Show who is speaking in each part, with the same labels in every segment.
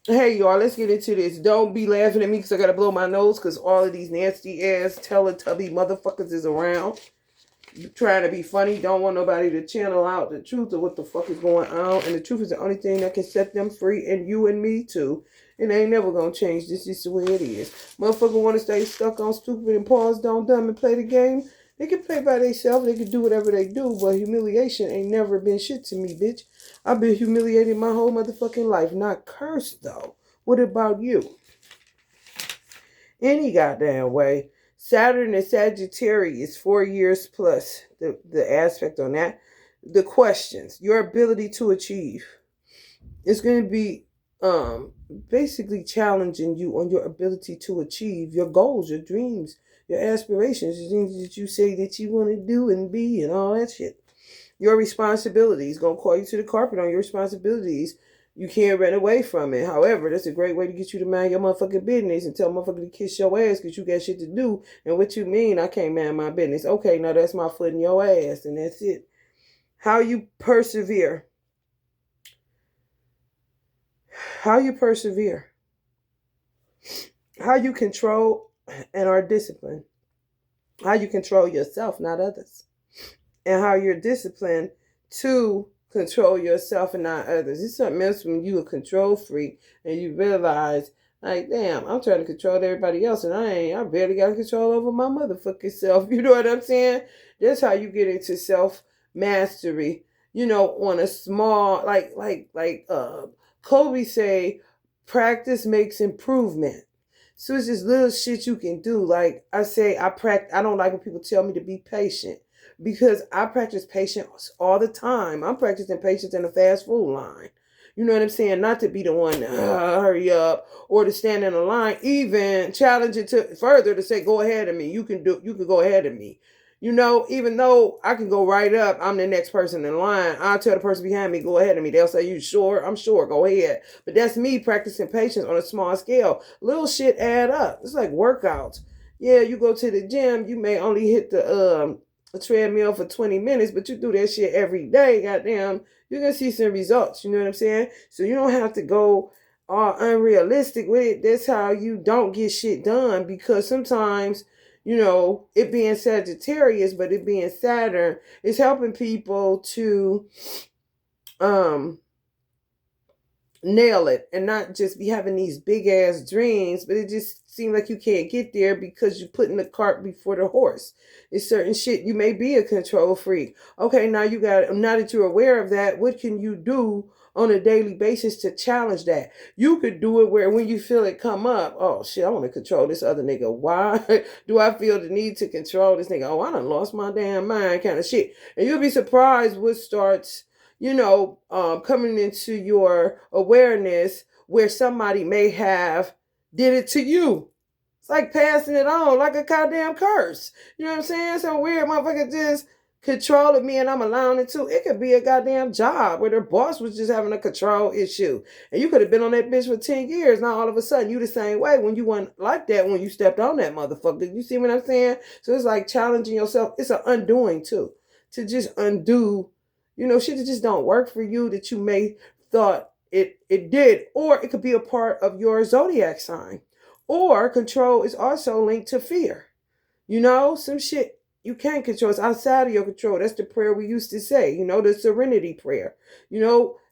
Speaker 1: Hey y'all, let's get into this. Don't be laughing at me because I gotta blow my nose because all of these nasty ass Teletubby motherfuckers is around. Trying to be funny, don't want nobody to channel out the truth of what the fuck is going on. And the truth is the only thing that can set them free, and you and me too. It ain't never gonna change. This is the way it is. Motherfucker wanna stay stuck on stupid and pause, don't dumb and play the game. They can play by themselves, they can do whatever they do, but humiliation ain't never been shit to me, bitch. I've been humiliated my whole motherfucking life. Not cursed though. What about you? Any goddamn way. Saturn and Sagittarius, 4 years plus. The aspect on that. The questions, your ability to achieve. It's going to be basically challenging you on your ability to achieve your goals, your dreams, your aspirations, the things that you say that you want to do and be and all that shit. Your responsibilities, gonna call you to the carpet on your responsibilities. You can't run away from it. However, that's a great way to get you to mind your motherfucking business and tell motherfucker to kiss your ass because you got shit to do. And what you mean, I can't mind my business. Okay, now that's my foot in your ass, and that's it. How you persevere. How you persevere. How you control and are disciplined. How you control yourself, not others. And how you're disciplined to control yourself and not others. It's something else when you a control freak and you realize, like, damn, I'm trying to control everybody else and I barely got control over my motherfucking self. You know what I'm saying? That's how you get into self mastery. On a small, Kobe say, practice makes improvement. So it's just little shit you can do. Like I say, I don't like when people tell me to be patient because I practice patience all the time. I'm practicing patience in a fast food line. You know what I'm saying? Not to be the one to hurry up or to stand in a line, even challenge it to further to say, go ahead of me. You can go ahead of me. Even though I can go right up, I'm the next person in line. I'll tell the person behind me, go ahead of me. They'll say, you sure? I'm sure. Go ahead. But that's me practicing patience on a small scale. Little shit add up. It's like workouts. Yeah, you go to the gym, you may only hit the a treadmill for 20 minutes, but you do that shit every day, goddamn, you're gonna see some results. You know what I'm saying? So you don't have to go all unrealistic with it. That's how you don't get shit done because sometimes, it being Sagittarius, but it being Saturn, is helping people to um nail it and not just be having these big ass dreams, but it just seems like you can't get there because you're putting the cart before the horse. It's certain shit. You may be a control freak. Okay, now that you're aware of that, what can you do on a daily basis to challenge that? You could do it where when you feel it come up, oh shit, I want to control this other nigga. Why do I feel the need to control this nigga? Oh, I done lost my damn mind kind of shit. And you'll be surprised what starts coming into your awareness where somebody may have did it to you. It's like passing it on like a goddamn curse. You know what I'm saying? Some weird motherfucker just controlling me and I'm allowing it to. It could be a goddamn job where their boss was just having a control issue. And you could have been on that bitch for 10 years. Now all of a sudden you the same way when you weren't like that when you stepped on that motherfucker. You see what I'm saying? So it's like challenging yourself. It's an undoing too. To just undo shit that just don't work for you that you may thought it did. Or it could be a part of your zodiac sign. Or control is also linked to fear. Some shit you can't control. It's outside of your control. That's the prayer we used to say, the serenity prayer.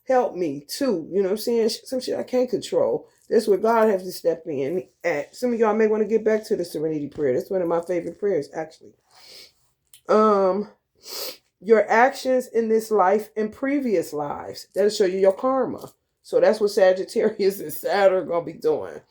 Speaker 1: Help me too. You know what I'm saying? Some shit I can't control. That's where God has to step in at. Some of y'all may want to get back to the serenity prayer. That's one of my favorite prayers, actually. Your actions in this life and previous lives. That'll show you your karma. So that's what Sagittarius and Saturn are going to be doing.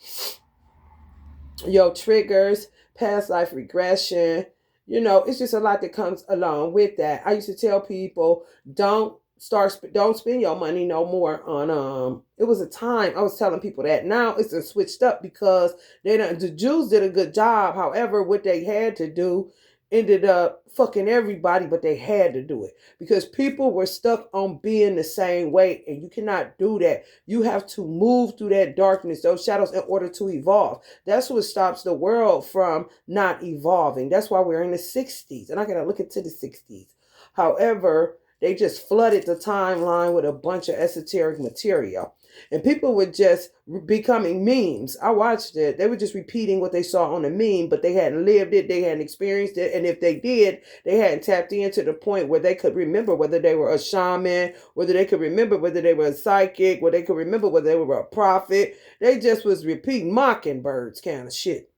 Speaker 1: Your triggers, past life regression. It's just a lot that comes along with that. I used to tell people, don't spend your money no more on it was a time I was telling people that. Now it's switched up because the Jews did a good job. However, what they had to do ended up fucking everybody, but they had to do it because people were stuck on being the same way, and you cannot do that. You have to move through that darkness, those shadows, in order to evolve. That's what stops the world from not evolving. That's why we're in the 60s, and I gotta look into the 60s. However, they just flooded the timeline with a bunch of esoteric material. And people were just becoming memes. I watched it. They were just repeating what they saw on the meme, but they hadn't lived it, they hadn't experienced it. And if they did, they hadn't tapped into the point where they could remember whether they were a shaman, whether they could remember whether they were a psychic, whether they could remember whether they were a prophet. They just was repeating mockingbirds kind of shit.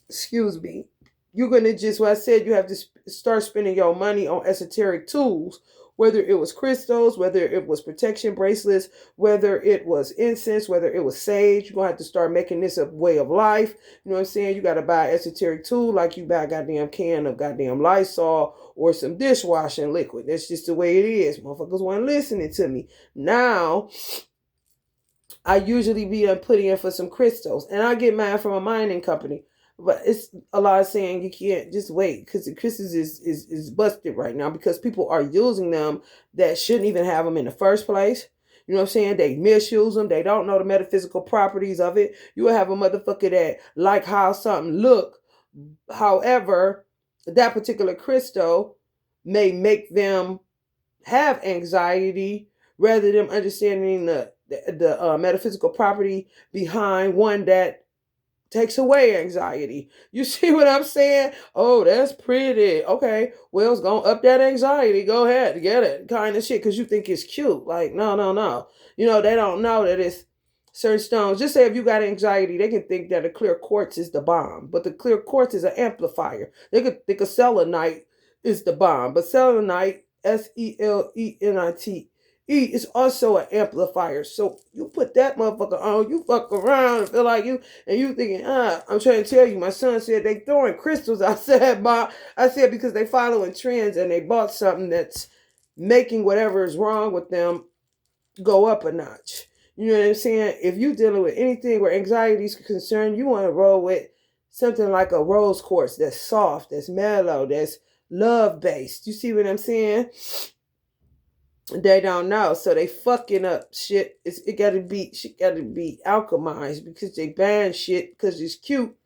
Speaker 1: Excuse me. You're going to just, what I said, you have to start spending your money on esoteric tools, whether it was crystals, whether it was protection bracelets, whether it was incense, whether it was sage. You're going to have to start making this a way of life. You know what I'm saying? You got to buy an esoteric tool like you buy a goddamn can of goddamn Lysol or some dishwashing liquid. That's just the way it is. Motherfuckers weren't listening to me. Now, I usually be putting in for some crystals, and I get mine from a mining company. But it's a lot of saying you can't just wait because the crystals is busted right now because people are using them that shouldn't even have them in the first place. You know what I'm saying? They misuse them. They don't know the metaphysical properties of it. You will have a motherfucker that like how something look. However, that particular crystal may make them have anxiety rather than understanding the metaphysical property behind one that takes away anxiety. You see what I'm saying? Oh, that's pretty. Okay, well, it's gonna up that anxiety. Go ahead, get it, kind of shit, because you think it's cute. Like, no, no, no. You know, they don't know that it's certain stones. Just say if you got anxiety, they can think that a clear quartz is the bomb, but the clear quartz is an amplifier. They could think a selenite is the bomb, but selenite, Selenite, is also an amplifier. So you put that motherfucker on, you fuck around and feel like you, and you thinking, I'm trying to tell you, my son said they throwing crystals. I said, because they following trends and they bought something that's making whatever is wrong with them go up a notch. You know what I'm saying? If you dealing with anything where anxiety is concerned, you want to roll with something like a rose quartz that's soft, that's mellow, that's love based. You see what I'm saying? They don't know, so they fucking up shit. It gotta be, shit gotta be alchemized because they ban shit because it's cute,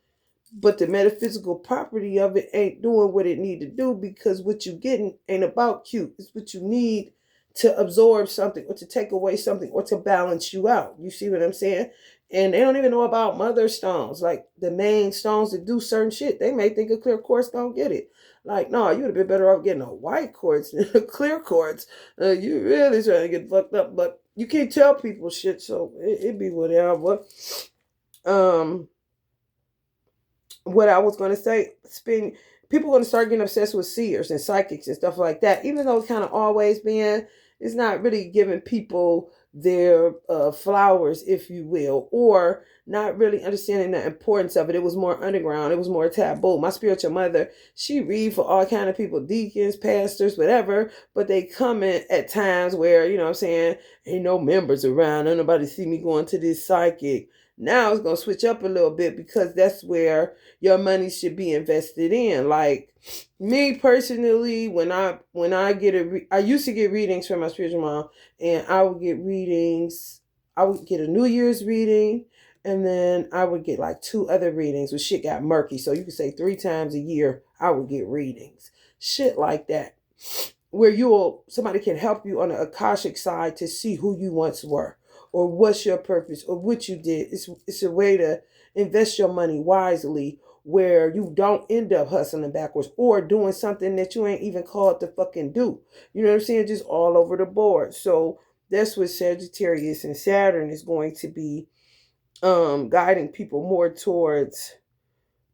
Speaker 1: but the metaphysical property of it ain't doing what it need to do because what you getting ain't about cute. It's what you need to absorb something or to take away something or to balance you out. You see what I'm saying? And they don't even know about mother stones, like the main stones that do certain shit. They may think a clear quartz don't get it. Like, no, you would have been better off getting a white quartz than a clear quartz. You really trying to get fucked up, but you can't tell people shit, so it be whatever. Um, what I was going to say, people going to start getting obsessed with seers and psychics and stuff like that, even though it's kind of always been, it's not really giving people their flowers, if you will, or not really understanding the importance of it. It was more underground. It was more taboo. My spiritual mother, she read for all kind of people, deacons, pastors, whatever, but they come in at times where, you know what I'm saying, ain't no members around. Ain't nobody see me going to this psychic. Now it's going to switch up a little bit because that's where your money should be invested in. Like me personally, when I get I used to get readings from my spiritual mom, and I would get readings. I would get a New Year's reading, and then I would get like 2 other readings when shit got murky. So you could say 3 times a year I would get readings. Shit like that. Where somebody can help you on the Akashic side to see who you once were, or what's your purpose, or what you did. It's a way to invest your money wisely where you don't end up hustling backwards or doing something that you ain't even called to fucking do. You know what I'm saying? Just all over the board. So that's what Sagittarius and Saturn is going to be guiding people more towards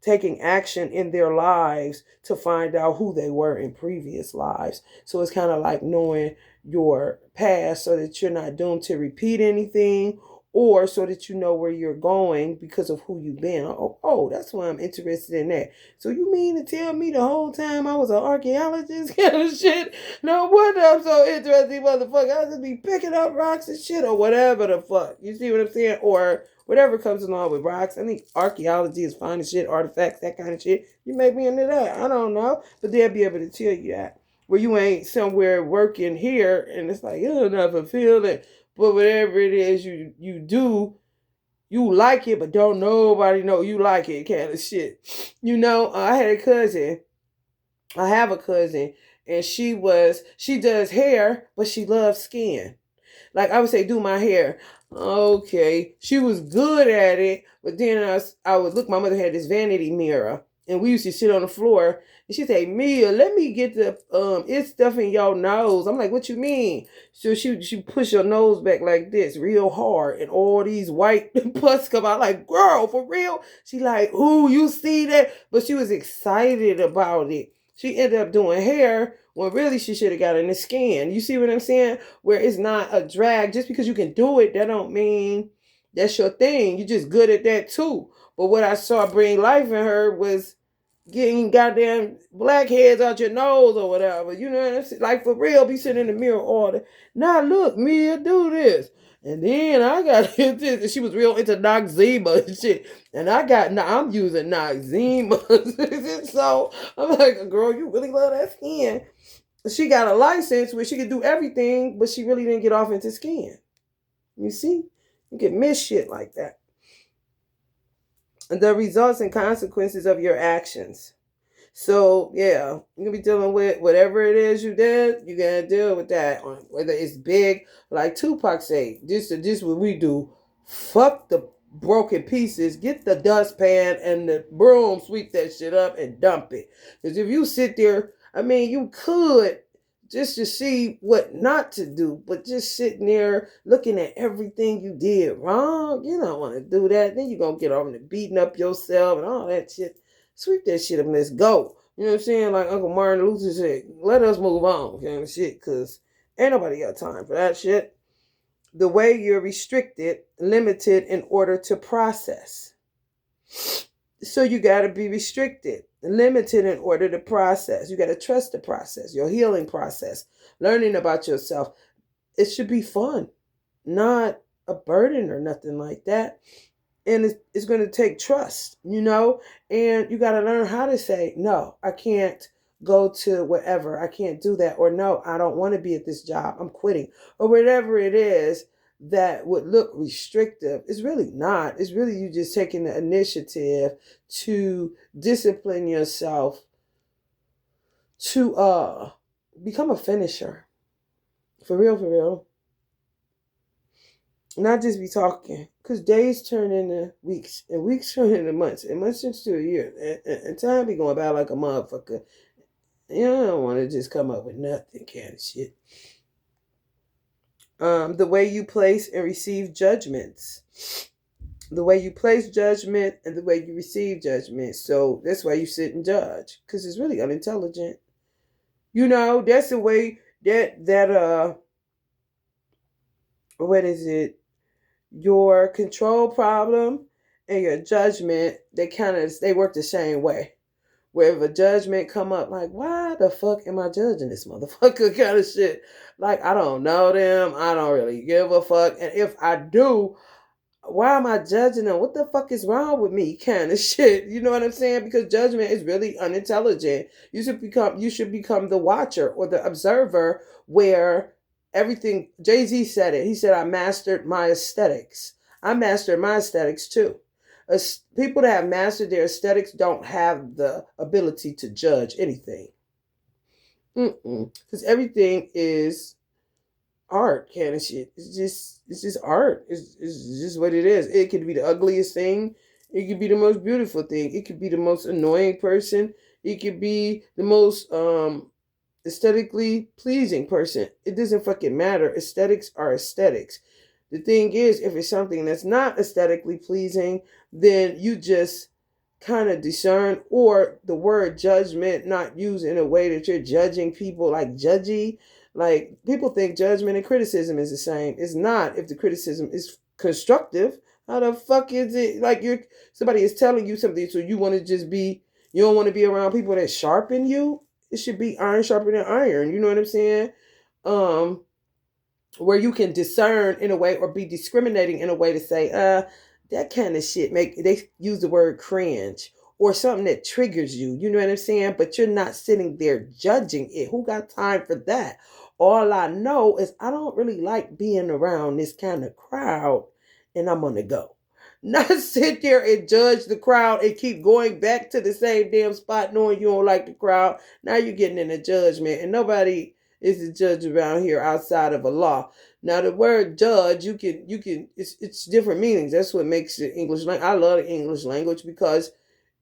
Speaker 1: taking action in their lives to find out who they were in previous lives. So it's kind of like knowing your past so that you're not doomed to repeat anything, or so that you know where you're going because of who you've been. Oh, that's why I'm interested in that. So you mean to tell me the whole time I was an archaeologist kind of shit? No wonder I'm so interested, motherfucker. I just be picking up rocks and shit or whatever the fuck. You see what I'm saying? Or whatever comes along with rocks. I think archaeology is finding shit, artifacts, that kind of shit. You may be into that. I don't know. But they'll be able to tell you that. Where you ain't somewhere working here and it's like, you'll never feel it. But whatever it is you do, you like it, but don't nobody know you like it kind of shit. You know, I had a cousin. I have a cousin, and she does hair, but she loves skin. Like I would say, do my hair. Okay, she was good at it, but then I would look. My mother had this vanity mirror, and we used to sit on the floor. And she'd say, Mia, let me get the it's stuff in your nose. I'm like, what you mean? So she push your nose back like this real hard, and all these white pus come out. Like, girl, for real? She like, ooh, you see that? But she was excited about it. She ended up doing hair when really she should have got in the skin. You see what I'm saying? Where it's not a drag. Just because you can do it, that don't mean that's your thing. You're just good at that too. But what I saw bring life in her was getting goddamn blackheads out your nose or whatever. You know what I'm saying? Like for real, be sitting in the mirror all day. Now look, Mia, do this. And then I got into this. She was real into Noxzema and shit. And now I'm using Noxzema. So I'm like, girl, you really love that skin. She got a license where she could do everything, but she really didn't get off into skin. You see? You can miss shit like that. And the results and consequences of your actions. So yeah, you're gonna be dealing with whatever it is you did. You're gonna deal with that, whether it's big, like Tupac say. This what we do. Fuck the broken pieces. Get the dustpan and the broom, sweep that shit up and dump it. Because if you sit there, I mean, you could just to see what not to do, but just sitting there looking at everything you did wrong, you don't want to do that. Then you're gonna get on to beating up yourself and all that shit. Sweep that shit up and let's go. You know what I'm saying? Like Uncle Martin Luther said, let us move on, kind of shit, because ain't nobody got time for that shit. The way you're restricted, limited in order to process. So you got to be restricted, limited in order to process. You got to trust the process, your healing process, learning about yourself. It should be fun, not a burden or nothing like that. And it's going to take trust, you know, and you got to learn how to say, no, I can't go to wherever. I can't do that. Or no, I don't want to be at this job. I'm quitting. Or whatever it is that would look restrictive. It's really not. It's really you just taking the initiative to discipline yourself to become a finisher. For real, for real. Not just be talking, because days turn into weeks, and weeks turn into months, and months into a year, and time be going by like a motherfucker. You don't want to just come up with nothing kind of shit. The way you place and receive judgments. The way you place judgment and the way you receive judgment. So that's why you sit and judge, because it's really unintelligent. You know, that's the way what is it? Your control problem and your judgment, they work the same way. Where if a judgment come up like, why the fuck am I judging this motherfucker kind of shit? Like, I don't know them. I don't really give a fuck. And if I do, why am I judging them? What the fuck is wrong with me kind of shit? You know what I'm saying? Because judgment is really unintelligent. You should become the watcher or the observer where everything, Jay-Z said it. He said, I mastered my aesthetics. I mastered my aesthetics too. People that have mastered their aesthetics don't have the ability to judge anything. Because everything is art kind of shit. It's just art. It's just what it is. It could be the ugliest thing. It could be the most beautiful thing. It could be the most annoying person. It could be the most aesthetically pleasing person. It doesn't fucking matter. Aesthetics are aesthetics. The thing is, if it's something that's not aesthetically pleasing, then you just kind of discern, or the word judgment not used in a way that you're judging people, like judgy. Like, people think judgment and criticism is the same. It's not. If the criticism is constructive, how the fuck is it like somebody is telling you something, so you want to just be, you don't want to be around people that sharpen you? It should be iron sharpening iron. You know what I'm saying? Where you can discern in a way, or be discriminating in a way to say, that kind of shit they use the word cringe, or something that triggers you. You know what I'm saying? But you're not sitting there judging it. Who got time for that? All I know is I don't really like being around this kind of crowd, and I'm gonna go. Not sit there and judge the crowd and keep going back to the same damn spot knowing you don't like the crowd. Now you're getting in a judgment, and nobody is the judge around here outside of a law. Now the word judge, it's different meanings. That's what makes the English language. I love the English language because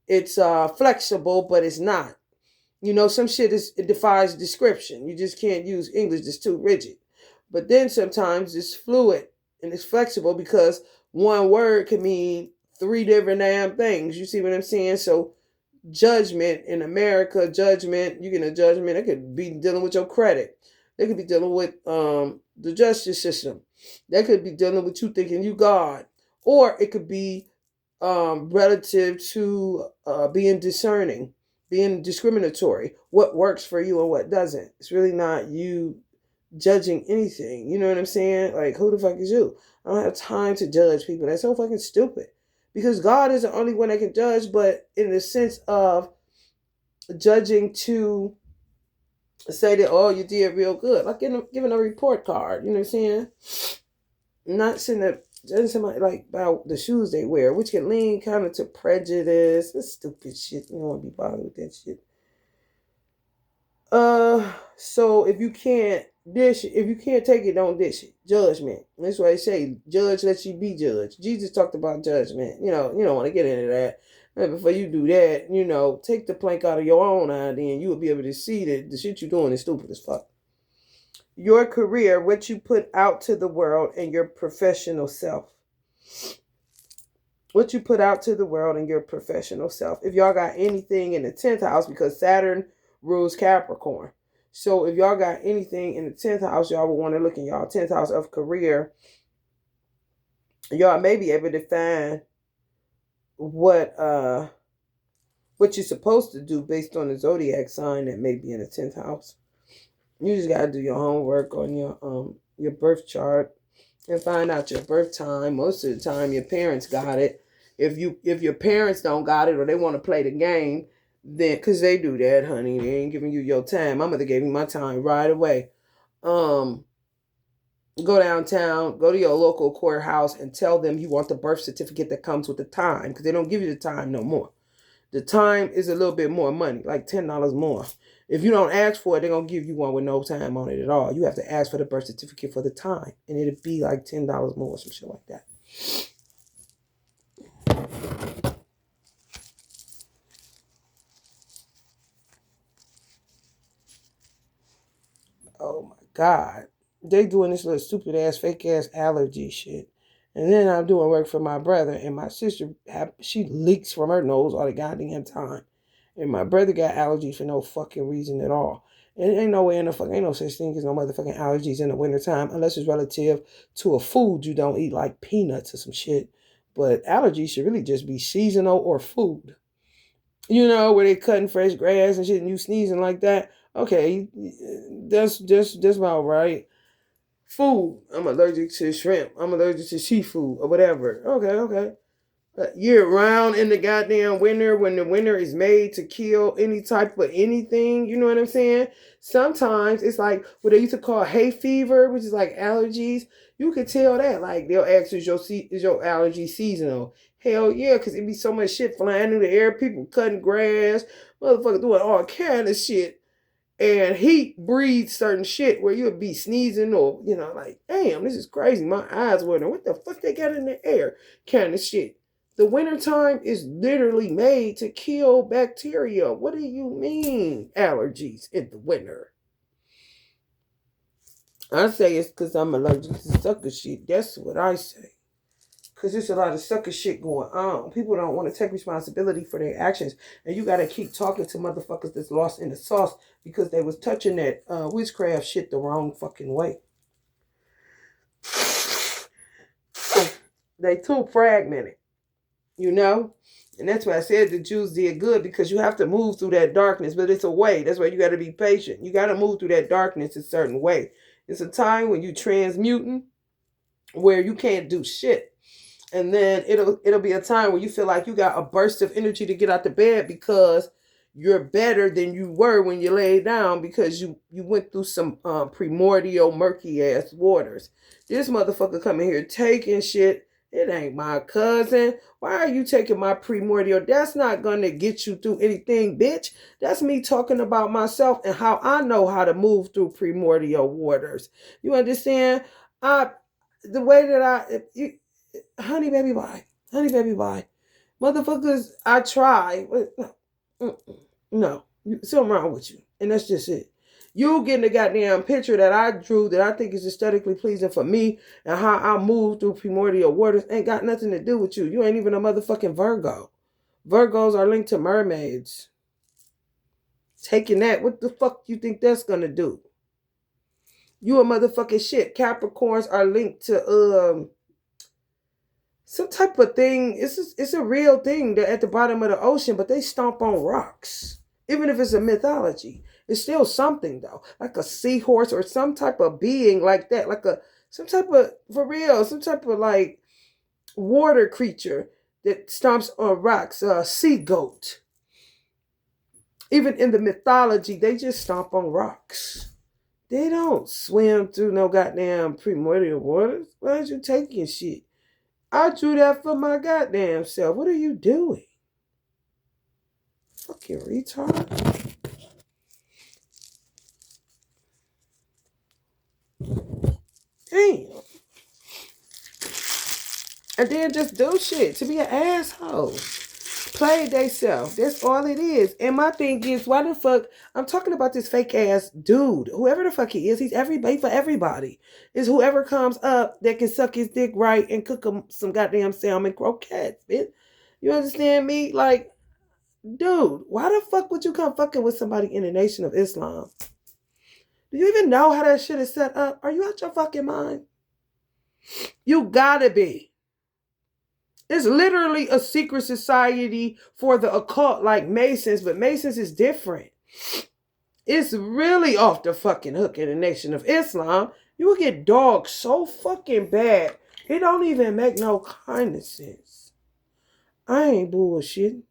Speaker 1: it's flexible, but it's not. You know, some shit it defies description. You just can't use English. It's too rigid. But then sometimes it's fluid and it's flexible because one word can mean three different damn things. You see what I'm saying? So judgment in America, judgment, you get a judgment, they could be dealing with your credit. They could be dealing with the justice system. They could be dealing with you thinking you God. Or it could be relative to being discerning, being discriminatory, what works for you and what doesn't. It's really not you judging anything. You know what I'm saying? Like, who the fuck is you? I don't have time to judge people. That's so fucking stupid. Because God is the only one that can judge, but in the sense of judging to say that, oh, you did real good. Like giving a report card. You know what I'm saying? Not sitting there judging somebody like about the shoes they wear, which can lean kind of to prejudice. That's stupid shit. You don't want to be bothered with that shit. So if you can't dish it, if you can't take it, don't dish it. Judgment. That's why they say, judge lest you be judged. Jesus talked about judgment. You don't want to get into that. And before you do that, take the plank out of your own eye, then you will be able to see that the shit you're doing is stupid as fuck. Your career, what you put out to the world, and your professional self. What you put out to the world and your professional self. If y'all got anything in the 10th house, because Saturn rules Capricorn. So if y'all got anything in the 10th house, y'all would want to look in y'all 10th house of career. Y'all may be able to find what you're supposed to do based on the zodiac sign that may be in the 10th house. You just gotta do your homework on your birth chart and find out your birth time. Most of the time your parents got it. If your parents don't got it or they want to play the game, then because they do that, honey, they ain't giving you your time. My mother gave me my time right away. Go downtown, go to your local courthouse and tell them you want the birth certificate that comes with the time, because they don't give you the time no more. The time is a little bit more money, like $10 more. If you don't ask for it, they're going to give you one with no time on it at all. You have to ask for the birth certificate for the time, and it'll be like $10 more, some shit like that. Oh my God. They doing this little stupid ass, fake ass allergy shit. And then I'm doing work for my brother, and my sister, she leaks from her nose all the goddamn time. And my brother got allergies for no fucking reason at all. And ain't no way in the fuck, ain't no such thing as no motherfucking allergies in the wintertime, unless it's relative to a food you don't eat, like peanuts or some shit. But allergies should really just be seasonal or food. Where they cutting fresh grass and shit and you sneezing like that. Okay, that's about right. Food. I'm allergic to shrimp. I'm allergic to seafood or whatever. Okay. Year round in the goddamn winter, when the winter is made to kill any type of anything, you know what I'm saying? Sometimes it's like what they used to call hay fever, which is like allergies. You could tell that. Like they'll ask, is your allergy seasonal? Hell yeah, because it'd be so much shit flying in the air, people cutting grass, motherfuckers doing all kind of shit. And heat breeds certain shit where you'll be sneezing or, like, damn, this is crazy. My eyes watering. What the fuck they got in the air? Kind of shit. The wintertime is literally made to kill bacteria. What do you mean allergies in the winter? I say it's because I'm allergic to sucker shit. That's what I say. Because there's a lot of sucker shit going on. People don't want to take responsibility for their actions. And you got to keep talking to motherfuckers that's lost in the sauce because they was touching that witchcraft shit the wrong fucking way. They too fragmented, And that's why I said the Jews did good, because you have to move through that darkness. But it's a way. That's why you got to be patient. You got to move through that darkness a certain way. It's a time when you transmuting where you can't do shit. And then it'll be a time where you feel like you got a burst of energy to get out the bed because you're better than you were when you laid down, because you went through some primordial murky ass waters. This motherfucker coming here taking shit It ain't my cousin. Why are you taking my primordial? That's not gonna get you through anything, bitch. That's me talking about myself and how I know how to move through primordial waters. You understand? I the way that honey baby bye. Honey baby bye. Motherfuckers, I try. No. Something wrong with you. And that's just it. You getting a goddamn picture that I drew that I think is aesthetically pleasing for me and how I move through primordial waters ain't got nothing to do with you. You ain't even a motherfucking Virgo. Virgos are linked to mermaids. Taking that, what the fuck you think that's gonna do? You a motherfucking shit. Capricorns are linked to some type of thing. It's a real thing. They're at the bottom of the ocean, but they stomp on rocks. Even if it's a mythology, it's still something though, like a seahorse or some type of being like that, like some type of, for real, some type of like water creature that stomps on rocks. Sea goat. Even in the mythology, they just stomp on rocks. They don't swim through no goddamn primordial waters. Why are you taking shit? I drew that for my goddamn self. What are you doing? Fucking retard. Damn. And then just do shit to be an asshole. Play they self. That's all it is. And my thing is, why the fuck I'm talking about this fake ass dude. Whoever the fuck he is, he's everybody for everybody. Is whoever comes up that can suck his dick right and cook him some goddamn salmon croquettes, bitch. You understand me? Like, dude, why the fuck would you come fucking with somebody in the Nation of Islam? Do you even know how that shit is set up? Are you out your fucking mind? You gotta be. It's literally a secret society for the occult like Masons, but Masons is different. It's really off the fucking hook in the Nation of Islam. You will get dogged so fucking bad. It don't even make no kind of sense. I ain't bullshitting.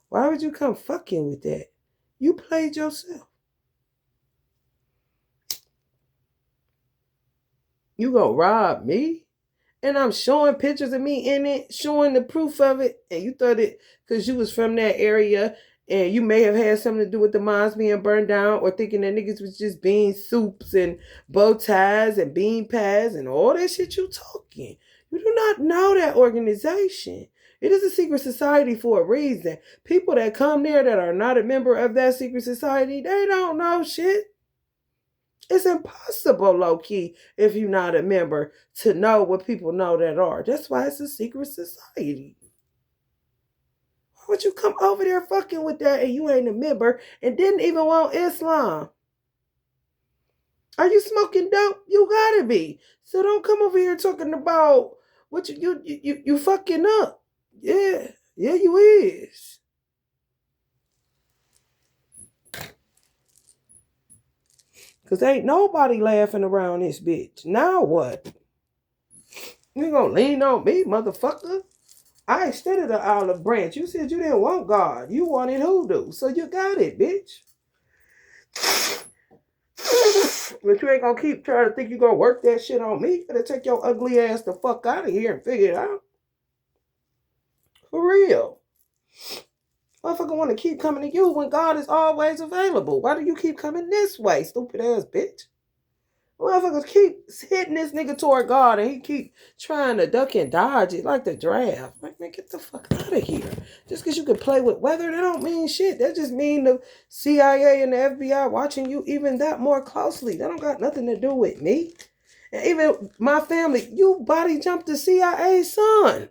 Speaker 1: Why would you come fucking with that? You played yourself. You gonna rob me? And I'm showing pictures of me in it, showing the proof of it. And you thought it because you was from that area and you may have had something to do with the mines being burned down, or thinking that niggas was just bean soups and bow ties and bean pads and all that shit you talking. You do not know that organization. It is a secret society for a reason. People that come there that are not a member of that secret society, they don't know shit. It's impossible, low-key, if you're not a member, to know what people know that are. That's why it's a secret society. Why would you come over there fucking with that and you ain't a member and didn't even want Islam? Are you smoking dope? You gotta be. So don't come over here talking about what you fucking up. Yeah, you is. Because ain't nobody laughing around this bitch. Now what? You gonna lean on me, motherfucker? I extended an olive branch. You said you didn't want God. You wanted hoodoo. So you got it, bitch. But you ain't gonna keep trying to think you gonna work that shit on me. You gotta take your ugly ass the fuck out of here and figure it out. For real. Motherfucker wanna keep coming to you when God is always available. Why do you keep coming this way, stupid ass bitch? Motherfuckers keep hitting this nigga toward God and he keep trying to duck and dodge it like the draft. Like, man, get the fuck out of here. Just because you can play with weather, that don't mean shit. That just mean the CIA and the FBI watching you even that more closely. That don't got nothing to do with me. And even my family, you body jumped the CIA's son.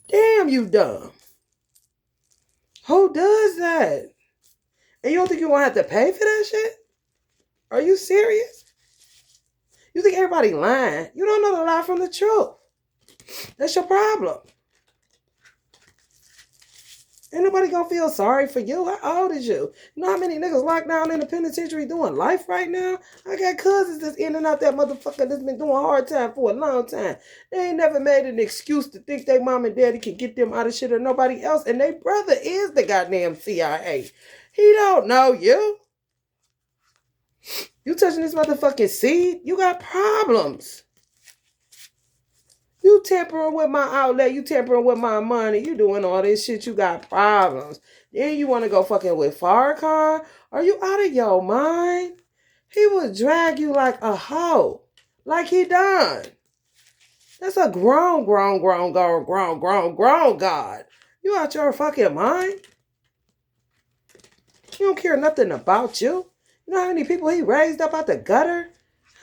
Speaker 1: Damn, you dumb. Who does that? And you don't think you're going to have to pay for that shit? Are you serious? You think everybody lying? You don't know the lie from the truth. That's your problem. Ain't nobody gonna feel sorry for you. How old is you? You know how many niggas locked down in the penitentiary doing life right now? I got cousins that's in and out that motherfucker that's been doing hard time for a long time. They ain't never made an excuse to think they mom and daddy can get them out of shit or nobody else. And their brother is the goddamn CIA. He don't know you. You touching this motherfucking seed, you got problems. tampering with my outlet. You tampering with my money. You doing all this shit. You got problems. Then you want to go fucking with Farrakhan? Are you out of your mind? He would drag you like a hoe. Like he done. That's a grown God. You out your fucking mind? He don't care nothing about you. You know how many people he raised up out the gutter?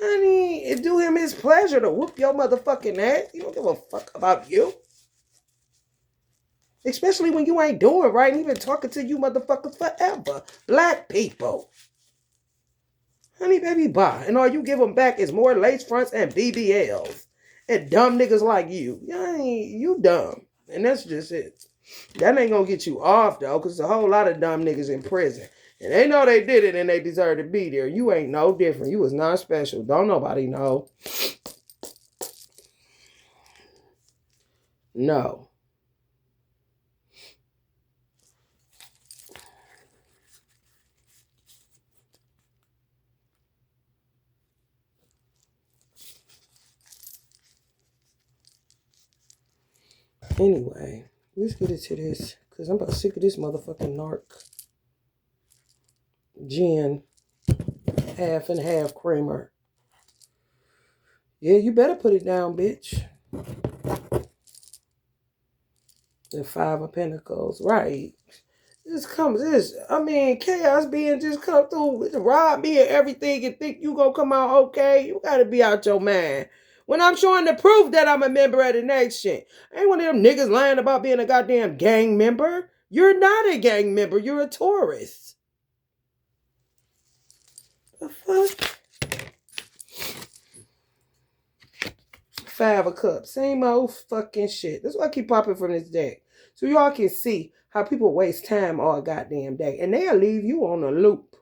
Speaker 1: Honey, it do him his pleasure to whoop your motherfucking ass. He don't give a fuck about you. Especially when you ain't doing right and he been talking to you motherfuckers forever. Black people. Honey, baby, bye. And all you give them back is more lace fronts and BBLs. And dumb niggas like you. You dumb. And that's just it. That ain't gonna get you off, though, because a whole lot of dumb niggas in prison. And they know they did it and they deserve to be there. You ain't no different. You was not special. Don't nobody know. No. Anyway, let's get into this. Because I'm about sick of this motherfucking narc. Gin. Half and half creamer. Yeah, you better put it down, bitch. The Five of Pentacles. Right. Chaos being just come through, rob me and everything and think you gonna come out okay. You gotta be out your mind. When I'm showing the proof that I'm a member of the nation. I ain't one of them niggas lying about being a goddamn gang member. You're not a gang member. You're a tourist. The fuck? Five of Cups. Same old fucking shit. That's why I keep popping from this deck. So y'all can see how people waste time all goddamn day. And they'll leave you on a loop.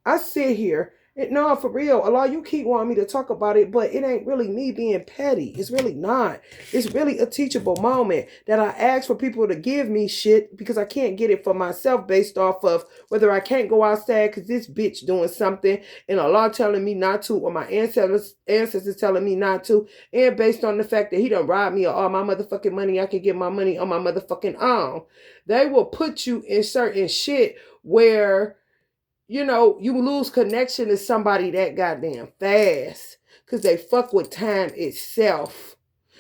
Speaker 1: I sit here, and no, for real, a lot of you keep wanting me to talk about it, but it ain't really me being petty. It's really not. It's really a teachable moment that I ask for people to give me shit because I can't get it for myself based off of whether I can't go outside because this bitch doing something and Allah telling me not to or my ancestors telling me not to, and based on the fact that he done robbed me of all my motherfucking money, I can get my money on my motherfucking own. They will put you in certain shit where you lose connection to somebody that goddamn fast because they fuck with time itself.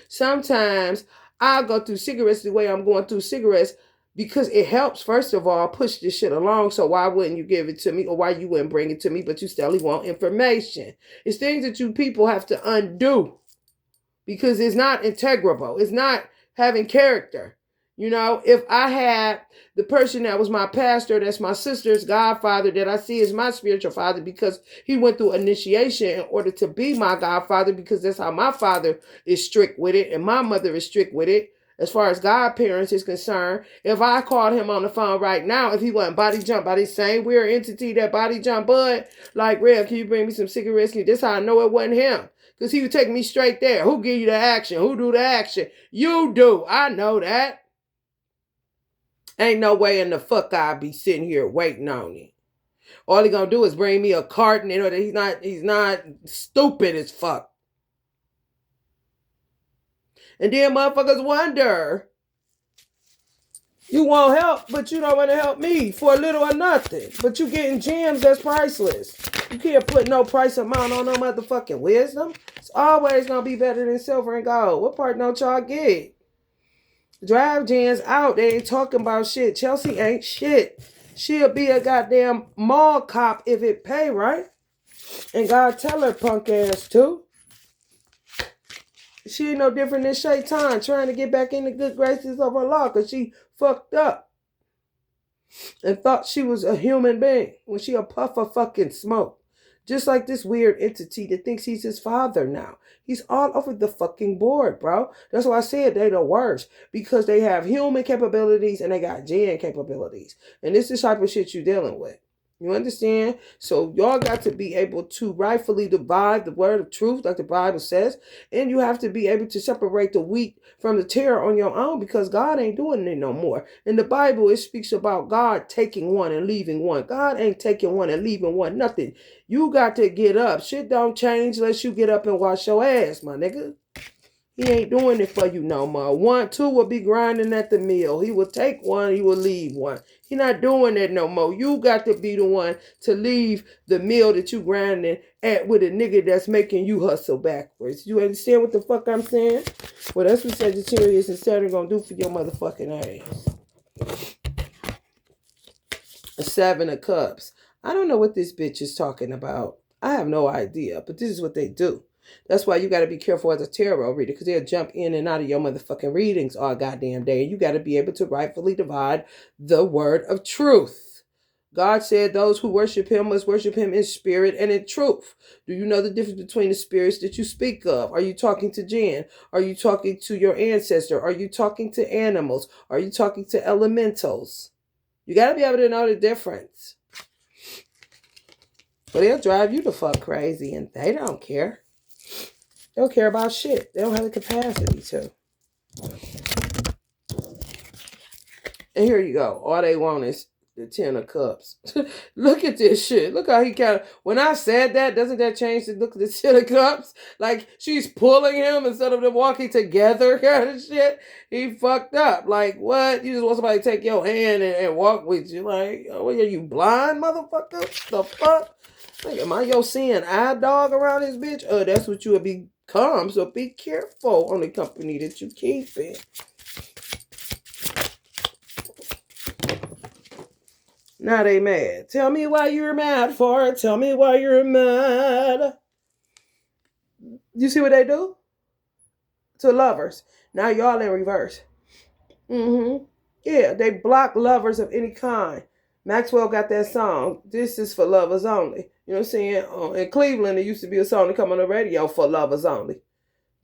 Speaker 1: Sometimes I'll go through cigarettes the way I'm going through cigarettes because it helps, first of all, push this shit along. So why wouldn't you give it to me or why you wouldn't bring it to me, but you still want information? It's things that you people have to undo because it's not integrable. It's not having character. If I had the person that was my pastor, that's my sister's godfather, that I see as my spiritual father because he went through initiation in order to be my godfather because that's how my father is strict with it and my mother is strict with it as far as godparents is concerned. If I called him on the phone right now, if he wasn't body jump by this same weird entity that body jump Bud, like, Rev, can you bring me some cigarettes? That's how I know it wasn't him. Because he would take me straight there. Who give you the action? Who do the action? You do. I know that. Ain't no way in the fuck I'll be sitting here waiting on him. All he gonna do is bring me a carton. He's not stupid as fuck. And then motherfuckers wonder, you won't help, but you don't want to help me for a little or nothing. But you getting gems that's priceless. You can't put no price amount on no motherfucking wisdom. It's always gonna be better than silver and gold. What part don't y'all get? Drive Jan's out. They ain't talking about shit. Chelsea ain't shit. She'll be a goddamn mall cop if it pay, right? And God tell her punk ass too. She ain't no different than Shaitan trying to get back in the good graces of Allah because she fucked up and thought she was a human being when she a puff of fucking smoke. Just like this weird entity that thinks he's his father now. He's all over the fucking board, bro. That's why I said they the worst. Because they have human capabilities and they got jinn capabilities. And this is the type of shit you dealing with. You understand? So y'all got to be able to rightfully divide the word of truth, like the Bible says. And you have to be able to separate the wheat from the tare on your own because God ain't doing it no more. In the Bible, it speaks about God taking one and leaving one. God ain't taking one and leaving one. Nothing. You got to get up. Shit don't change unless you get up and wash your ass, my nigga. He ain't doing it for you no more. 1, 2 will be grinding at the mill. He will take one, he will leave one. He not doing that no more. You got to be the one to leave the mill that you grinding at with a nigga that's making you hustle backwards. You understand what the fuck I'm saying? Well, that's what Sagittarius and Saturn gonna do for your motherfucking ass. A 7 of Cups. I don't know what this bitch is talking about. I have no idea, but this is what they do. That's why you got to be careful as a tarot reader, because they'll jump in and out of your motherfucking readings all goddamn day. And you got to be able to rightfully divide the word of truth. God said those who worship him must worship him in spirit and in truth. Do you know the difference between the spirits that you speak of? Are you talking to jinn? Are you talking to your ancestor? Are you talking to animals? Are you talking to elementals? You got to be able to know the difference. But they'll drive you the fuck crazy, and they don't care. They don't care about shit. They don't have the capacity to. And here you go. All they want is the 10 of Cups. Look at this shit. Look how he kind of... When I said that, doesn't that change the look of the 10 of Cups? Like, she's pulling him instead of them walking together kind of shit. He fucked up. Like, what? You just want somebody to take your hand and walk with you. Like, oh, are you blind, motherfucker? The fuck? Like, am I your seeing eye dog around this bitch? Oh, that's what you would become. So be careful on the company that you keep in. Now they mad. Tell me why you're mad for it. Tell me why you're mad. You see what they do? To lovers. Now y'all in reverse. Yeah, they block lovers of any kind. Maxwell got that song. This is for lovers only. You know what I'm saying? In Cleveland, there used to be a song that come on the radio for lovers only.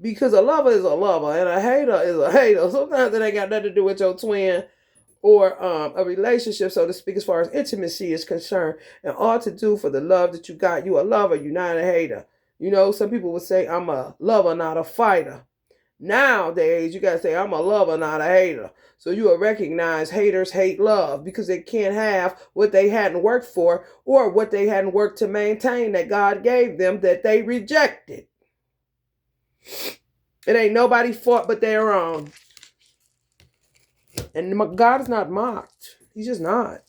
Speaker 1: Because a lover is a lover and a hater is a hater. Sometimes it ain't got nothing to do with your twin or a relationship, so to speak, as far as intimacy is concerned. And all to do for the love that you got. You a lover, you not a hater. You know, some people would say, I'm a lover, not a fighter. Nowadays, you got to say, I'm a lover, not a hater. So you will recognize haters hate love because they can't have what they hadn't worked for or what they hadn't worked to maintain that God gave them that they rejected. It ain't nobody fault but their own. And God is not mocked. He's just not.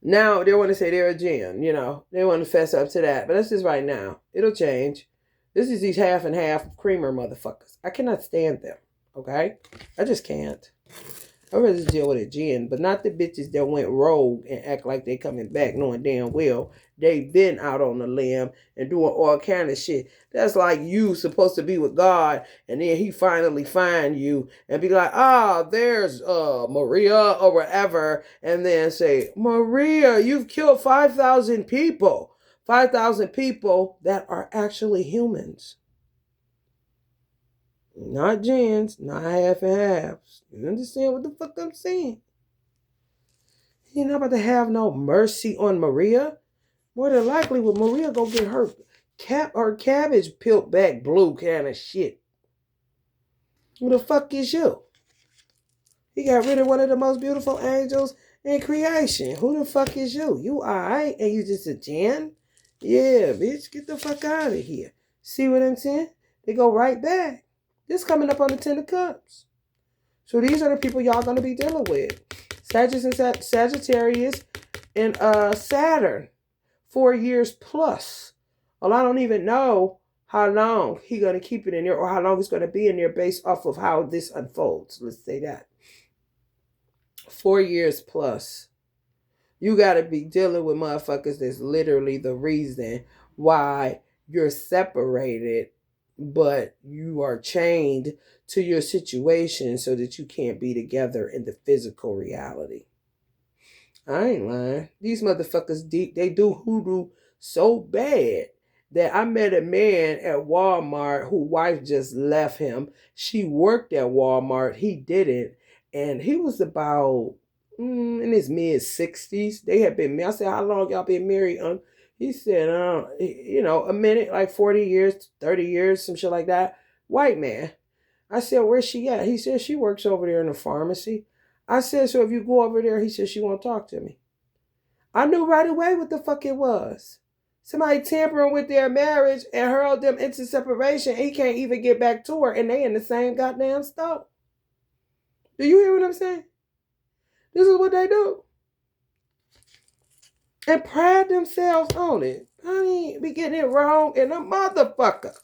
Speaker 1: Now, they want to say they're a jinn, you know. They want to fess up to that. But that's just right now. It'll change. This is these half and half creamer motherfuckers. I cannot stand them. Okay? I just can't. I'd rather just deal with a jinn, but not the bitches that went rogue and act like they coming back knowing damn well they've been out on the limb and doing all kind of shit. That's like you supposed to be with God and then he finally find you and be like, there's Maria or whatever, and then say, Maria, you've killed 5,000 people. 5,000 people that are actually humans. Not jinns, not half and halves. You understand what the fuck I'm saying? You're not about to have no mercy on Maria. More than likely, with Maria go get her cabbage peeled back blue kind of shit. Who the fuck is you? He got rid of one of the most beautiful angels in creation. Who the fuck is you? You alright? And you just a jinn? Yeah, bitch, get the fuck out of here. See what I'm saying? They go right back. This coming up on the 10 of Cups. So these are the people y'all going to be dealing with. Sagittarius and Saturn. 4 years plus. Well, I don't even know how long he's going to keep it in there or how long it's going to be in there based off of how this unfolds. Let's say that. 4 years plus. You got to be dealing with motherfuckers that's literally the reason why you're separated, but you are chained to your situation so that you can't be together in the physical reality. I ain't lying. These motherfuckers, they do hoodoo so bad that I met a man at Walmart whose wife just left him. She worked at Walmart. He didn't. And he was about in his mid-60s. They had been married. I said, how long y'all been married? He said, a minute, like 40 years, 30 years, some shit like that. White man. I said, where's she at? He said, she works over there in the pharmacy. I said, so if you go over there, he said, she won't talk to me. I knew right away what the fuck it was. Somebody tampering with their marriage and hurled them into separation. And he can't even get back to her, and they in the same goddamn stove. Do you hear what I'm saying? This is what they do. And pride themselves on it. Honey, be getting it wrong in a motherfucker.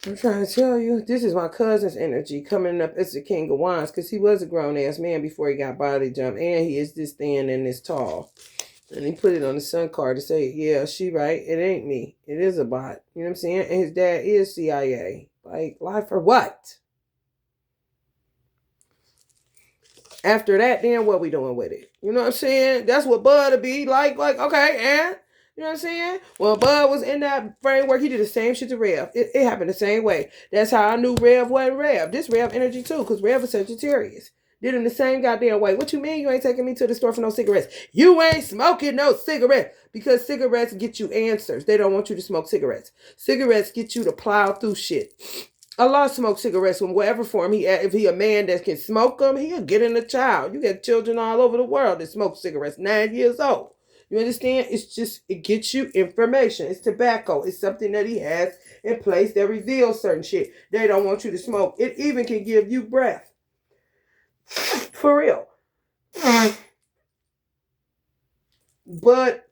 Speaker 1: I'm trying to tell you, this is my cousin's energy coming up as the King of Wands, because he was a grown-ass man before he got body jumped, and he is this thin and this tall. And he put it on the sun card to say, yeah, she right, it ain't me. It is a bot. You know what I'm saying? And his dad is CIA. Like, lie for what? After that, then what we doing with it? You know what I'm saying? That's what Bud would be like, okay, and you know what I'm saying? When Bud was in that framework, he did the same shit to Rev. It happened the same way. That's how I knew Rev wasn't Rev. This Rev energy too, because Rev is Sagittarius. Did him the same goddamn way. What you mean you ain't taking me to the store for no cigarettes? You ain't smoking no cigarettes. Because cigarettes get you answers. They don't want you to smoke cigarettes. Cigarettes get you to plow through shit. Allah smokes cigarettes in whatever form if he a man that can smoke them, he'll get in a child. You got children all over the world that smoke cigarettes, 9 years old. You understand? It's just, it gets you information. It's tobacco. It's something that he has in place that reveals certain shit. They don't want you to smoke. It even can give you breath. For real. But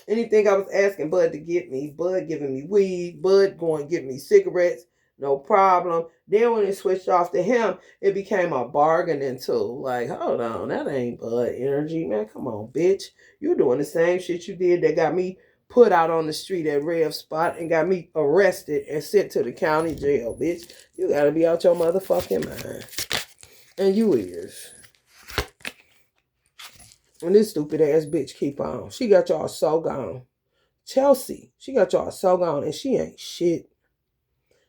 Speaker 1: anything I was asking Bud to get me, Bud giving me weed, Bud going to get me cigarettes. No problem. Then when it switched off to him, it became a bargaining tool. Like, hold on, that ain't Bud energy, man. Come on, bitch. You doing the same shit you did that got me put out on the street at Rev Spot and got me arrested and sent to the county jail, bitch. You gotta be out your motherfucking mind. And you is. And this stupid ass bitch keep on. She got y'all so gone. Chelsea, she got y'all so gone and she ain't shit.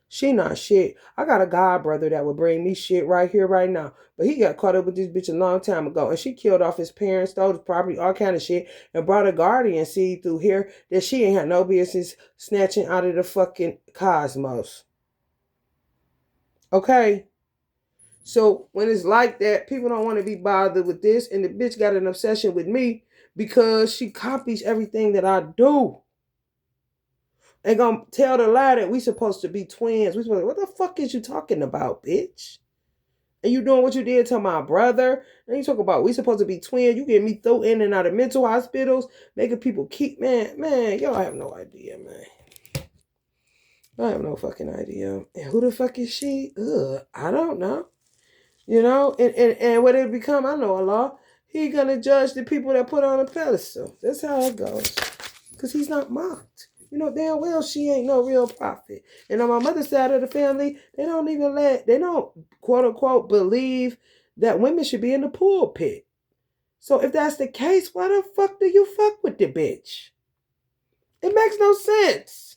Speaker 1: She not shit. I got a god brother that would bring me shit right here, right now. But he got caught up with this bitch a long time ago. And she killed off his parents, stole his property, all kind of shit. And brought a guardian seed through here that she ain't had no business snatching out of the fucking cosmos. Okay? So when it's like that, people don't want to be bothered with this. And the bitch got an obsession with me because she copies everything that I do. And gonna tell the lie that we supposed to be twins. What the fuck is you talking about, bitch? And you doing what you did to my brother. And you talk about we supposed to be twins. You get me thrown in and out of mental hospitals, making people keep, man, y'all have no idea, man. I have no fucking idea. And who the fuck is she? I don't know. You know, and what it become, I know Allah. He gonna judge the people that put on a pedestal. That's how it goes. Because he's not mocked. You know damn well she ain't no real prophet. And on my mother's side of the family, they don't quote unquote believe that women should be in the pulpit. So if that's the case, why the fuck do you fuck with the bitch? It makes no sense.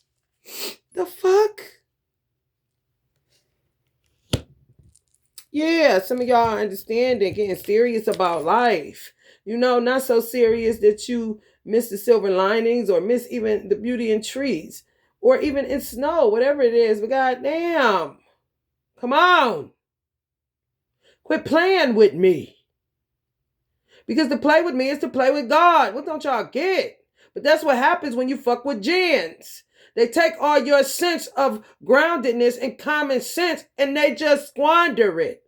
Speaker 1: The fuck? Yeah, some of y'all understand and getting serious about life. You know, not so serious that you miss the silver linings or miss even the beauty in trees or even in snow, whatever it is. But goddamn, come on. Quit playing with me. Because to play with me is to play with God. What don't y'all get? But that's what happens when you fuck with gens. They take all your sense of groundedness and common sense and they just squander it.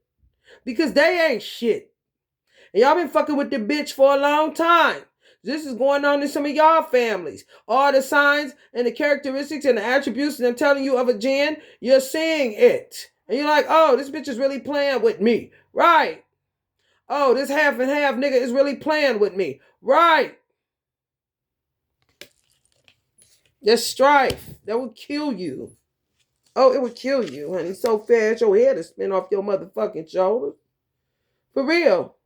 Speaker 1: Because they ain't shit. And y'all been fucking with the bitch for a long time. This is going on in some of y'all families. All the signs and the characteristics and the attributes that I'm telling you of a gen, you're seeing it. And you're like, oh, this bitch is really playing with me. Right. Oh, this half and half nigga is really playing with me. Right. There's strife. That would kill you. Oh, it would kill you, honey. So fast your head to spin off your motherfucking shoulder. For real.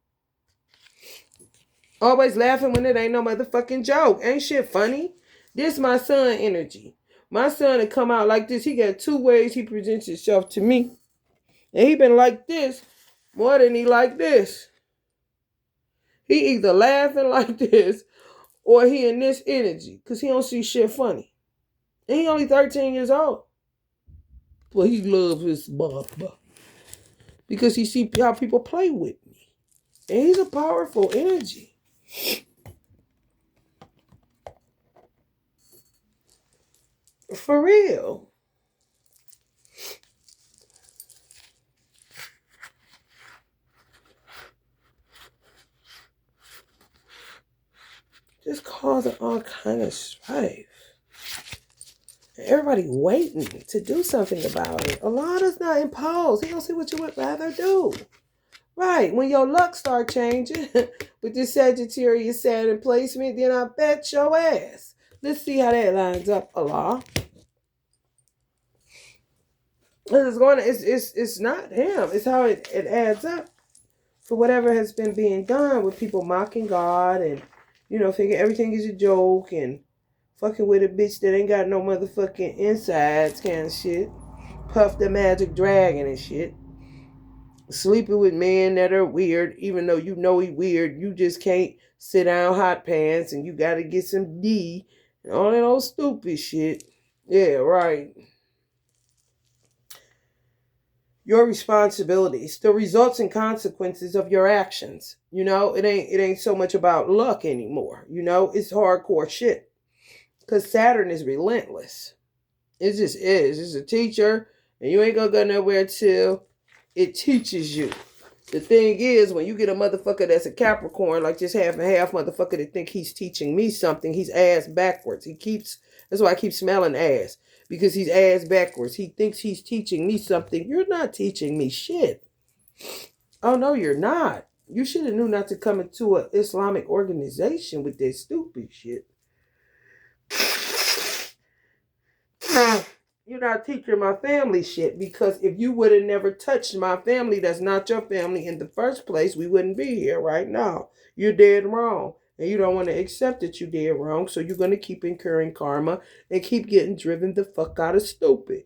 Speaker 1: Always laughing when it ain't no motherfucking joke. Ain't shit funny. This my son energy. My son had come out like this. He got two ways he presents himself to me. And he been like this more than he like this. He either laughing like this or he in this energy. Because he don't see shit funny. And he only 13 years old. But he loves his mother. Because he see how people play with me. And he's a powerful energy. For real. Just causing all kind of strife. Everybody waiting to do something about it. A lot is not imposed. He don't see what you would rather do. Right. When your luck start changing with this Sagittarius Saturn placement, then I bet your ass. Let's see how that lines up, Allah. It's not him. It's how it adds up for whatever has been being done with people mocking God and, thinking everything is a joke and fucking with a bitch that ain't got no motherfucking insides kind of shit. Puff the Magic Dragon and shit. Sleeping with men that are weird, even though you know he weird. You just can't sit down hot pants and you gotta get some D and all that old stupid shit. Yeah, right. Your responsibilities, the results and consequences of your actions. It ain't so much about luck anymore. It's hardcore shit. Cause Saturn is relentless. It just is. It's a teacher, and you ain't gonna go nowhere till it teaches you. The thing is, when you get a motherfucker that's a Capricorn, like this half and half motherfucker that think he's teaching me something, he's ass backwards. That's why I keep smelling ass. Because he's ass backwards. He thinks he's teaching me something. You're not teaching me shit. Oh, no, you're not. You should have knew not to come into an Islamic organization with that stupid shit. You're not teaching my family shit, because if you would have never touched my family, that's not your family in the first place, we wouldn't be here right now. You're dead wrong. And you don't want to accept that you did wrong, so you're going to keep incurring karma and keep getting driven the fuck out of stupid.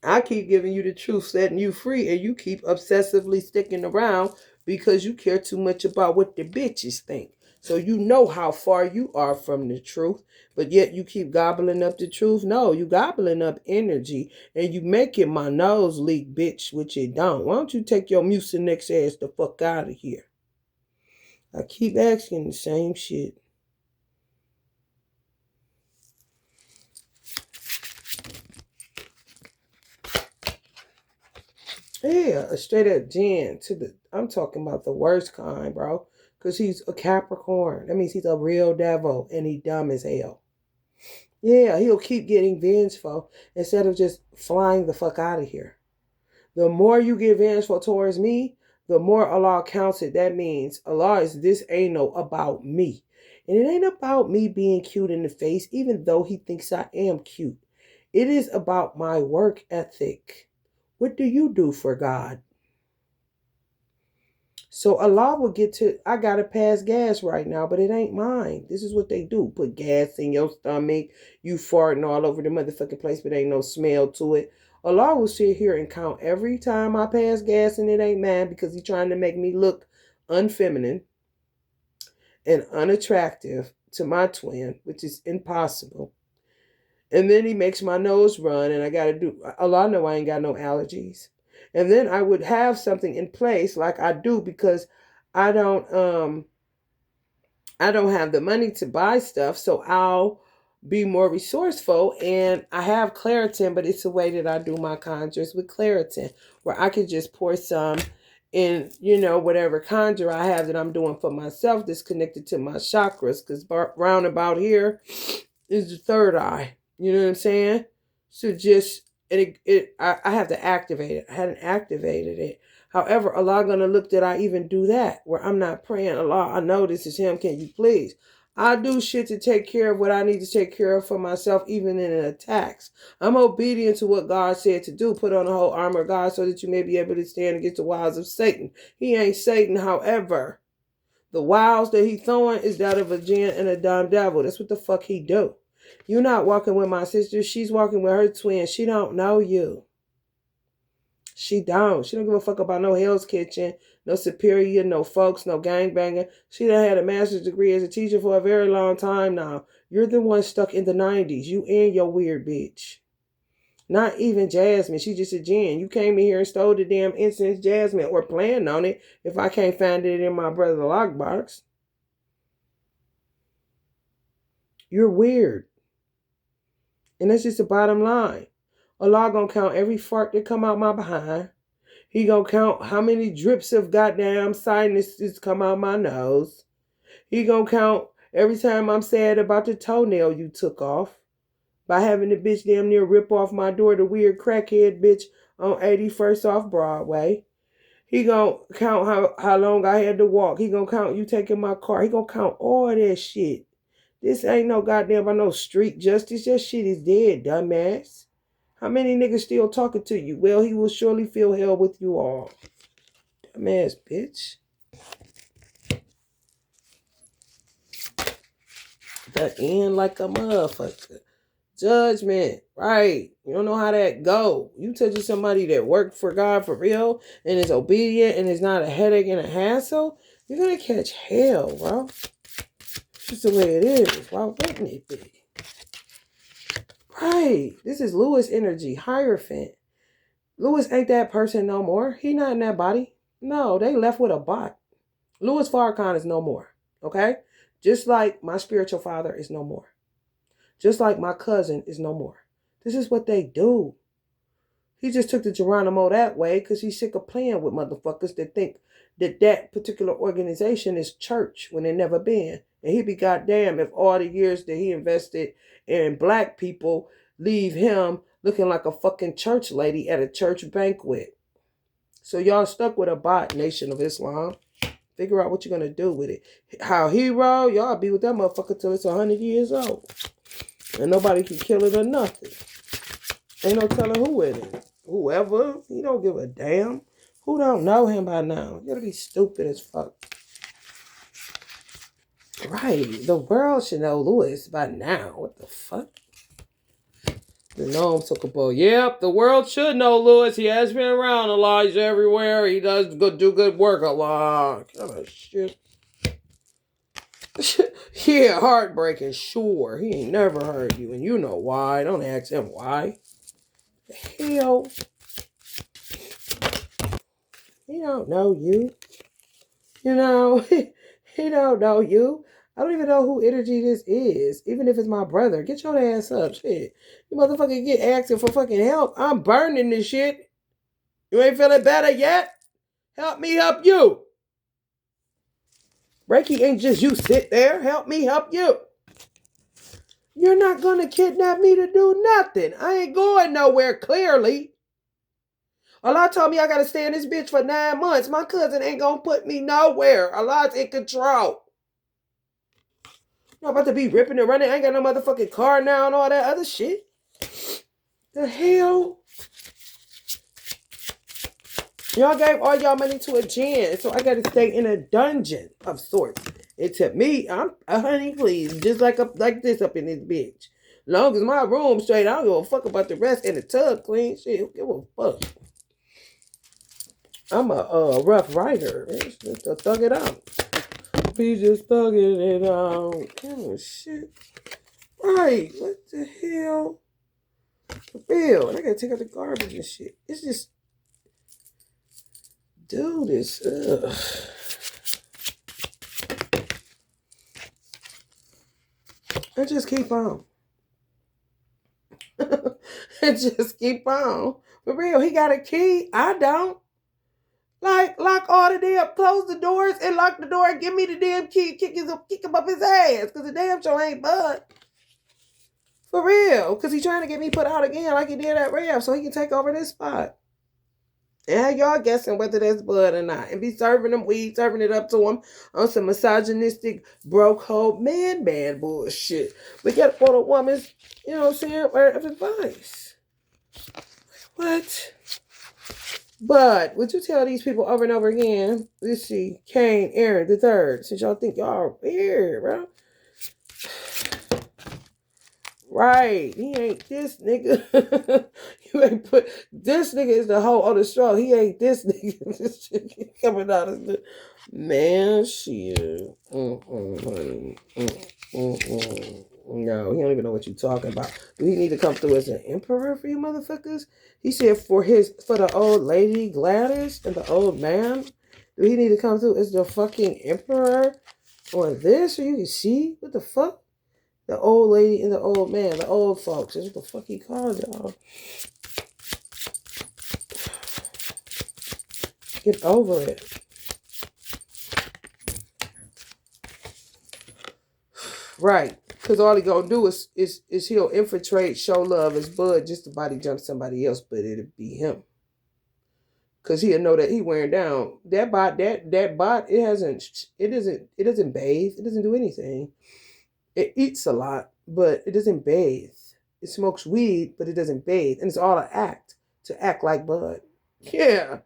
Speaker 1: I keep giving you the truth, setting you free, and you keep obsessively sticking around because you care too much about what the bitches think. So you know how far you are from the truth, but yet you keep gobbling up the truth. No, you gobbling up energy, and you making my nose leak, bitch, which it don't. Why don't you take your mucinex ass the fuck out of here? I keep asking the same shit. Yeah, a straight up Jan I'm talking about the worst kind, bro. Because he's a Capricorn. That means he's a real devil and he dumb as hell. Yeah, he'll keep getting vengeful instead of just flying the fuck out of here. The more you get vengeful towards me, the more Allah counts it. That means Allah is this ain't no about me. And it ain't about me being cute in the face, even though he thinks I am cute. It is about my work ethic. What do you do for God? So Allah will get to, I gotta pass gas right now, but it ain't mine. This is what they do. Put gas in your stomach. You farting all over the motherfucking place, but ain't no smell to it. Allah will sit here and count every time I pass gas and it ain't mine, because he's trying to make me look unfeminine and unattractive to my twin, which is impossible. And then he makes my nose run, and I gotta do, Allah know I ain't got no allergies. And then I would have something in place like I do, because I don't have the money to buy stuff, so I'll be more resourceful, and I have Claritin, but it's a way that I do my conjures with Claritin, where I can just pour some in, whatever conjure I have that I'm doing for myself that's connected to my chakras, because round about here is the third eye. You know what I'm saying? So just I have to activate it. I hadn't activated it. However, Allah gonna look that I even do that, where I'm not praying, Allah, I know this is him, can you please? I do shit to take care of what I need to take care of for myself, even in attacks. I'm obedient to what God said to do. Put on the whole armor of God so that you may be able to stand against the wiles of Satan. He ain't Satan, however. The wiles that he throwing is that of a jinn and a dumb devil. That's what the fuck he do. You not walking with my sister. She's walking with her twin. She don't know you. She don't give a fuck about no Hell's Kitchen, no Superior, no folks, no gangbanger. She done had a master's degree as a teacher for a very long time now. You're the one stuck in the 90s. You and your weird bitch. Not even Jasmine. She just a Jen. You came in here and stole the damn incense, Jasmine, or planned on it if I can't find it in my brother's lockbox. You're weird. And that's just the bottom line. Allah gonna count every fart that come out my behind. He gonna count how many drips of goddamn sinuses come out my nose. He gonna count every time I'm sad about the toenail you took off by having the bitch damn near rip off my door, the weird crackhead bitch on 81st off Broadway. He gonna count how long I had to walk. He gonna count you taking my car. He gonna count all that shit. This ain't no goddamn by no street justice. That shit is dead, dumbass. How many niggas still talking to you? Well, he will surely feel hell with you all. Dumbass bitch. The end like a motherfucker. Judgment, right? You don't know how that go. You touching somebody that worked for God for real and is obedient and is not a headache and a hassle, you're gonna catch hell, bro. It's just the way it is. Why wouldn't it be? Right. This is Lewis energy, Hierophant. Lewis ain't that person no more. He not in that body. No, they left with a bot. Louis Farrakhan is no more. Okay? Just like my spiritual father is no more. Just like my cousin is no more. This is what they do. He just took the Geronimo that way because he's sick of playing with motherfuckers that think that particular organization is church when it never been. And he'd be goddamn if all the years that he invested in black people leave him looking like a fucking church lady at a church banquet. So y'all stuck with a bot, Nation of Islam. Figure out what you're going to do with it. How he roll, y'all be with that motherfucker till it's 100 years old. And nobody can kill it or nothing. Ain't no telling who it is. Whoever, he don't give a damn. Who don't know him by now? You gotta be stupid as fuck. Right, the world should know Lewis by now. What the fuck? The gnome took a bow. Yep, the world should know Lewis. He has been around a lot. He's everywhere. He does do good work a lot. Oh, shit. Yeah, heartbreaking, sure. He ain't never heard you, and you know why. Don't ask him why. The hell? He don't know you. You know, he don't know you. I don't even know who energy this is. Even if it's my brother. Get your ass up. Shit. You motherfucker get asking for fucking help. I'm burning this shit. You ain't feeling better yet? Help me help you. Reiki ain't just you sit there. Help me help you. You're not going to kidnap me to do nothing. I ain't going nowhere, clearly. Allah told me I got to stay in this bitch for 9 months. My cousin ain't going to put me nowhere. Allah's in control. I'm about to be ripping and running. I ain't got no motherfucking car now and all that other shit. The hell? Y'all gave all y'all money to a gin, so I got to stay in a dungeon of sorts. And to me, I'm a honey, please, just like this up in this bitch. Long as my room's straight, I don't give a fuck about the rest and the tub clean. Shit, who give a fuck? I'm a rough rider. Just to thug it out. We just thugging it out. Oh shit. Right. What the hell? For real. And I gotta take out the garbage and shit. It's just. Do this. Ugh. And just keep on. And just keep on. For real. He got a key. I don't. Like, lock all the damn, close the doors and lock the door and give me the damn key, kick him up his ass, because the damn show ain't bud. For real, because he's trying to get me put out again like he did at Rev, so he can take over this spot. And y'all guessing whether that's bud or not. And be serving them weed, serving it up to him on some misogynistic, broke hoe, man bullshit. We got for the woman's, you know what I'm saying, word of advice. What? But would you tell these people over and over again, let's see, Cain, Aaron, the third, since y'all think y'all are weird, bro. Right. He ain't this nigga. You ain't put, this nigga is the whole other straw. He ain't this nigga. This shit coming out of the, man, shit. Honey. No, he don't even know what you're talking about. Do he need to come through as an emperor for you motherfuckers? He said for the old lady Gladys and the old man. Do he need to come through as the fucking emperor on this so you can see what the fuck? The old lady and the old man, the old folks. That's what the fuck he called y'all. Get over it. Right. Because all he gonna do is he'll infiltrate, show love as Bud just to body jump somebody else, but it'll be him. Because he'll know that he wearing down. That bot, it doesn't bathe. It doesn't do anything. It eats a lot, but it doesn't bathe. It smokes weed, but it doesn't bathe. And it's all an act to act like Bud. Yeah.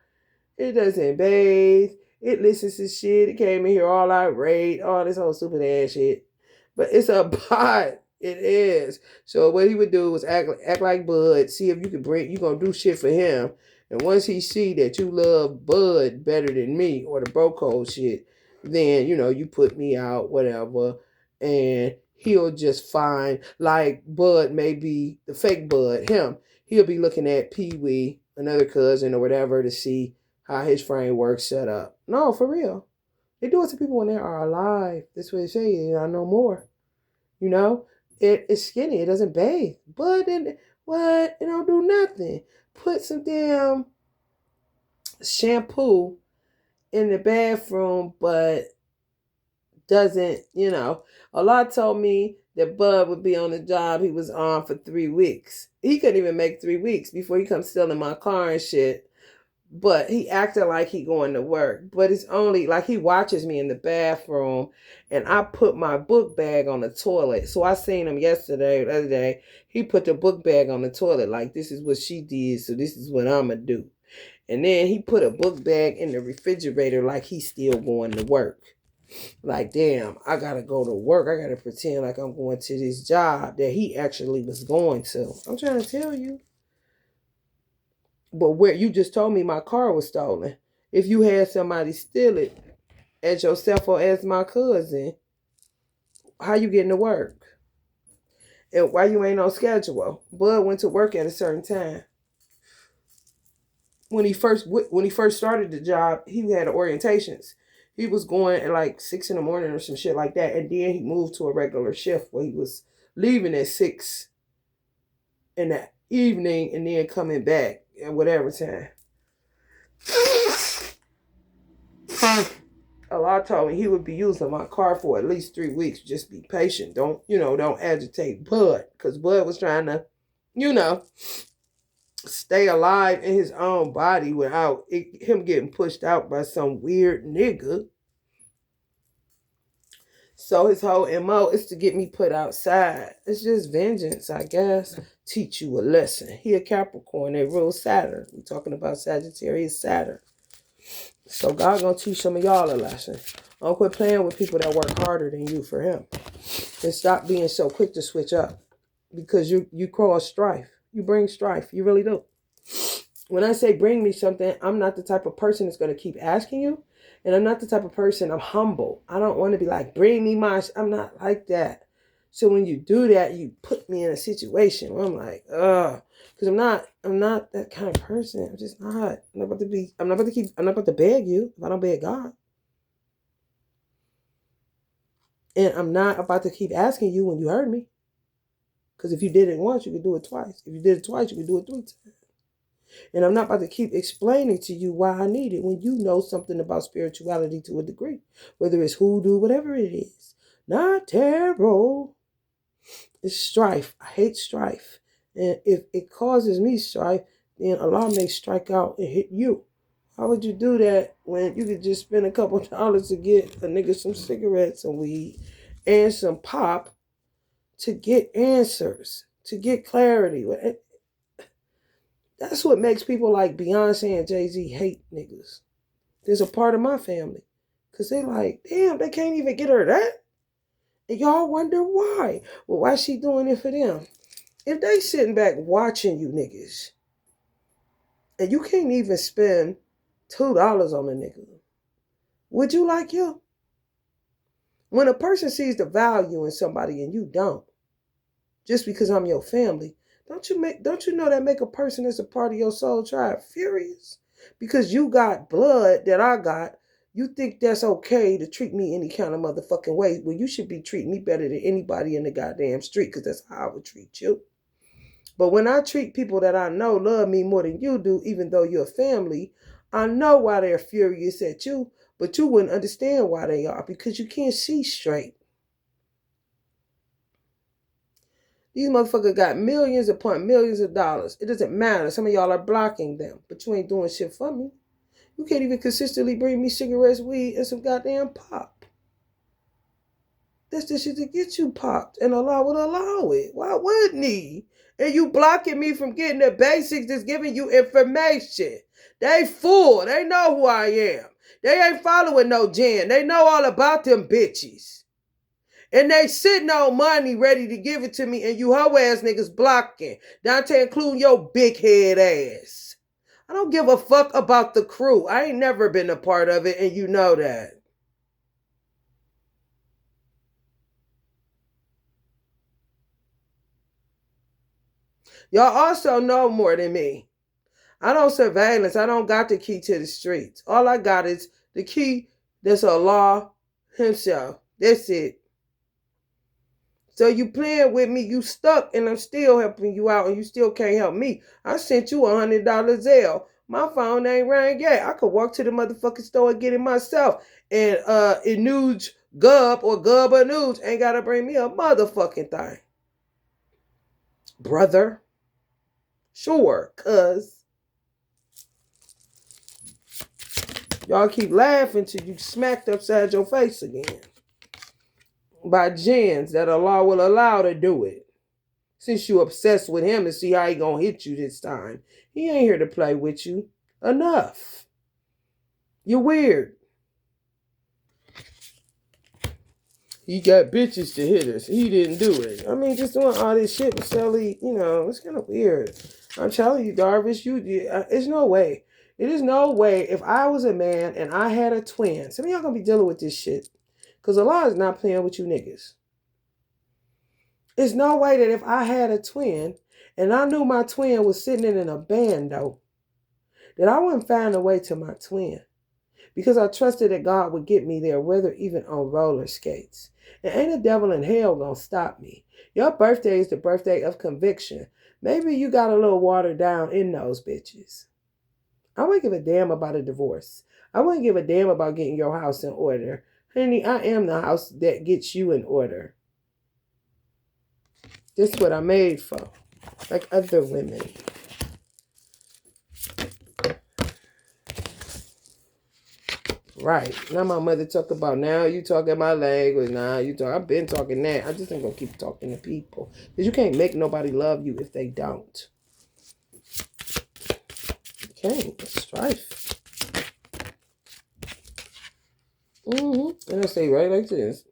Speaker 1: It doesn't bathe. It listens to shit. It came in here all irate, all this whole stupid ass shit. But it's a bot. It is. So what he would do was act like Bud. See if you gonna do shit for him. And once he see that you love Bud better than me or the bro code shit, then you put me out, whatever, and he'll just find like Bud may be the fake Bud. He'll be looking at Pee Wee, another cousin or whatever, to see how his framework set up. No, for real. They do it to people when they are alive. That's what they say. I know more. It's skinny. It doesn't bathe. But then what? It don't do nothing. Put some damn shampoo in the bathroom, but doesn't, A lot told me that Bud would be on the job he was on for 3 weeks. He couldn't even make 3 weeks before he comes stealing my car and shit. But he acted like he going to work. But it's only like he watches me in the bathroom and I put my book bag on the toilet. So I seen him the other day. He put the book bag on the toilet like this is what she did, so this is what I'm going to do. And then he put a book bag in the refrigerator like he's still going to work. Like, damn, I got to go to work. I got to pretend like I'm going to this job that he actually was going to. I'm trying to tell you. But where you just told me my car was stolen. If you had somebody steal it as yourself or as my cousin, how you getting to work? And why you ain't on schedule? Bud went to work at a certain time. When he first started the job, he had orientations. He was going at like 6 a.m. or some shit like that, and then he moved to a regular shift where he was leaving at 6 in the evening and then coming back at whatever time. A lot told me he would be using my car for at least 3 weeks. Just be patient. Don't agitate Bud. Because Bud was trying to, stay alive in his own body without him getting pushed out by some weird nigga. So his whole MO is to get me put outside. It's just vengeance, I guess. Teach you a lesson. He a Capricorn. They rule Saturn. We're talking about Sagittarius Saturn. So God gonna teach some of y'all a lesson. Don't quit playing with people that work harder than you for him. And stop being so quick to switch up. Because you cause strife. You bring strife. You really do. When I say bring me something, I'm not the type of person that's going to keep asking you. And I'm not the type of person, I'm humble. I don't want to be like, bring me my, I'm not like that. So when you do that, you put me in a situation where I'm like, ugh. Because I'm not that kind of person. I'm just not. I'm not about to beg you if I don't beg God. And I'm not about to keep asking you when you heard me. Because if you did it once, you could do it twice. If you did it twice, you could do it 3 times. And I'm not about to keep explaining to you why I need it when you know something about spirituality to a degree. Whether it's hoodoo, whatever it is. Not tarot. It's strife. I hate strife. And if it causes me strife, then Allah may strike out and hit you. Why would you do that when you could just spend a couple dollars to get a nigga some cigarettes, some weed, and some pop to get answers, to get clarity? That's what makes people like Beyonce and Jay-Z hate niggas. There's a part of my family. Because they like, damn, they can't even get her that. And y'all wonder why. Well, why she doing it for them? If they sitting back watching you niggas, and you can't even spend $2 on a nigga, would you like him? When a person sees the value in somebody and you don't, just because I'm your family. Don't you know that make a person that's a part of your soul tribe furious? Because you got blood that I got, you think that's okay to treat me any kind of motherfucking way. Well, you should be treating me better than anybody in the goddamn street, because that's how I would treat you. But when I treat people that I know love me more than you do, even though you're family, I know why they're furious at you, but you wouldn't understand why they are, because you can't see straight. These motherfuckers got millions upon millions of dollars. It doesn't matter. Some of y'all are blocking them, but you ain't doing shit for me. You can't even consistently bring me cigarettes, weed, and some goddamn pop. That's the shit that gets you popped, and Allah would allow it. Why wouldn't he? And you blocking me from getting the basics that's giving you information. They fool. They know who I am. They ain't following no Jen. They know all about them bitches. And they sitting on money ready to give it to me, and you hoe ass niggas blocking. Dante, including your big head ass. I don't give a fuck about the crew. I ain't never been a part of it, and you know that. Y'all also know more than me. I don't surveillance. I don't got the key to the streets. All I got is the key that's Allah himself. That's it. So you playing with me, you stuck, and I'm still helping you out, and you still can't help me. I sent you $100 Zelle. My phone ain't rang yet. I could walk to the motherfucking store and get it myself. And Nuge Gub or Gub or Nuge ain't gotta bring me a motherfucking thing. Brother. Sure, cuz. Y'all keep laughing till you smacked upside your face again. By gens that Allah will allow to do it. Since you obsessed with him to see how he gonna hit you this time. He ain't here to play with you. Enough. You're weird. He got bitches to hit us. He didn't do it. I mean, just doing all this shit with Shelly, it's kind of weird. I'm telling you, Darvish, it's no way. It is no way if I was a man and I had a twin. Some of y'all gonna be dealing with this shit. Because Allah is not playing with you niggas. There's no way that if I had a twin and I knew my twin was sitting in a bando, that I wouldn't find a way to my twin. Because I trusted that God would get me there, whether even on roller skates. And ain't a devil in hell gonna stop me. Your birthday is the birthday of conviction. Maybe you got a little watered down in those bitches. I wouldn't give a damn about a divorce. I wouldn't give a damn about getting your house in order. Honey, I am the house that gets you in order. This is what I'm made for. Like other women. Right. Now my mother talk about, now you talking my language. Now you talk. I've been talking that. I just ain't gonna keep talking to people. Because you can't make nobody love you if they don't. You can't. It's strife. And I say right like this.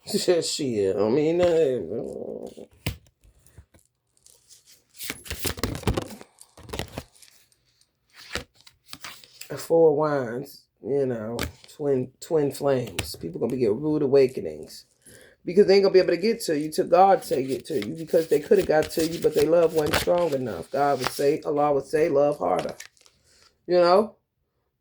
Speaker 1: Shit. I mean, four wines, twin flames. People gonna be getting rude awakenings. Because they ain't gonna be able to get to you till God say get to you. Because they could have got to you, but they love wasn't strong enough. God would say, Allah would say, love harder.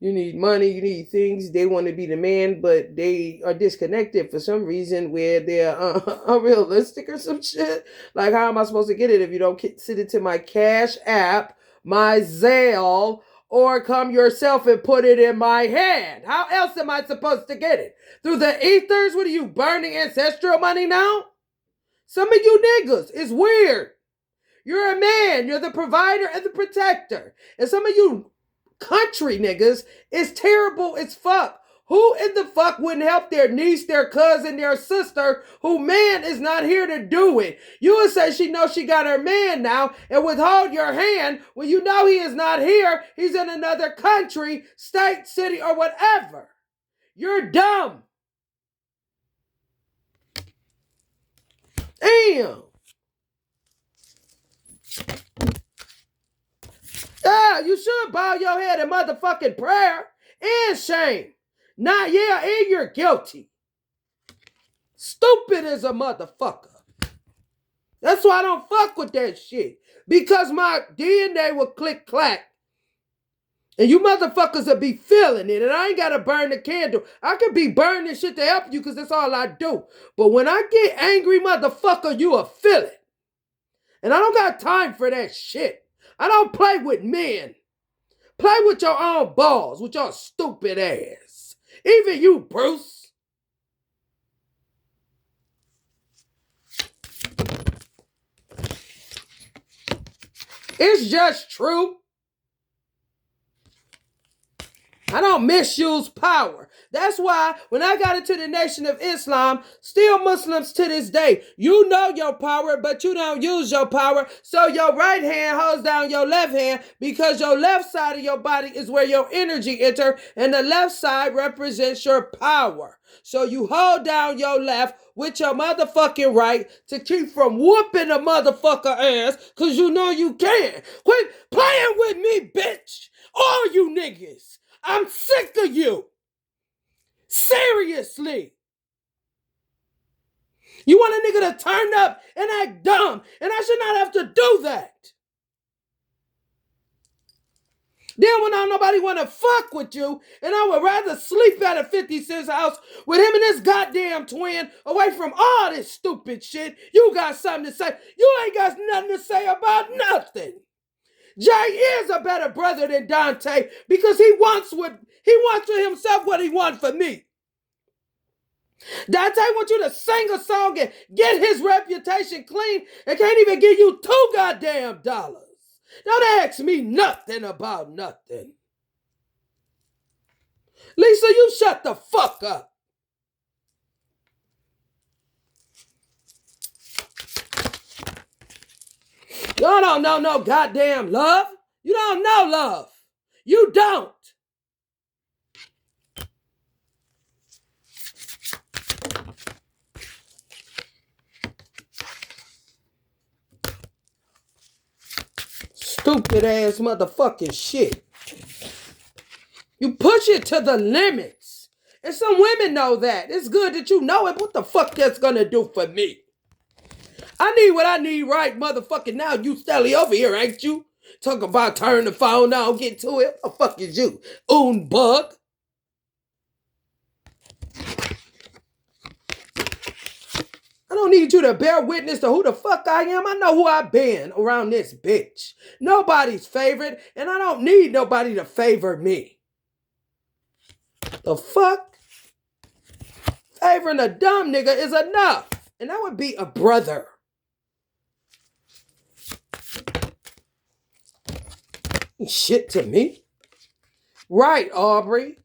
Speaker 1: You need money, you need things. They want to be the man, but they are disconnected for some reason where they're unrealistic or some shit. Like, how am I supposed to get it if you don't send it to my Cash App, my Zelle, or come yourself and put it in my hand? How else am I supposed to get it? Through the ethers? What are you, burning ancestral money now? Some of you niggas, it's weird. You're a man. You're the provider and the protector. And some of you country niggas is terrible as fuck. Who in the fuck wouldn't help their niece, their cousin, their sister, who man is not here to do it? You would say she knows she got her man now and withhold your hand when you know he is not here. He's in another country, state, city, or whatever. You're dumb. Damn. Yeah, you should bow your head in motherfucking prayer and shame. And you're guilty. Stupid as a motherfucker. That's why I don't fuck with that shit. Because my DNA will click clack. And you motherfuckers will be feeling it. And I ain't got to burn the candle. I could be burning shit to help you because that's all I do. But when I get angry, motherfucker, you will feel it. And I don't got time for that shit. I don't play with men. Play with your own balls, with your stupid ass. Even you, Bruce. It's just true. I don't misuse power. That's why when I got into the Nation of Islam, still Muslims to this day, you know your power, but you don't use your power. So your right hand holds down your left hand because your left side of your body is where your energy enters, and the left side represents your power. So you hold down your left with your motherfucking right to keep from whooping the motherfucker ass because you know you can. Quit playing with me, bitch. All you niggas. I'm sick of you. Seriously. You want a nigga to turn up and act dumb, and I should not have to do that. Then when nobody want to fuck with you, and I would rather sleep at a 50 Cent's house with him and his goddamn twin away from all this stupid shit, you got something to say. You ain't got nothing to say about nothing. Jay is a better brother than Dante because he wants for himself what he wants for me. Dante wants you to sing a song and get his reputation clean and can't even give you $2 goddamn. Don't ask me nothing about nothing. Lisa, you shut the fuck up. You don't know no goddamn love. You don't know love. You don't. Stupid ass motherfucking shit. You push it to the limits. And some women know that. It's good that you know it. What the fuck that's gonna do for me? I need what I need right motherfucking now. You Stelly over here, ain't you? Talk about turn the phone on, get to it. What the fuck is you? Bug. I don't need you to bear witness to who the fuck I am. I know who I've been around this bitch. Nobody's favorite, and I don't need nobody to favor me. The fuck? Favoring a dumb nigga is enough. And that would be a brother. Shit to me. Right, Aubrey.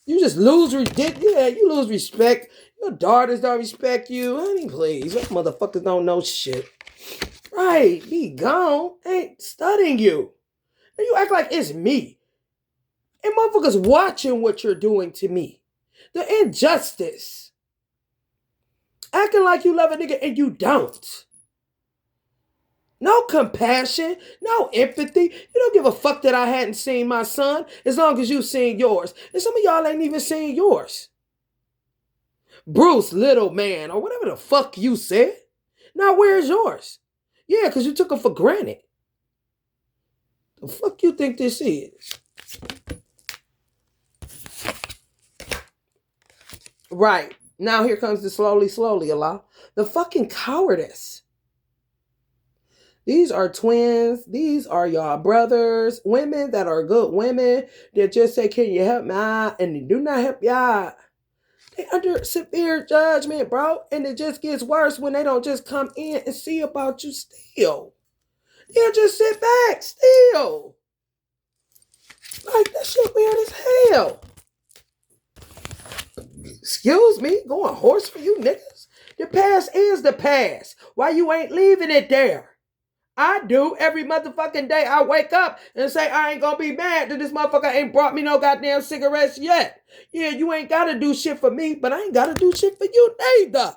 Speaker 1: You just lose you lose respect. Your daughters don't respect you. Honey, please. Those motherfuckers don't know shit. Right, be gone. Ain't studying you. And you act like it's me. And motherfuckers watching what you're doing to me. The injustice. Acting like you love a nigga and you don't. No compassion, no empathy. You don't give a fuck that I hadn't seen my son as long as you've seen yours. And some of y'all ain't even seen yours. Bruce, little man, or whatever the fuck you said. Now where's yours? Yeah, because you took him for granted. The fuck you think this is? Right. Now here comes the slowly, Allah. The fucking cowardice. These are twins. These are y'all brothers. Women that are good women that just say, can you help me out? And they do not help y'all. They under severe judgment, bro. And it just gets worse when they don't just come in and see about you still. They'll just sit back still. Like, that shit weird as hell. Excuse me? Going horse for you niggas? The past is the past. Why you ain't leaving it there? I do every motherfucking day. I wake up and say I ain't gonna be mad that this motherfucker ain't brought me no goddamn cigarettes yet. Yeah, you ain't gotta do shit for me, but I ain't gotta do shit for you neither.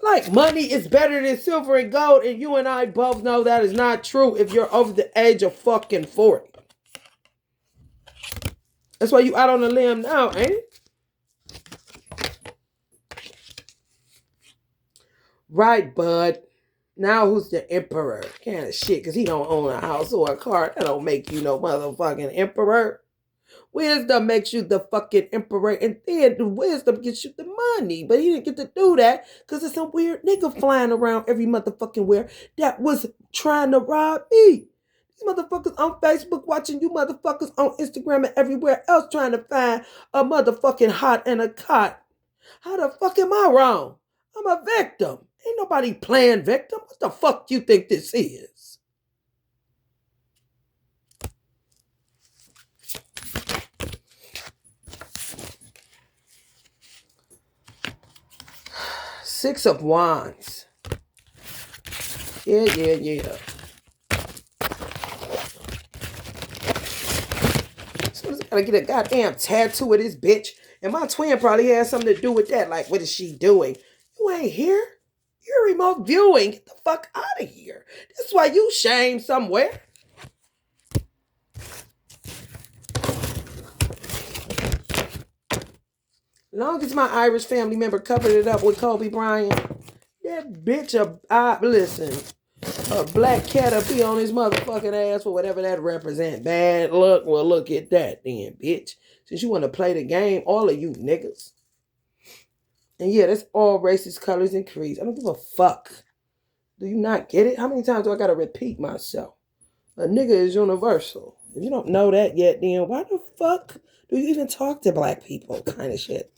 Speaker 1: Like, money is better than silver and gold, and you and I both know that is not true if you're over the age of fucking 40. That's why you out on a limb now, ain't it? Right, bud. Now who's the emperor? Kind of shit, because he don't own a house or a car. That don't make you no motherfucking emperor. Wisdom makes you the fucking emperor, and then the wisdom gets you the money. But he didn't get to do that because there's some weird nigga flying around every motherfucking where that was trying to rob me. These motherfuckers on Facebook watching you motherfuckers on Instagram and everywhere else trying to find a motherfucking hot and a cot. How the fuck am I wrong? I'm a victim. Ain't nobody playing victim. What the fuck you think this is? Six of Wands. Yeah. Someone's gotta get a goddamn tattoo of this bitch. And my twin probably has something to do with that. Like, what is she doing? You ain't here. You're remote viewing. Get the fuck out of here. That's why you shame somewhere. Long as my Irish family member covered it up with Kobe Bryant, that bitch, listen, a black cat'll be on his motherfucking ass for whatever that represent. Bad luck. Well, look at that then, bitch. Since you want to play the game, all of you niggas. And yeah, that's all races, colors, and creeds. I don't give a fuck. Do you not get it? How many times do I gotta repeat myself? A nigga is universal. If you don't know that yet, then why the fuck do you even talk to black people? Kind of shit.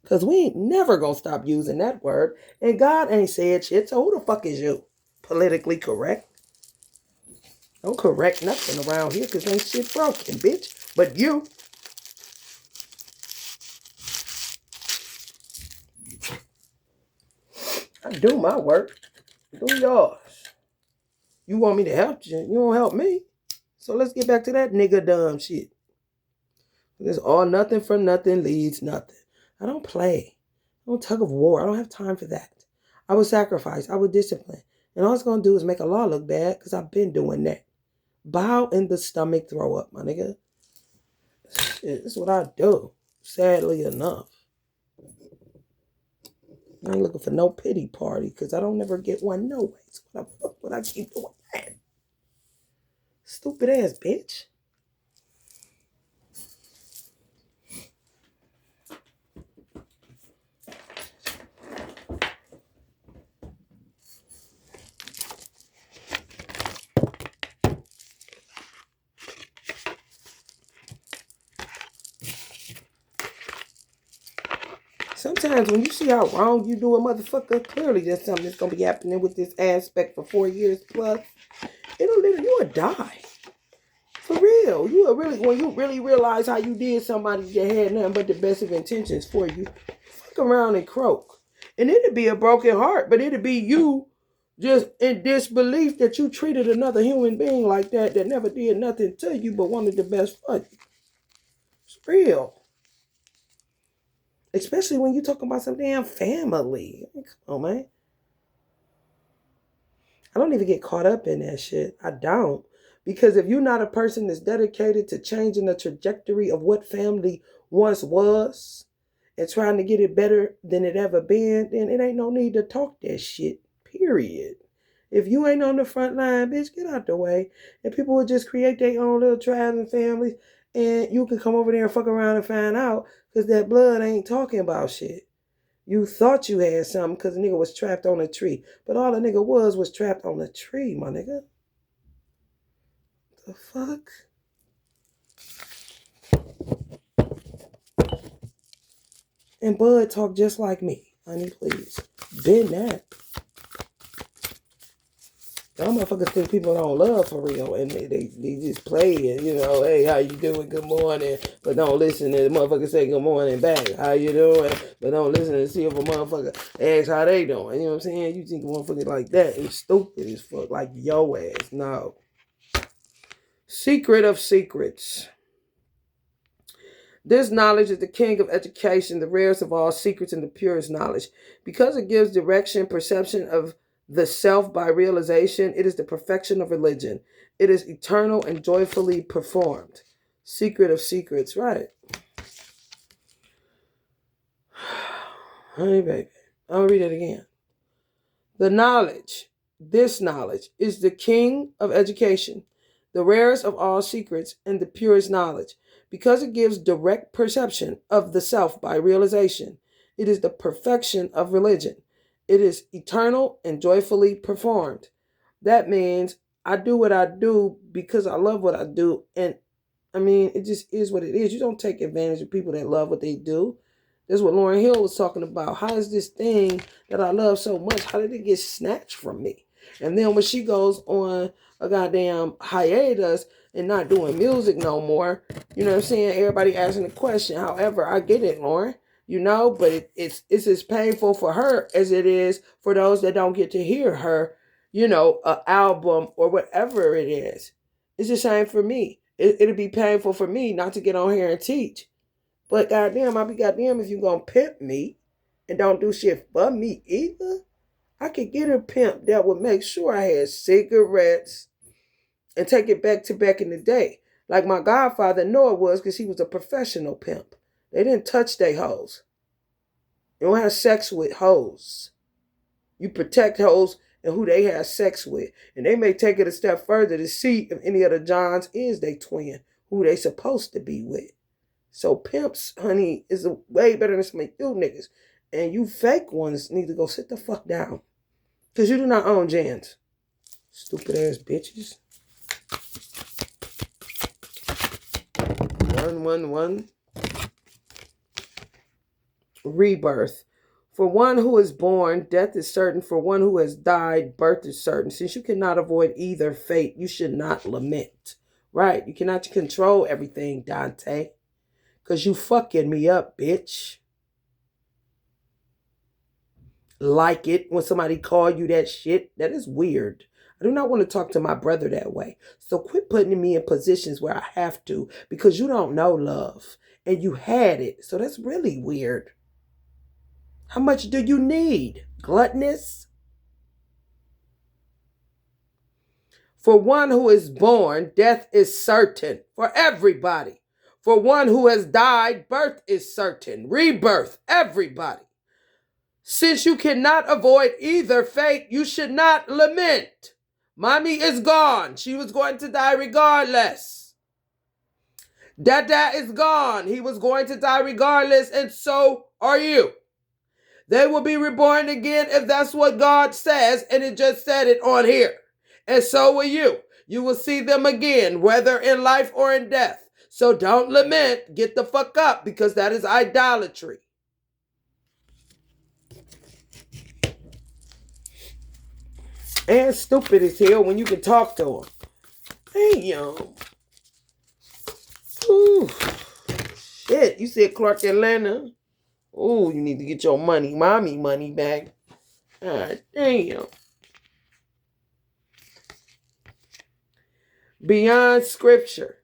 Speaker 1: Because we ain't never gonna stop using that word. And God ain't said shit, so who the fuck is you? Politically correct? Don't correct nothing around here because ain't shit broken, bitch. But you. I do my work. Do yours. You want me to help you? You won't help me. So let's get back to that nigga dumb shit. This all nothing from nothing leads nothing. I don't play. I don't tug of war. I don't have time for that. I would sacrifice. I would discipline. And all it's going to do is make a law look bad because I've been doing that. Bow in the stomach, throw up, my nigga. Shit, that's what I do. Sadly enough. I ain't looking for no pity party because I don't never get one no way. So what the fuck would I keep doing that? Stupid ass bitch. Sometimes when you see how wrong you do a motherfucker, clearly there's something that's going to be happening with this aspect for 4 years plus. You will die. For real. When you really realize how you did somebody that had nothing but the best of intentions for you, fuck around and croak. And it'd be a broken heart, but it'd be you just in disbelief that you treated another human being like that never did nothing to you but wanted the best for you. It's real. Especially when you're talking about some damn family. Come on, man. I don't even get caught up in that shit. I don't. Because if you're not a person that's dedicated to changing the trajectory of what family once was and trying to get it better than it ever been, then it ain't no need to talk that shit. Period. If you ain't on the front line, bitch, get out the way. And people will just create their own little tribes and families. And you can come over there and fuck around and find out because that blood ain't talking about shit. You thought you had something because the nigga was trapped on a tree. But all the nigga was trapped on a tree, my nigga. The fuck? And Bud talk just like me. Honey, please. Been that. Y'all motherfuckers think people don't love for real, and they just play it, hey, how you doing, good morning, but don't listen to the motherfucker say good morning back, how you doing, but don't listen to see if a motherfucker asks how they doing, you know what I'm saying? You think a motherfucker like that is stupid as fuck, like yo ass, no. Secret of secrets. This knowledge is the king of education, the rarest of all secrets and the purest knowledge. Because it gives direction, perception of the self by realization, it is the perfection of religion. It is eternal and joyfully performed. Secret of secrets, right? Honey, baby. I'll read it again. This knowledge is the king of education, the rarest of all secrets and the purest knowledge, because it gives direct perception of the self by realization. It is the perfection of religion. It is eternal and joyfully performed. That means I do what I do because I love what I do. And I mean, it just is what it is. You don't take advantage of people that love what they do. That's what Lauryn Hill was talking about. How is this thing that I love so much, how did it get snatched from me? And then when she goes on a goddamn hiatus and not doing music no more, you know what I'm saying? Everybody asking the question. However, I get it, Lauren. You know, but it's as painful for her as it is for those that don't get to hear her, you know, an album or whatever it is. It's the same for me. It'll be painful for me not to get on here and teach. But goddamn, I'll be goddamn if you gonna pimp me and don't do shit for me either. I could get a pimp that would make sure I had cigarettes and take it back to back in the day. Like my godfather Noah was, because he was a professional pimp. They didn't touch their hoes. You don't have sex with hoes. You protect hoes and who they have sex with. And they may take it a step further to see if any of the Johns is they twin, who they supposed to be with. So pimps, honey, is way better than some of you niggas. And you fake ones need to go sit the fuck down. Because you do not own Jans. Stupid ass bitches. 111. Rebirth. For one who is born, death is certain. For one who has died, birth is certain. Since you cannot avoid either fate, you should not lament. Right? You cannot control everything, Dante. Because you fucking me up, bitch. Like it when somebody call you that shit. That is weird. I do not want to talk to my brother that way. So quit putting me in positions where I have to because you don't know love. And you had it. So that's really weird. How much do you need? Gluttonous? For one who is born, death is certain. For everybody. For one who has died, birth is certain. Rebirth, everybody. Since you cannot avoid either fate, you should not lament. Mommy is gone. She was going to die regardless. Dada is gone. He was going to die regardless, and so are you. They will be reborn again if that's what God says, and it just said it on here. And so will you. You will see them again, whether in life or in death. So don't lament. Get the fuck up, because that is idolatry. And stupid as hell when you can talk to them. Damn. Ooh. Shit, you said Clark Atlanta. Ooh, you need to get your mommy money back. God damn. Beyond scripture.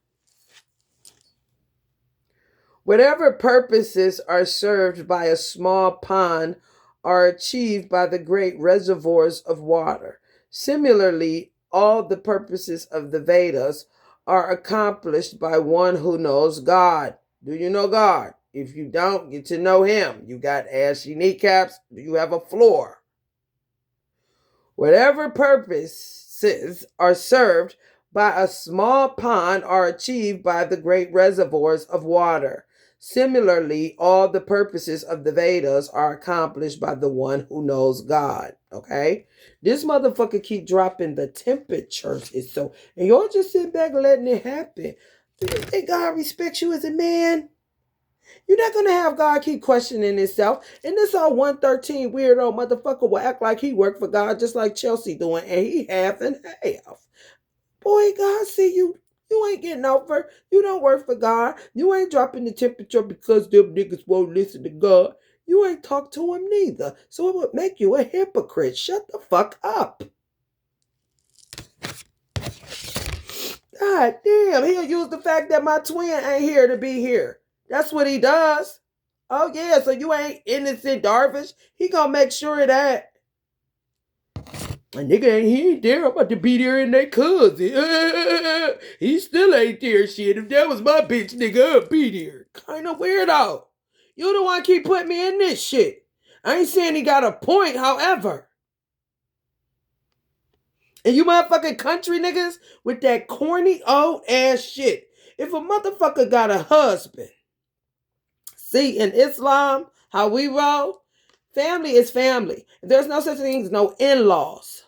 Speaker 1: Whatever purposes are served by a small pond are achieved by the great reservoirs of water. Similarly, all the purposes of the Vedas are accomplished by one who knows God. Do you know God? If you don't, get to know him. You got ashy kneecaps. Do you have a floor? Whatever purposes are served by a small pond are achieved by the great reservoirs of water. Similarly, all the purposes of the Vedas are accomplished by the one who knows God. Okay? This motherfucker keep dropping the temperatures. It's so, and y'all just sit back letting it happen. Do you think God respects you as a man? You're not going to have God keep questioning himself. And this all 113 weirdo motherfucker will act like he worked for God just like Chelsea doing. And he half and half. Boy, God see you. You ain't getting over. You don't work for God. You ain't dropping the temperature because them niggas won't listen to God. You ain't talk to him neither. So it would make you a hypocrite. Shut the fuck up. God damn. He'll use the fact that my twin ain't here to be here. That's what he does. Oh yeah, so you ain't innocent Darvish. He gonna make sure of that. A nigga he ain't there. I'm about to be there in that cousin. He still ain't there, shit. If that was my bitch, nigga, I'd be there. Kinda weirdo. You the one keep putting me in this shit. I ain't saying he got a point, however. And you motherfucking country niggas with that corny old ass shit. If a motherfucker got a husband, see, in Islam, how we roll, family is family. There's no such thing as no in-laws.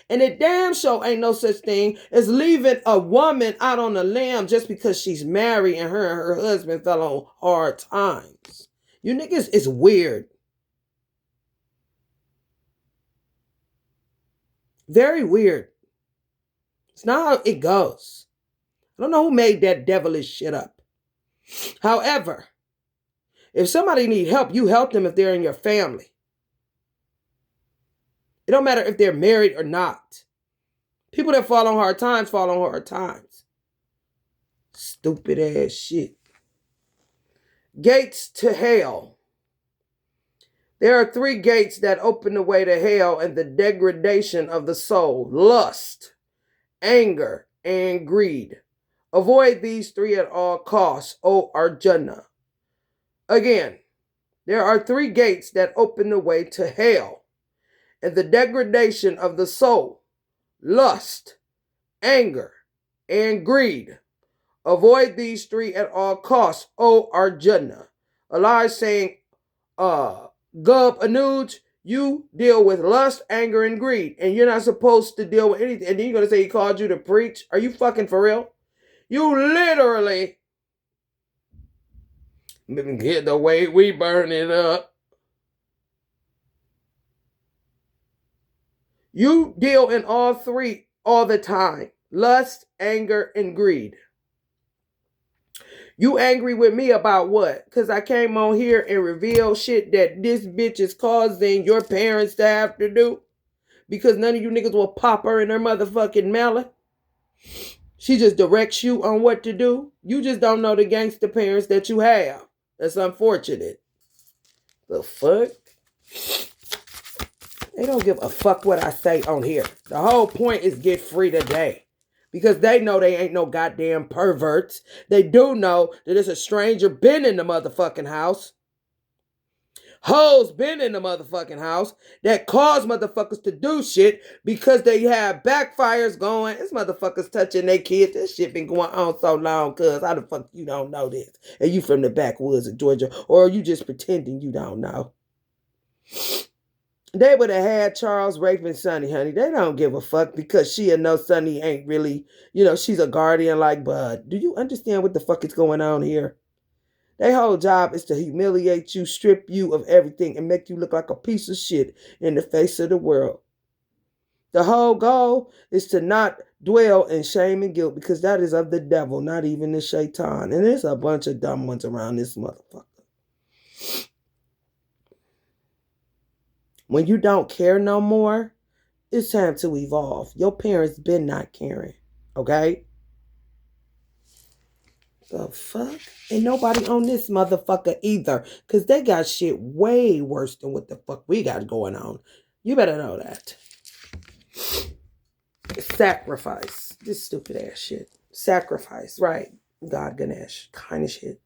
Speaker 1: And it damn sure ain't no such thing as leaving a woman out on a limb just because she's married and her husband fell on hard times. You niggas is weird. Very weird. It's not how it goes. I don't know who made that devilish shit up. However, if somebody need help, you help them if they're in your family. It don't matter if they're married or not. People that fall on hard times fall on hard times. Stupid ass shit. Gates to hell. There are 3 gates that open the way to hell and the degradation of the soul: lust, anger, and greed. Avoid these 3 at all costs, O Arjuna. Again, there are 3 gates that open the way to hell and the degradation of the soul: lust, anger, and greed. Avoid these 3 at all costs, O Arjuna. Allah is saying, Gub Anuj, you deal with lust, anger, and greed, and you're not supposed to deal with anything. And then you're going to say he called you to preach? Are you fucking for real? You literally get the way we burn it up. You deal in all 3 all the time: lust, anger, and greed. You angry with me about what? Because I came on here and revealed shit that this bitch is causing your parents to have to do? Because none of you niggas will pop her in her motherfucking mallet. She just directs you on what to do. You just don't know the gangster parents that you have. That's unfortunate. The fuck? They don't give a fuck what I say on here. The whole point is get free today. Because they know they ain't no goddamn perverts. They do know that there's a stranger been in the motherfucking house. Hoes been in the motherfucking house that cause motherfuckers to do shit because they have backfires going. This motherfuckers touching their kids. This shit been going on so long, cuz how the fuck you don't know this? And you from the backwoods of Georgia, or are you just pretending you don't know? They would have had Charles raping Sonny, honey. They don't give a fuck because she'll know Sonny ain't really, she's a guardian like Bud. Do you understand what the fuck is going on here? Their whole job is to humiliate you, strip you of everything, and make you look like a piece of shit in the face of the world. The whole goal is to not dwell in shame and guilt, because that is of the devil, not even the shaitan. And there's a bunch of dumb ones around this motherfucker. When you don't care no more, it's time to evolve. Your parents been not caring, okay? The fuck? Ain't nobody on this motherfucker either, because they got shit way worse than what the fuck we got going on. You better know that. Sacrifice. This stupid ass shit. Sacrifice, right? God Ganesh. Kind of shit.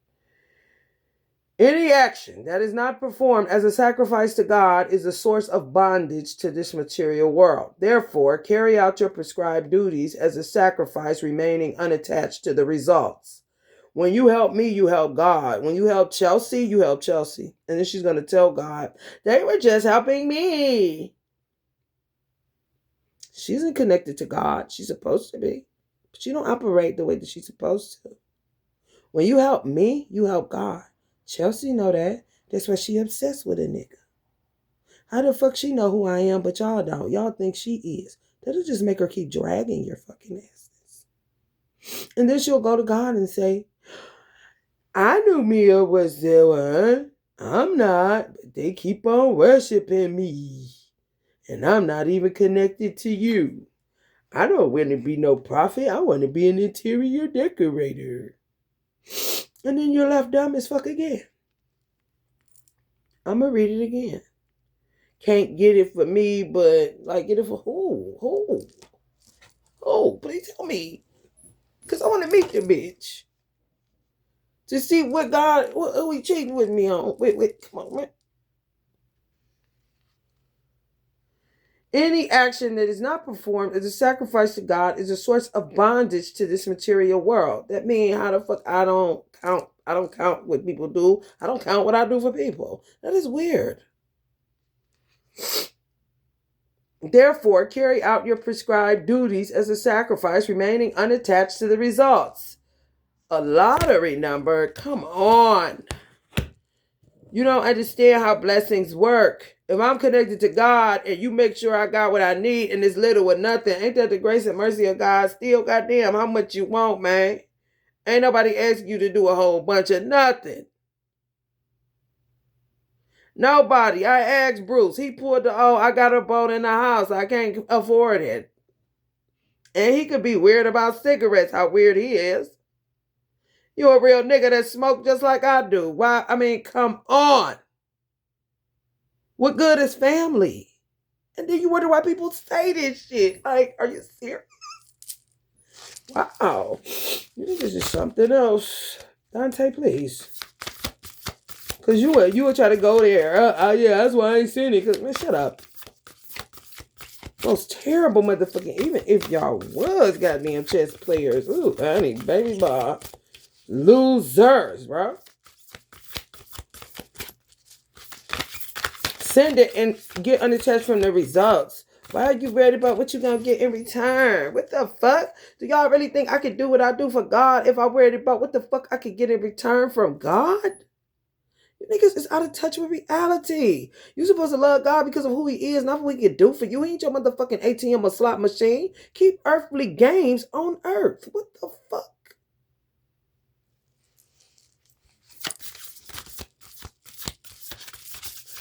Speaker 1: Any action that is not performed as a sacrifice to God is a source of bondage to this material world. Therefore, carry out your prescribed duties as a sacrifice, remaining unattached to the results. When you help me, you help God. When you help Chelsea, you help Chelsea. And then she's going to tell God, they were just helping me. She isn't connected to God. She's supposed to be. But she don't operate the way that she's supposed to. When you help me, you help God. Chelsea know that. That's why she obsessed with a nigga. How the fuck she know who I am, but y'all don't? Y'all think she is. That'll just make her keep dragging your fucking asses. And then she'll go to God and say, I knew Mia was the one. I'm not. But they keep on worshiping me. And I'm not even connected to you. I don't want to be no prophet. I want to be an interior decorator. And then you're left dumb as fuck again. I'm going to read it again. Can't get it for me, but like get it for who? Who? Please tell me. Because I want to meet the bitch. To see what who he cheating with me on. Wait, come on, man. Any action that is not performed as a sacrifice to God is a source of bondage to this material world. That means how the fuck I don't count. I don't count what people do. I don't count what I do for people. That is weird. Therefore, carry out your prescribed duties as a sacrifice, remaining unattached to the results. A lottery number? Come on. You don't understand how blessings work. If I'm connected to God and you make sure I got what I need and it's little or nothing, ain't that the grace and mercy of God? Still, goddamn, how much you want, man? Ain't nobody asking you to do a whole bunch of nothing. Nobody. I asked Bruce. He pulled the, I got a boat in the house. I can't afford it. And he could be weird about cigarettes, how weird he is. You a real nigga that smoke just like I do. Why? I mean, come on. What good is family? And then you wonder why people say this shit. Like, are you serious? Wow. This is something else. Dante, please. Because you would try to go there. Yeah, that's why I ain't seen it. Because, man, shut up. Those terrible motherfucking, even if y'all was goddamn chess players. Ooh, honey, baby bar. Losers, bro. Send it and get unattached from the results. Why are you worried about what you're going to get in return? What the fuck? Do y'all really think I could do what I do for God if I'm worried about what the fuck I could get in return from God? You niggas is out of touch with reality. You supposed to love God because of who he is, not what he can do for you. He ain't your motherfucking ATM or slot machine. Keep earthly games on earth. What the fuck?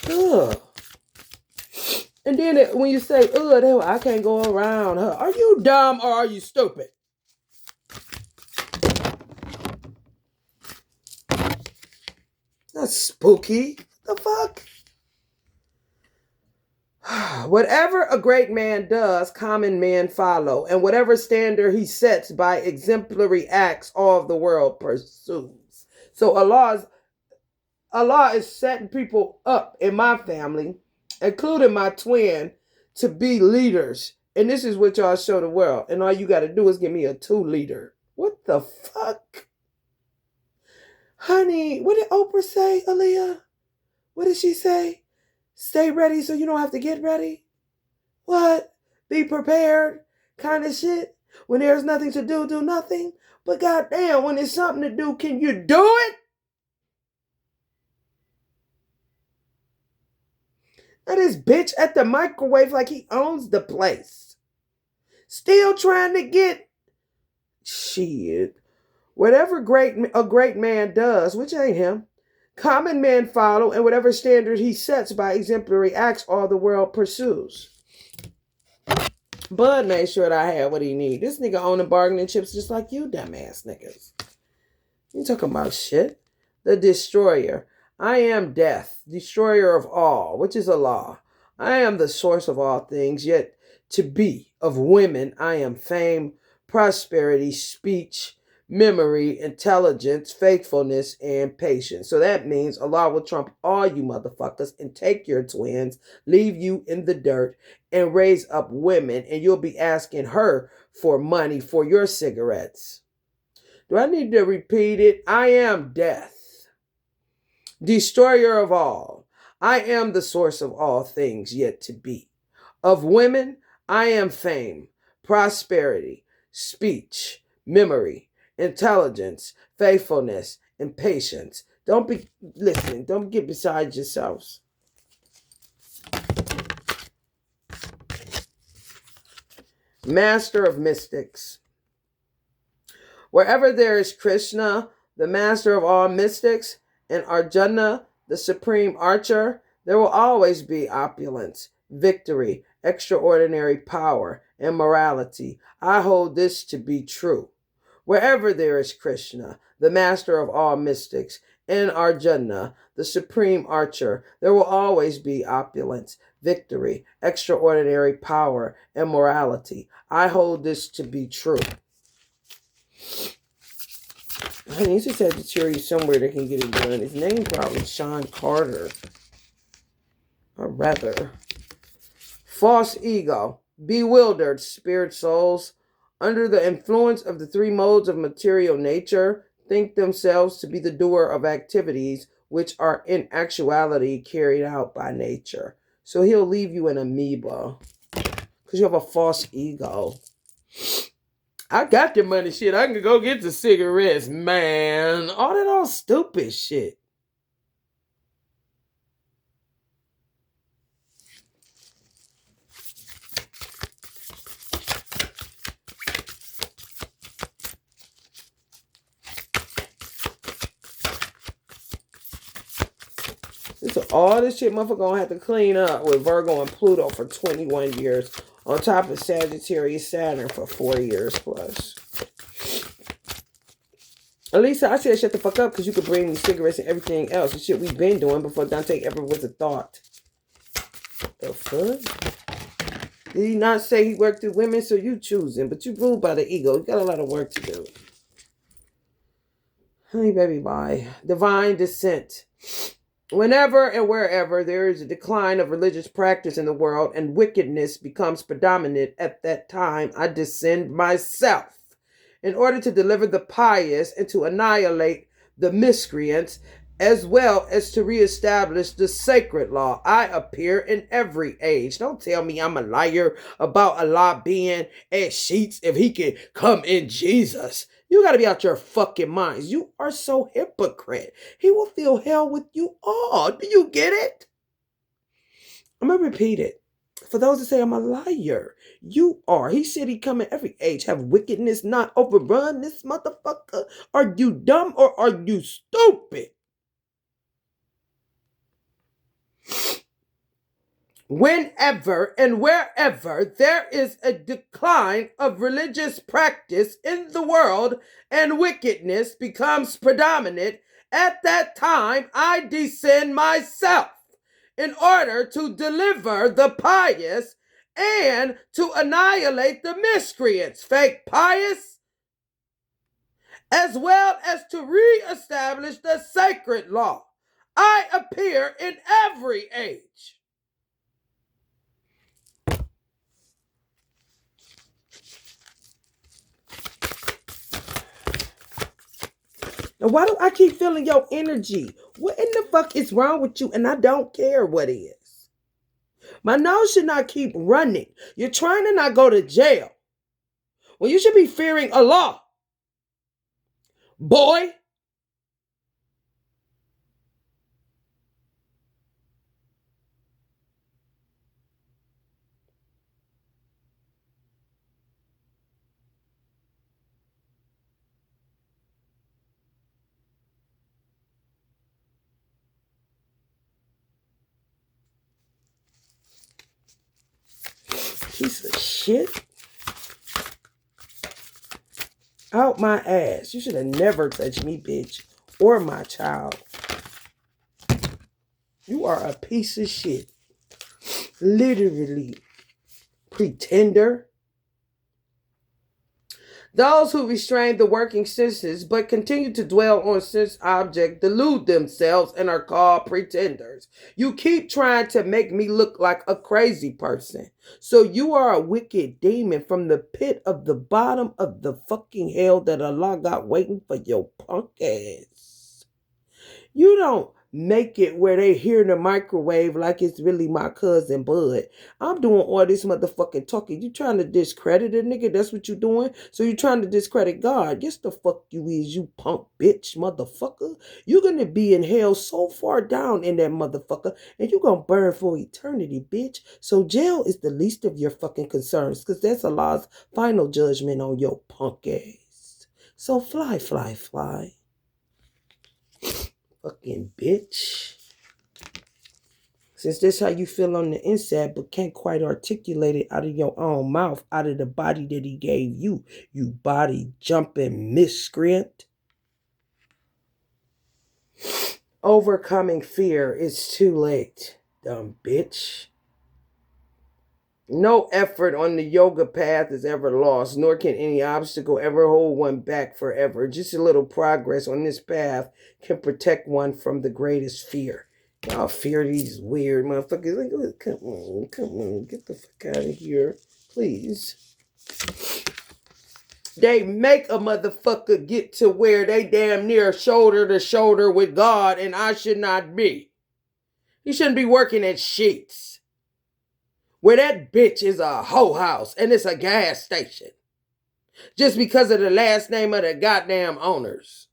Speaker 1: Ugh. And then when you say, I can't go around her. Are you dumb or are you stupid? That's spooky. What the fuck? Whatever a great man does, common men follow. And whatever standard he sets by exemplary acts, all of the world pursues. So Allah is setting people up in my family, including my twin, to be leaders. And this is what y'all show the world. And all you got to do is give me a 2 leader. What the fuck? Honey, what did Oprah say, Aaliyah? What did she say? Stay ready so you don't have to get ready? What? Be prepared kind of shit? When there's nothing to do nothing? But goddamn, when there's something to do, can you do it? Now this bitch at the microwave like he owns the place. Still trying to get shit. Whatever a great man does, which ain't him, common men follow, and whatever standard he sets by exemplary acts, all the world pursues. Bud made sure that I had what he need. This nigga owning bargaining chips just like you, dumbass niggas. You talking about shit? The destroyer. I am death, destroyer of all, which is Allah. I am the source of all things, yet to be. Of women, I am fame, prosperity, speech, memory, intelligence, faithfulness, and patience. So that means Allah will trump all you motherfuckers and take your twins, leave you in the dirt, and raise up women, and you'll be asking her for money for your cigarettes. Do I need to repeat it? I am death, destroyer of all. I am the source of all things yet to be. Of women, I am fame, prosperity, speech, memory, intelligence, faithfulness, and patience. Don't get beside yourselves. Master of mystics. Wherever there is Krishna, the master of all mystics, and Arjuna, the supreme archer, there will always be opulence, victory, extraordinary power, and morality. I hold this to be true. Wherever there is Krishna, the master of all mystics, and Arjuna, the supreme archer, there will always be opulence, victory, extraordinary power, and morality. I hold this to be true. I need to Sagittarius somewhere that can get it done. His name probably Sean Carter. Or rather, False ego. Bewildered spirit souls, under the influence of the three modes of material nature, think themselves to be the doer of activities which are in actuality carried out by nature. So he'll leave you an amoeba because you have a false ego. I got the money, shit. I can go get the cigarettes, man. All that old stupid shit. So all this shit motherfucker gonna have to clean up with Virgo and Pluto for 21 years. On top of Sagittarius, Saturn for 4 years plus. Elisa, I said shut the fuck up because you could bring me cigarettes and everything else. The shit we've been doing before Dante ever was a thought. The fuck? Did he not say he worked with women? So you choosing, but you ruled by the ego. You got a lot of work to do. Honey, baby, bye. Divine descent. Whenever and wherever there is a decline of religious practice in the world and wickedness becomes predominant, at that time I descend myself in order to deliver the pious and to annihilate the miscreants, as well as to reestablish the sacred law. I appear in every age. Don't tell me I'm a liar about Allah being at Sheets if he can come in Jesus. You got to be out your fucking minds. You are so hypocrite. He will feel hell with you all. Do you get it? I'm going to repeat it. For those that say I'm a liar, you are. He said he come in every age. Have wickedness not overrun this motherfucker? Are you dumb or are you stupid? Whenever and wherever there is a decline of religious practice in the world and wickedness becomes predominant, at that time I descend myself in order to deliver the pious and to annihilate the miscreants, fake pious, as well as to reestablish the sacred law. I appear in every age. Now, why do I keep feeling your energy? What in the fuck is wrong with you? And I don't care what it is. My nose should not keep running. You're trying to not go to jail. Well, you should be fearing Allah. Boy. Piece of shit. Out my ass. You should have never touched me, bitch. Or my child. You are a piece of shit. Literally. Pretender. Those who restrain the working senses but continue to dwell on sense object delude themselves and are called pretenders. You keep trying to make me look like a crazy person. So you are a wicked demon from the pit of the bottom of the fucking hell that Allah got waiting for your punk ass. You don't make it where they hear the microwave like it's really my cousin Bud. I'm doing all this motherfucking talking. You trying to discredit a nigga? That's what you doing? So you trying to discredit God? Yes, the fuck you is, you punk bitch motherfucker. You're gonna be in hell so far down in that motherfucker, and you gonna burn for eternity, bitch. So jail is the least of your fucking concerns, because that's Allah's final judgment on your punk ass. So fly, fly, fly. Fucking bitch. Since that's how you feel on the inside, but can't quite articulate it out of your own mouth, out of the body that he gave you, you body jumping miscreant. Overcoming fear is too late, dumb bitch. No effort on the yoga path is ever lost, nor can any obstacle ever hold one back forever. Just a little progress on this path can protect one from the greatest fear. Y'all fear these weird motherfuckers. Like, look, come on, get the fuck out of here, please. They make a motherfucker get to where they damn near shoulder to shoulder with God, and I should not be. You shouldn't be working at Sheets, where that bitch is a hoe house and it's a gas station, just because of the last name of the goddamn owners.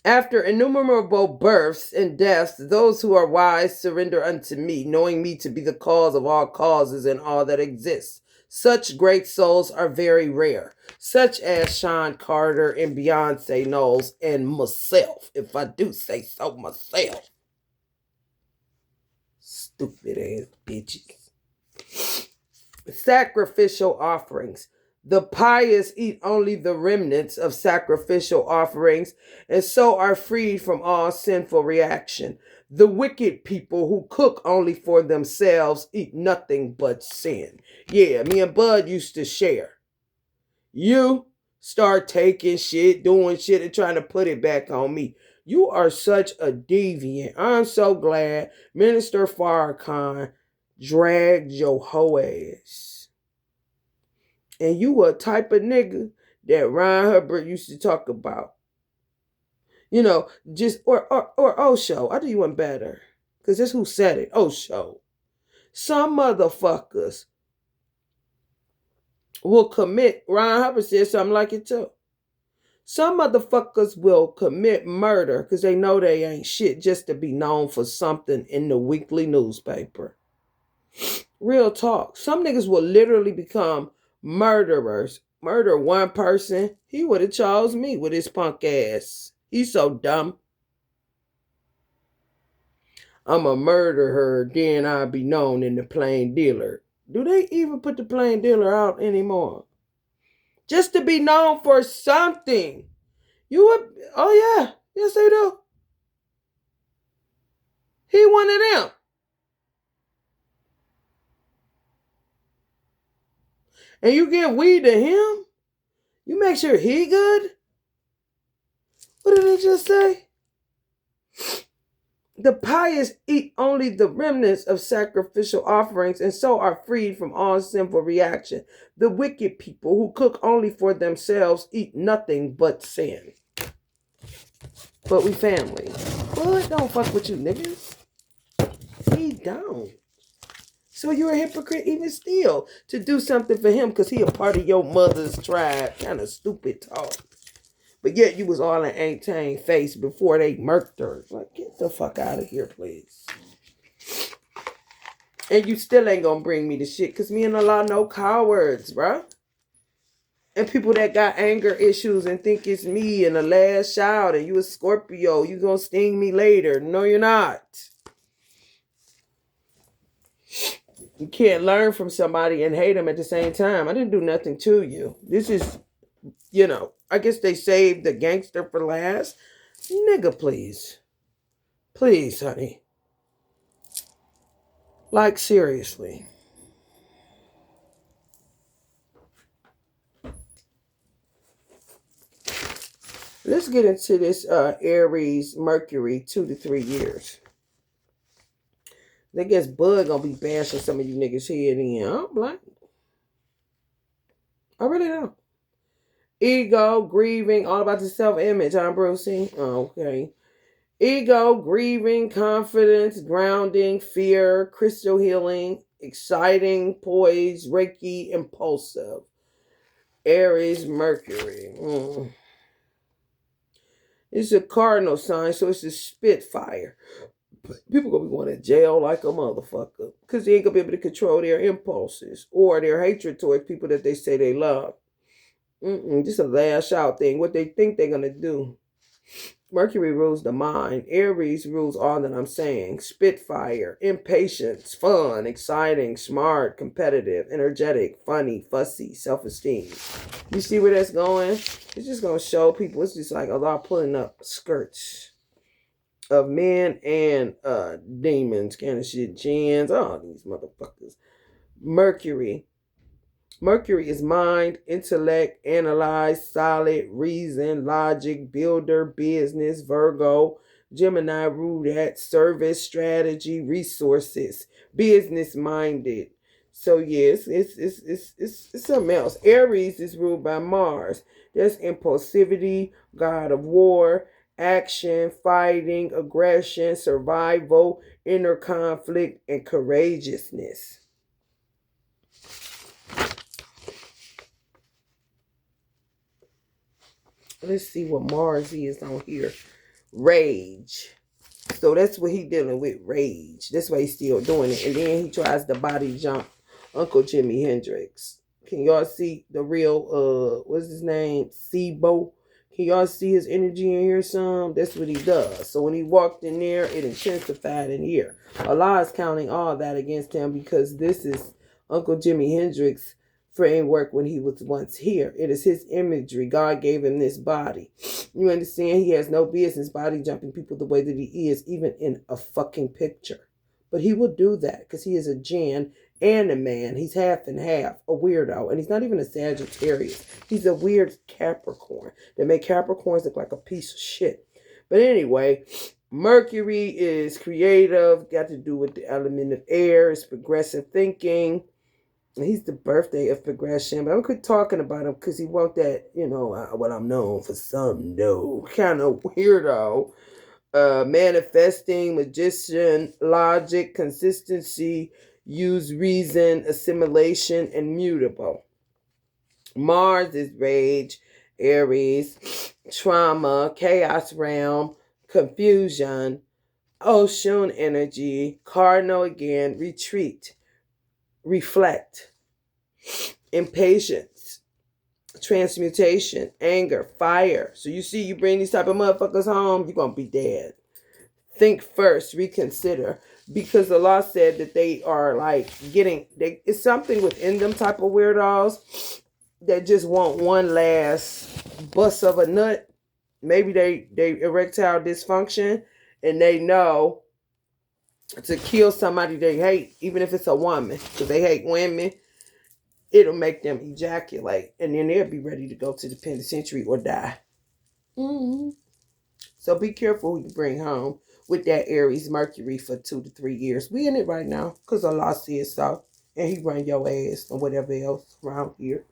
Speaker 1: After innumerable births and deaths, those who are wise surrender unto me, knowing me to be the cause of all causes and all that exists. Such great souls are very rare, such as Sean Carter and Beyonce Knowles and myself, if I do say so myself. Stupid ass bitches. Sacrificial offerings. The pious eat only the remnants of sacrificial offerings and so are freed from all sinful reaction. The wicked people who cook only for themselves eat nothing but sin. Yeah, me and Bud used to share. You start taking shit, doing shit, and trying to put it back on me. You are such a deviant. I'm so glad Minister Farrakhan dragged your hoe ass. And you were a type of nigga that Ryan Hubbard used to talk about. You know, just, or Osho. I do you one better. Because that's who said it. Osho. Some motherfuckers will commit, Ryan Hubbard said something like it too. Some motherfuckers will commit murder because they know they ain't shit just to be known for something in the weekly newspaper. Real talk. Some niggas will literally become murderers. Murder one person. He would have chose me with his punk ass. He's so dumb. I'ma murder her, then I'll be known in the Plain Dealer. Do they even put the Plain Dealer out anymore? Just to be known for something. You would, oh yeah, yes they do. He one of them. And you give weed to him? You make sure he good? What did it just say? The pious eat only the remnants of sacrificial offerings and so are freed from all sinful reaction. The wicked people who cook only for themselves eat nothing but sin. But we family. Bud don't fuck with you niggas. He don't. So you're a hypocrite even still to do something for him because he a part of your mother's tribe. Kind of stupid talk. But yet you was all in ain't face before they murked her. Like, get the fuck out of here, please. And you still ain't gonna bring me the shit because me and Allah no cowards, bro. And people that got anger issues and think it's me and the last child and you a Scorpio, you gonna sting me later. No, you're not. You can't learn from somebody and hate them at the same time. I didn't do nothing to you. This is, you know, I guess they saved the gangster for last. Nigga, please. Please, honey. Like, seriously. Let's get into this Aries Mercury 2 to 3 years. I guess Bud gonna be bashing some of you niggas head in. I'm like, I really don't. Ego, grieving, all about the self-image, huh, Brucey? Okay. Ego, grieving, confidence, grounding, fear, crystal healing, exciting, poise, Reiki, impulsive. Aries, Mercury. It's a cardinal sign, so it's a Spitfire. People gonna be going to jail like a motherfucker because they ain't gonna be able to control their impulses or their hatred towards people that they say they love. Just a lash out thing. What they think they're gonna do. Mercury rules the mind. Aries rules all that I'm saying. Spitfire, impatience, fun, exciting, smart, competitive, energetic, funny, fussy, self-esteem. You see where that's going? It's just gonna show people. It's just like a lot pulling up skirts of men and demons, kind of shit, jinns, all these motherfuckers. Mercury, Mercury is mind, intellect, analyze, solid, reason, logic, builder, business. Virgo, Gemini, roulette, service, strategy, resources, business minded. So yes, it's something else. Aries is ruled by Mars. There's impulsivity, god of war, action, fighting, aggression, survival, inner conflict, and courageousness. Let's see what Mars is on here. Rage. So that's what he dealing with, rage. That's why he's still doing it. And then he tries to body jump Uncle Jimi Hendrix. Can y'all see the real, what's his name? Sibo. Can y'all see his energy in here some? That's what he does. So when he walked in there, it intensified in here. Allah is counting all that against him because this is Uncle Jimi Hendrix framework when he was once here. It is his imagery. God gave him this body. You understand? He has no business body jumping people the way that he is, even in a fucking picture. But he will do that because he is a jinn and a man. He's half and half, a weirdo. And he's not even a Sagittarius. He's a weird Capricorn. They make Capricorns look like a piece of shit. But anyway, Mercury is creative, got to do with the element of air. It's progressive thinking. He's the birthday of progression, but I'm quit talking about him because he want that, what I'm known for some though. Kind of weirdo. Manifesting, magician, logic, consistency, use reason, assimilation, and mutable. Mars is rage, Aries, trauma, chaos realm, confusion, ocean energy, cardinal again, retreat, reflect, impatience, transmutation, anger, fire. So you see, you bring these type of motherfuckers home, you're gonna be dead. Think first, reconsider, because the law said that they are like it's something within them type of weirdos that just want one last bust of a nut. Maybe they erectile dysfunction and they know to kill somebody they hate, even if it's a woman, because they hate women. It'll make them ejaculate, and then they'll be ready to go to the penitentiary or die. Mm-hmm. So be careful who you bring home with that Aries Mercury for 2 to 3 years. We in it right now because Allah says so, and He run your ass and whatever else around here.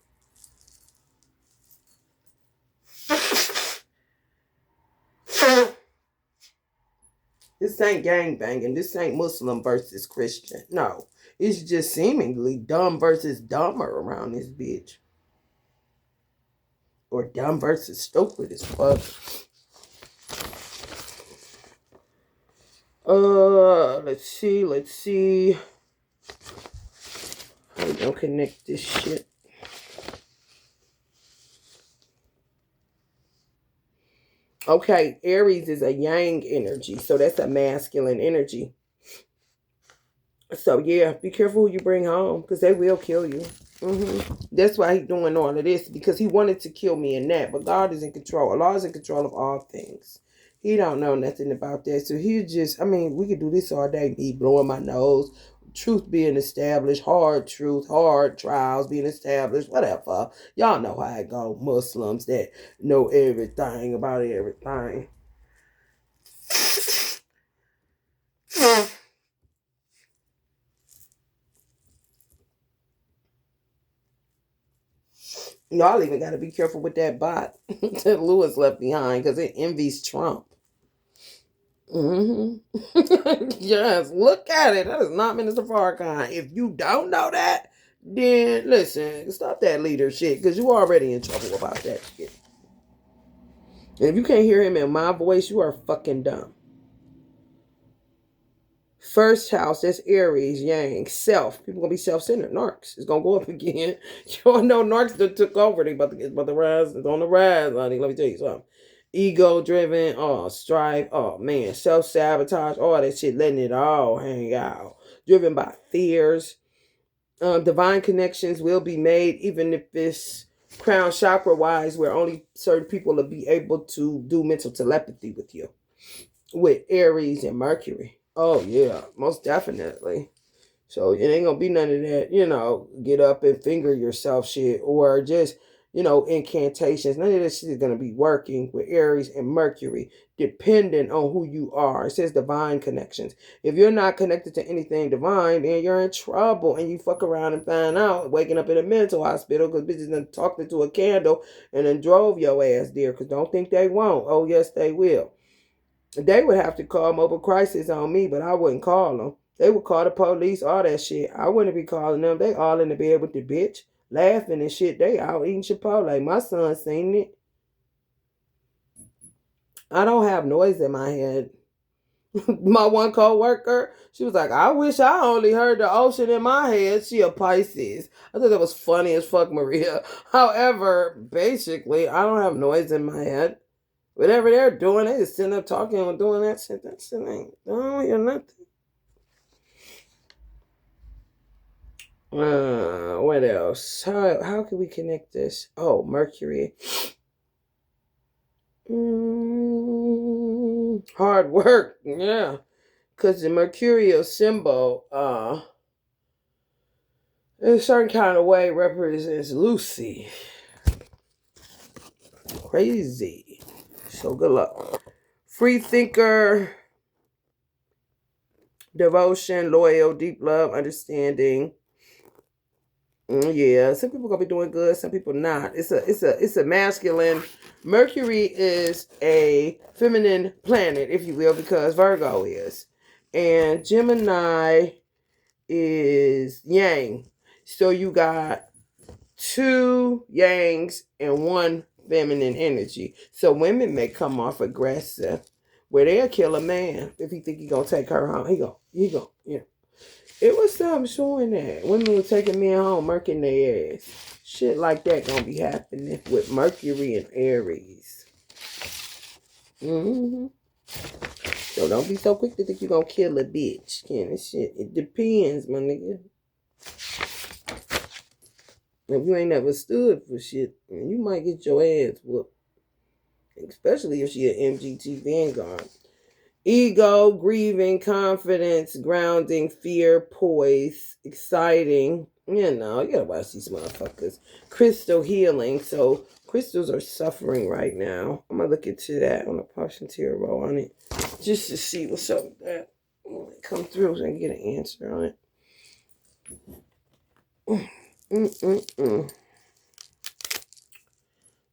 Speaker 1: This ain't gang banging. This ain't Muslim versus Christian. No. It's just seemingly dumb versus dumber around this bitch. Or dumb versus stupid as fuck. Let's see. How we gonna connect this shit? Okay, Aries is a yang energy, so that's a masculine energy. So yeah, be careful who you bring home, because they will kill you. That's why he's doing all of this, because he wanted to kill me in that, but God is in control. Allah is in control of all things. He don't know nothing about that, so he just, we could do this all day. Me blowing my nose, truth being established, hard truth, hard trials being established, whatever. Y'all know how it go. Muslims that know everything about everything. Y'all even got to be careful with that bot that Lewis left behind, because it envies Trump. Yes, look at it. That is not Minister Farrakhan. If you don't know that, then listen, stop that leader shit, because you already in trouble about that shit. And if you can't hear him in my voice, you are fucking dumb. First house, that's Aries, Yang, self. People gonna be self-centered. Narcs is gonna go up again. You all know Narcs that took over. They about to rise. It's on the rise, honey. Let me tell you something. Ego driven, strife, man, self-sabotage, all that shit, letting it all hang out. Driven by fears. Divine connections will be made, even if it's crown chakra wise, where only certain people will be able to do mental telepathy with you. With Aries and Mercury. Oh yeah, most definitely. So it ain't gonna be none of that, get up and finger yourself shit or just, incantations. None of this shit is gonna be working with Aries and Mercury, depending on who you are. It says divine connections. If you're not connected to anything divine, then you're in trouble and you fuck around and find out waking up in a mental hospital because bitches done talked into a candle and then drove your ass there. Because don't think they won't. Oh, yes, they will. They would have to call mobile crisis on me, but I wouldn't call them. They would call the police, all that shit. I wouldn't be calling them. They all in the bed with the bitch, laughing and shit. They out eating Chipotle. My son seen it. I don't have noise in my head. My one co-worker, she was like, I wish I only heard the ocean in my head. She a Pisces. I thought that was funny as fuck, Maria. However, basically, I don't have noise in my head. Whatever they're doing, they just sitting up talking and doing that shit. That shit ain't, I don't hear nothing. What else? How can we connect this? Oh, Mercury. Hard work, yeah. Because the mercurial symbol, in a certain kind of way, represents Lucy. Crazy. So good luck. Free thinker, devotion, loyal, deep love, understanding. Yeah, some people gonna be doing good, some people not. It's a masculine. Mercury is a feminine planet, if you will, because Virgo is, and Gemini is Yang. So you got two Yangs and one feminine energy. So women may come off aggressive, where they'll kill a man if he think he gonna take her home. He go, yeah. It was something showing that women were taking men home, murking their ass. Shit like that gonna be happening with Mercury and Aries. So don't be so quick to think you gonna kill a bitch. Can this shit? It depends, my nigga. If you ain't never stood for shit, you might get your ass whooped. Especially if she an MGT Vanguard. Ego, grieving, confidence, grounding, fear, poise, exciting. You gotta watch these motherfuckers. Crystal healing. So crystals are suffering right now. I'm gonna look into that on a Potion Tarot on it. Just to see what's up with that. When it come through so I can get an answer on it.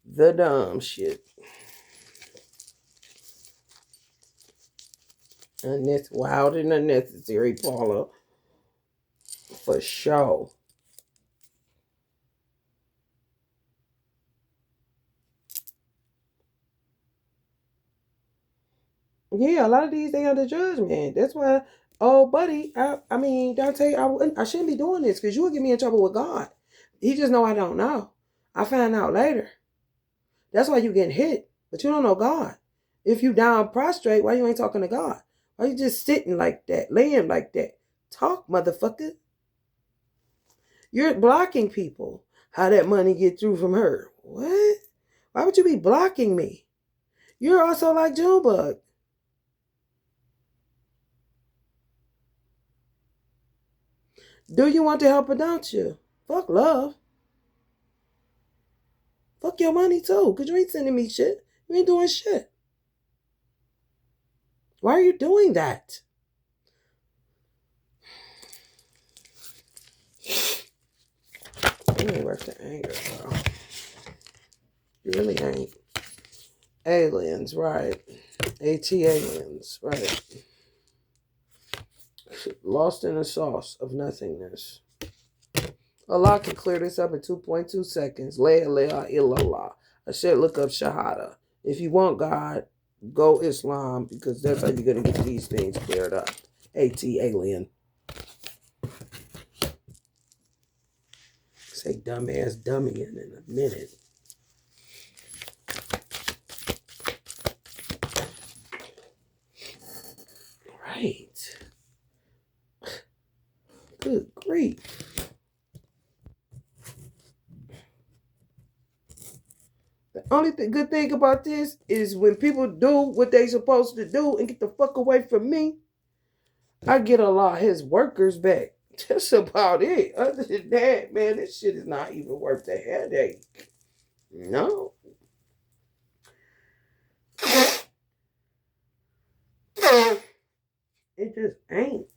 Speaker 1: The dumb shit. And that's wild and unnecessary, Paula. For sure. Yeah, a lot of these, they under judgment. That's why, oh, buddy, I mean, Dante, I shouldn't be doing this because you would get me in trouble with God. He just know I don't know. I find out later. That's why you getting hit, but you don't know God. If you down prostrate, why you ain't talking to God? Why you just sitting like that, laying like that? Talk, motherfucker. You're blocking people. How that money get through from her? What? Why would you be blocking me? You're also like Junebug. Do you want to help or don't you? Fuck love. Fuck your money too, because you ain't sending me shit. You ain't doing shit. Why are you doing that? You ain't worth the anger, bro. You really ain't. Aliens, right. AT aliens, right. Lost in a sauce of nothingness. Allah can clear this up in 2.2 seconds. La ilaha illallah. I said look up Shahada. If you want God, go Islam, because that's how you're going to get these things cleared up. AT alien. Say dumbass dummy in a minute. Right. Good grief. The only good thing about this is when people do what they supposed to do and get the fuck away from me, I get a lot of his workers back. That's about it. Other than that, man, this shit is not even worth the headache. No. It just ain't.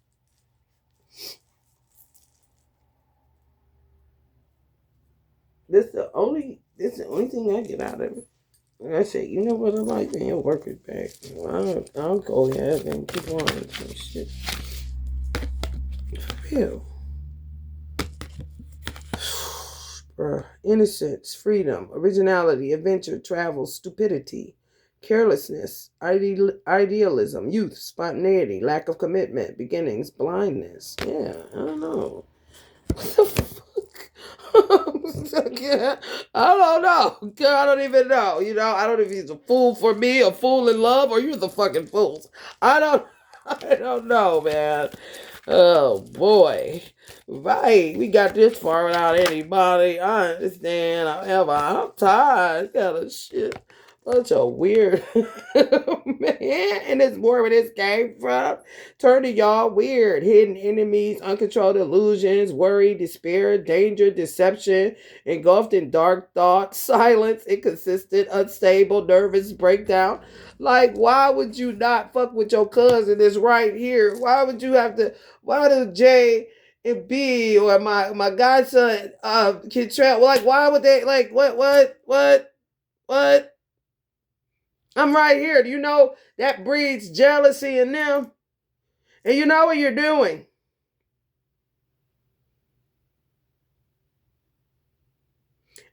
Speaker 1: This the only thing I get out of it. And I say, you know what, I like being workers back. I'll go ahead and keep on some shit. For real. Bruh. Innocence, freedom, originality, adventure, travel, stupidity, carelessness, idealism, youth, spontaneity, lack of commitment, beginnings, blindness. Yeah, I don't know. What the fuck? I don't know. I don't even know. I don't know if he's a fool for me, a fool in love, or you're the fucking fools. I don't. I don't know, man. Oh boy. Right. We got this far without anybody. I understand. However, I'm tired. Kind of shit. Bunch of weird man. And it's more where this came from. Turning y'all weird. Hidden enemies, uncontrolled illusions, worry, despair, danger, deception, engulfed in dark thoughts, silence, inconsistent, unstable, nervous breakdown. Like, why would you not fuck with your cousin that's right here? Why would you have to? Why do J and B or my godson can travel? Like, why would they? Like, what? I'm right here. Do you know that breeds jealousy in them? And you know what you're doing.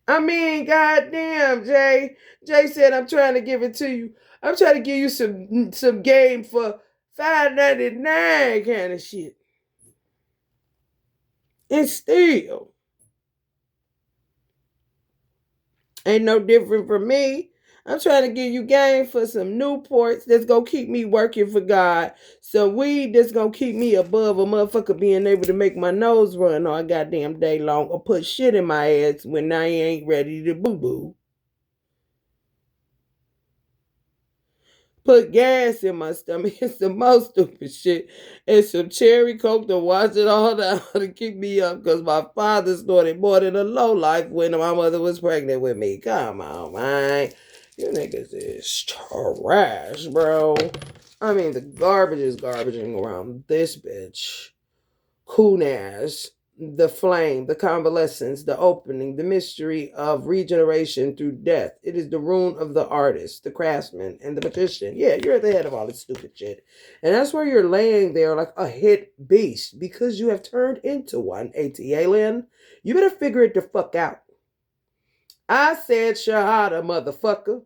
Speaker 1: I mean, goddamn, Jay. Jay said, "I'm trying to give it to you. I'm trying to give you some game for $5.99 kind of shit." And still, ain't no different from me. I'm trying to give you game for some Newports that's gonna keep me working for God. Some weed that's gonna keep me above a motherfucker being able to make my nose run all goddamn day long or put shit in my ass when I ain't ready to boo boo. Put gas in my stomach and some more stupid shit and some cherry coke to wash it all down to keep me up because my father snorted more than a low life when my mother was pregnant with me. Come on, man. You niggas is trash, bro. I mean, the garbage is garbaging around this bitch. Kunas, the flame, the convalescence, the opening, the mystery of regeneration through death. It is the rune of the artist, the craftsman, and the magician. Yeah, you're at the head of all this stupid shit. And that's where you're laying there like a hit beast because you have turned into one, AT-alien. You better figure it the fuck out. I said Shahada, motherfucker.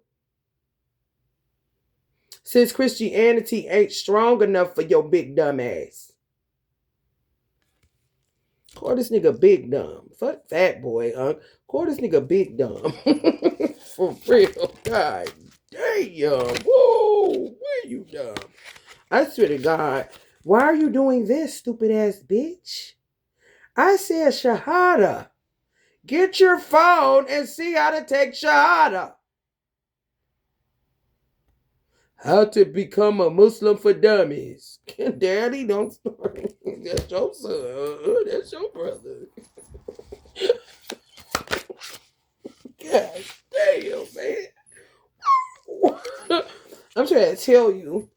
Speaker 1: Since Christianity ain't strong enough for your big dumb ass. Call this nigga big dumb. Fuck fat boy, Call this nigga big dumb. For real. God damn. Whoa. Where you dumb? I swear to God. Why are you doing this, stupid ass bitch? I said Shahada. Get your phone and see how to take Shahada. How to become a Muslim for dummies. Daddy, don't start. That's your son. That's your brother. God damn, man. I'm trying to tell you.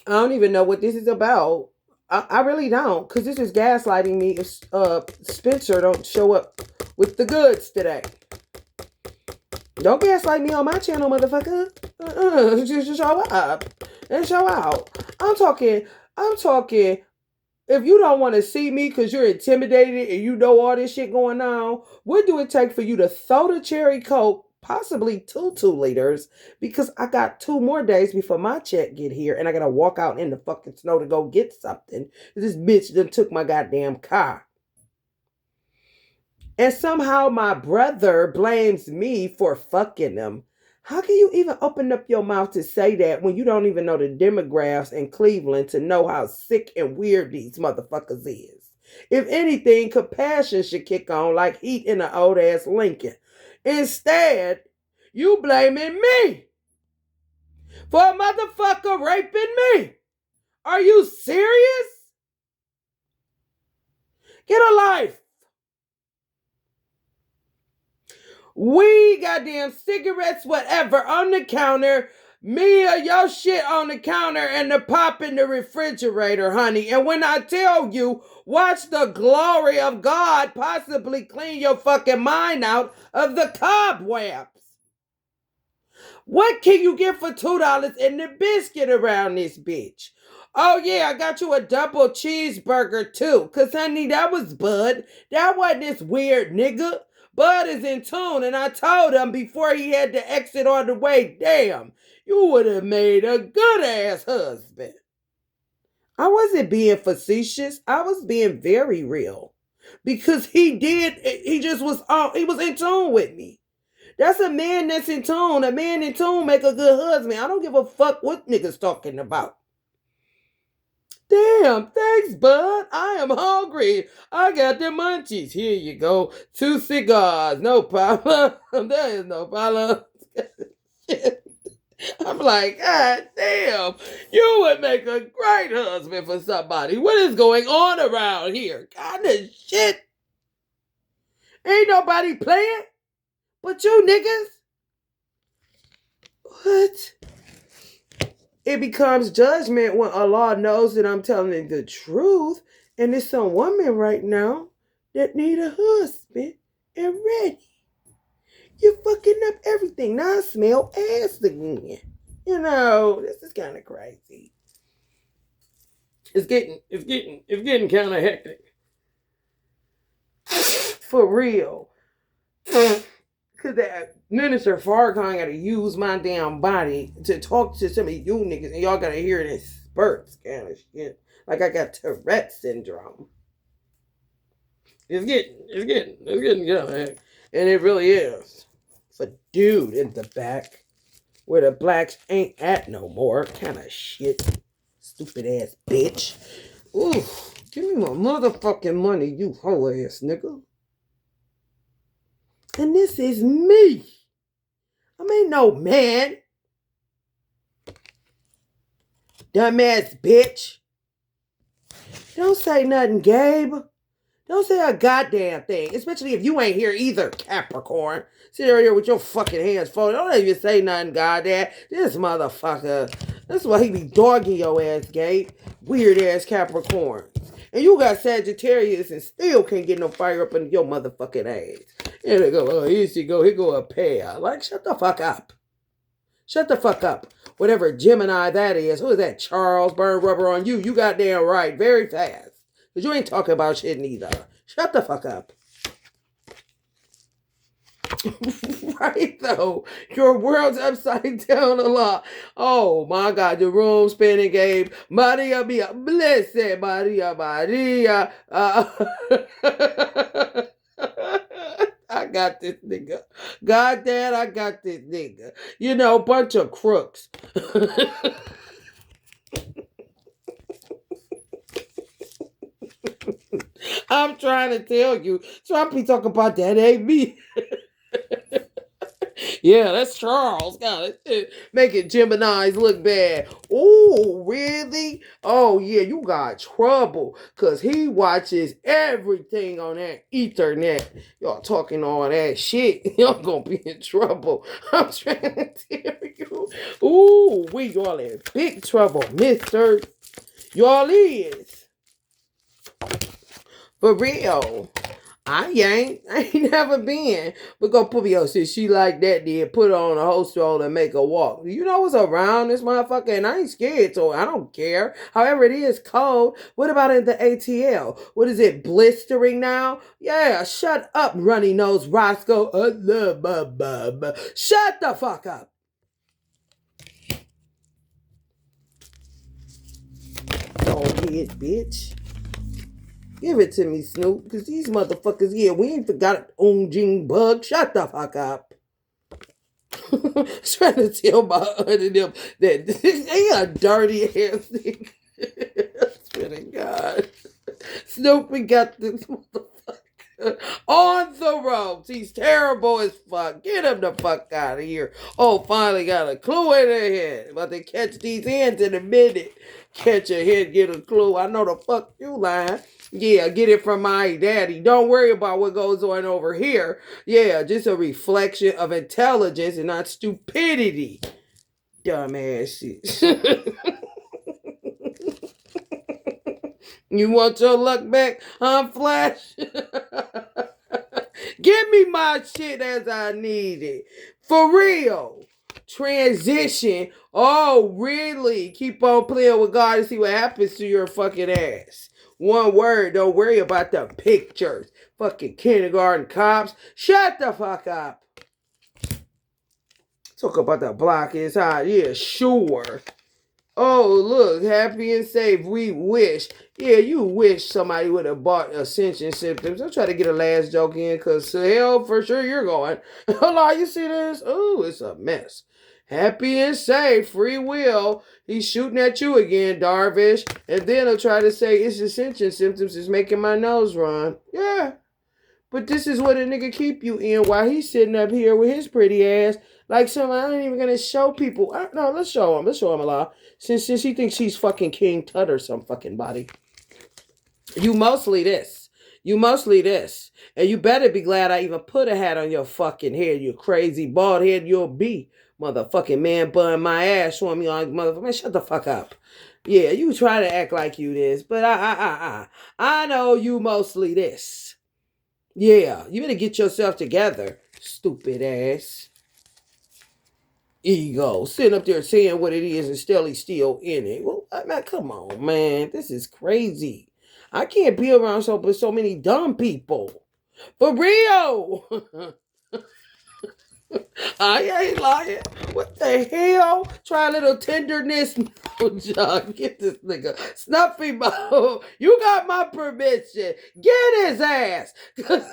Speaker 1: I don't even know what this is about. I really don't, because this is gaslighting me if Spencer don't show up with the goods today. Don't gaslight me on my channel, motherfucker. Just show up and show out. I'm talking. If you don't want to see me because you're intimidated and you know all this shit going on, what do it take for you to throw the cherry coke, possibly 2 liters, because I got 2 more days before my check get here and I gotta walk out in the fucking snow to go get something. This bitch done took my goddamn car. And somehow my brother blames me for fucking them. How can you even open up your mouth to say that when you don't even know the demographics in Cleveland to know how sick and weird these motherfuckers is? If anything, compassion should kick on like heat in an old ass Lincoln. Instead, you blaming me for a motherfucker raping me. Are you serious? Get a life. We goddamn cigarettes, whatever, on the counter. Me or your shit on the counter and the pop in the refrigerator, honey. And when I tell you, watch the glory of God possibly clean your fucking mind out of the cobwebs. What can you get for $2 in the biscuit around this bitch? Oh yeah, I got you a double cheeseburger too. Cause honey, that was Bud. That wasn't this weird nigga. Bud is in tune, and I told him before he had to exit on the way, damn, you would have made a good ass husband. I wasn't being facetious. I was being very real. Because he just was he was in tune with me. That's a man that's in tune. A man in tune make a good husband. I don't give a fuck what niggas talking about. Damn, thanks, bud. I am hungry. I got the munchies. Here you go. 2 cigars. No problem. There is no problem. I'm like, God damn, you would make a great husband for somebody. What is going on around here? Kind of shit. Ain't nobody playing but you niggas. What? It becomes judgment when Allah knows that I'm telling the truth. And there's some woman right now that need a husband and ready. You're fucking up everything. Now I smell ass again. You know, this is kind of crazy. It's getting kind of hectic. For real. Cause that Minister Farrakhan gotta use my damn body to talk to some of you niggas, and y'all gotta hear it in spurts, kind of shit. Like I got Tourette syndrome. It's getting kind of hectic, and it really is. It's a dude in the back where the blacks ain't at no more, kind of shit. Stupid ass bitch. Ooh, give me my motherfucking money, you hoe ass nigga. And this is me. I ain't no man. Dumbass bitch. Don't say nothing, Gabe. Don't say a goddamn thing. Especially if you ain't here either, Capricorn. Sit here with your fucking hands folded. Don't even say nothing, goddamn. This motherfucker. That's why he be dogging your ass, Gabe. Weird ass Capricorn. And you got Sagittarius and still can't get no fire up in your motherfucking ass. Here they go. Oh, here she go. Here go a pair. Like, shut the fuck up. Shut the fuck up. Whatever Gemini that is. Who is that? Charles? Burn rubber on you. You goddamn right. Very fast. Because you ain't talking about shit neither. Shut the fuck up. Right, though. Your world's upside down a lot. Oh, my God. The room spinning, Gabe. Maria Mia. Blessed Maria Maria. I got this nigga. God damn, I got this nigga. You know, bunch of crooks. I'm trying to tell you. Trump be talking about that ain't me. Yeah, that's Charles. God, making Geminis look bad. Oh, really? Oh, yeah, you got trouble. Because he watches everything on that ethernet. Y'all talking all that shit. Y'all gonna be in trouble. I'm trying to tell you. Ooh, we y'all in big trouble, mister. Y'all is. For real. I ain't never been. But go put me on shit. She like that, then put her on a host roll and make her walk. You know what's around this motherfucker? And I ain't scared, so I don't care. However, it is cold. What about in the ATL? What is it, blistering now? Yeah, shut up, runny nose Roscoe. Shut the fuck up. Dog-head bitch. Give it to me, Snoop, because these motherfuckers, yeah, we ain't forgot Jing Bug. Shut the fuck up. Trying to tell my other them that they a dirty ass nigga. I swear to God. Snoop, we got this motherfucker on the ropes. He's terrible as fuck. Get him the fuck out of here. Oh, finally got a clue in their head. About to catch these hands in a minute. Catch a head, get a clue. I know the fuck you lying. Yeah, get it from my daddy. Don't worry about what goes on over here. Yeah, just a reflection of intelligence and not stupidity. Dumbass shit. You want your luck back, huh, Flash? Give me my shit as I need it. For real. Transition. Oh, really? Keep on playing with God and see what happens to your fucking ass. One word. Don't worry about the pictures. Fucking kindergarten cops. Shut the fuck up. Talk about the block is hot. Yeah, sure. Oh, look, happy and safe. We wish. Yeah, you wish somebody would have bought Ascension Symptoms. I'm trying to get a last joke in because hell, for sure you're going. Hold on, you see this? Oh, it's a mess. Happy and safe, free will. He's shooting at you again, Darvish. And then he'll try to say it's Ascension Symptoms is making my nose run. Yeah. But this is what a nigga keep you in while he's sitting up here with his pretty ass. Like something I ain't even gonna show people. No, let's show him. Let's show him a lot. Since he thinks she's fucking King Tut or some fucking body. You mostly this. You mostly this. And you better be glad I even put a hat on your fucking head, you crazy bald head you'll be. Motherfucking man bun my ass showing me like motherfucker. Man, shut the fuck up. Yeah, you try to act like you this, but I know you mostly this. Yeah, you better get yourself together, stupid ass. Ego, sitting up there saying what it is and still in it. Well, man, come on, man. This is crazy. I can't be around so many dumb people. For real. I ain't lying. What the hell? Try a little tenderness. No, John, get this nigga. Snuffy Mo, you got my permission. Get his ass. Because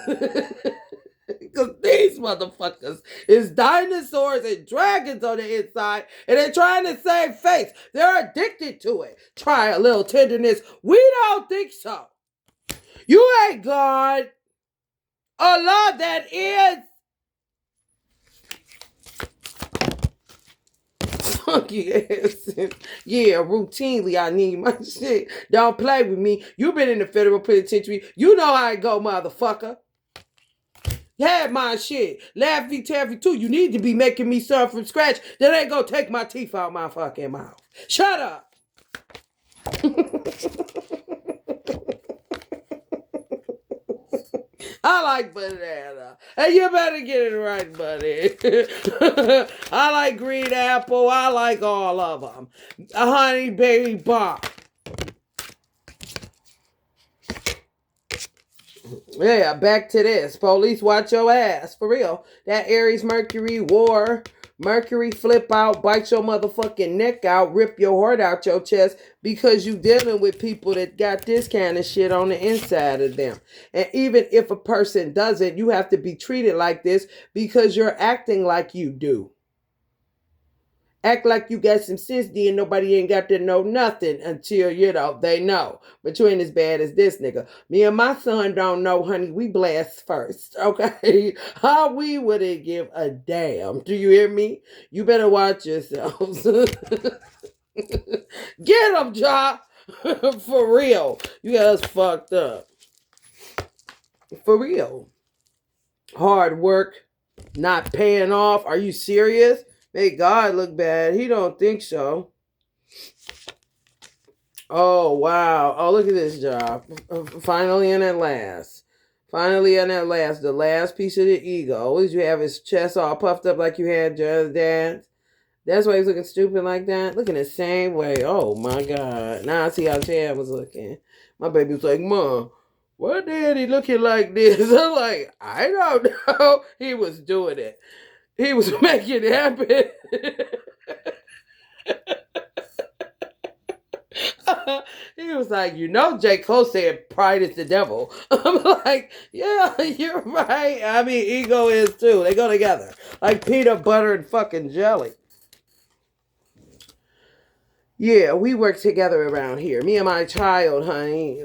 Speaker 1: these motherfuckers is dinosaurs and dragons on the inside, and they're trying to save face. They're addicted to it. Try a little tenderness. We don't think so. You ain't God. Allah that is. Funky ass. Yeah, routinely I need my shit. Don't play with me. You been in the federal penitentiary. You know how I go, motherfucker. Had my shit. Laffy Taffy too. You need to be making me something from scratch that ain't gonna take my teeth out my fucking mouth. Shut up. I like banana. Hey, you better get it right, buddy. I like green apple. I like all of them. A honey baby bar. Yeah, back to this. Police, watch your ass. For real. That Aries Mercury war. Mercury flip out, bite your motherfucking neck out, rip your heart out your chest because you dealing with people that got this kind of shit on the inside of them. And even if a person doesn't, you have to be treated like this because you're acting like you do. Act like you got some sense, then nobody ain't got to know nothing until, they know. But you ain't as bad as this nigga. Me and my son don't know, honey. We blast first, okay? How we wouldn't give a damn. Do you hear me? You better watch yourselves. Get him, Ja. For real. You got us fucked up. For real. Hard work, not paying off. Are you serious? Make God look bad. He don't think so. Oh, wow. Oh, look at this job. Finally and at last. Finally and at last. The last piece of the ego. What did you have his chest all puffed up like you had your other dad? That's why he's looking stupid like that? Looking the same way. Oh, my God. Now I see how Chad was looking. My baby was like, Mom, why daddy looking like this? I'm like, I don't know. He was doing it. He was making it happen. He was like, J. Cole said pride is the devil. I'm like, yeah, you're right. I mean, ego is too. They go together. Like peanut butter and fucking jelly. Yeah, we work together around here. Me and my child, honey.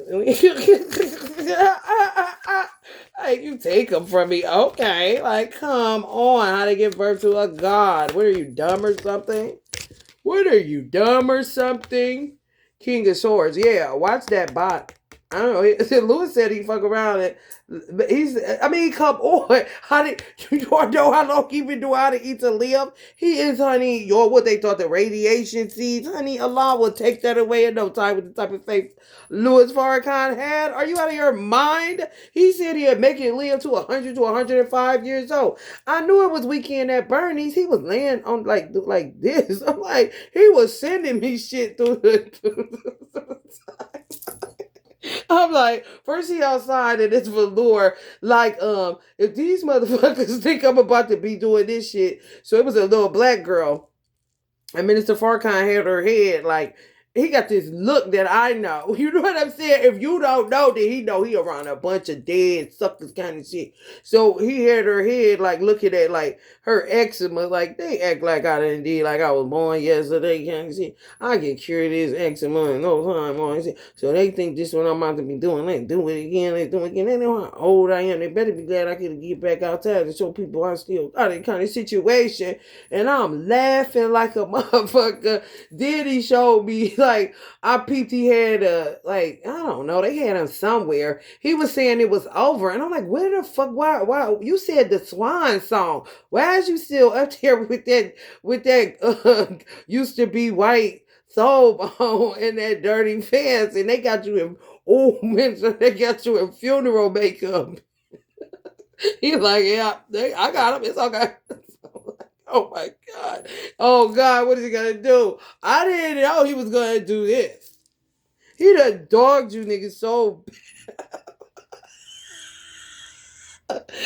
Speaker 1: Like, you take them from me. Okay. Like, come on. How to give birth to a god. What are you, dumb or something? What are you, dumb or something? King of Swords. Yeah, watch that bot. I don't know. Lewis said he fuck around and but come on. How did you know how long he been doing how to eat to live? He is, honey, what they thought the radiation seeds, honey. Allah will take that away in no time with the type of faith Louis Farrakhan had. Are you out of your mind? He said he'd make it live to 100 to 105 years old. I knew it was weekend at Bernie's. He was laying on like this. I'm like, he was sending me shit through the I'm like, first he outside and it's velour. Like, if these motherfuckers think I'm about to be doing this shit. So it was a little black girl. And Minister Farrakhan had her head like, he got this look that I know. You know what I'm saying? If you don't know, then he know he around a bunch of dead suckers kind of shit. So he had her head like looking at like her eczema, like they act like I didn't did, like I was born yesterday kind of shit. I get cured this eczema in no time on shit. So they think this what I'm about to be doing. They do it again, they do it again. They know how old I am. They better be glad I could get back outside to show people I still got that kind of situation. And I'm laughing like a motherfucker. Then he showed me like I peeped he had I don't know, they had him somewhere. He was saying it was over. And I'm like, where the fuck why you said the Swan song. Why is you still up there with that used to be white soul on and that dirty fence and they got you in they got you in funeral makeup. He's like, yeah, I got him. It's okay. Oh my God. Oh God, what is he gonna do? I didn't know he was gonna do this. He done dogged you niggas so bad.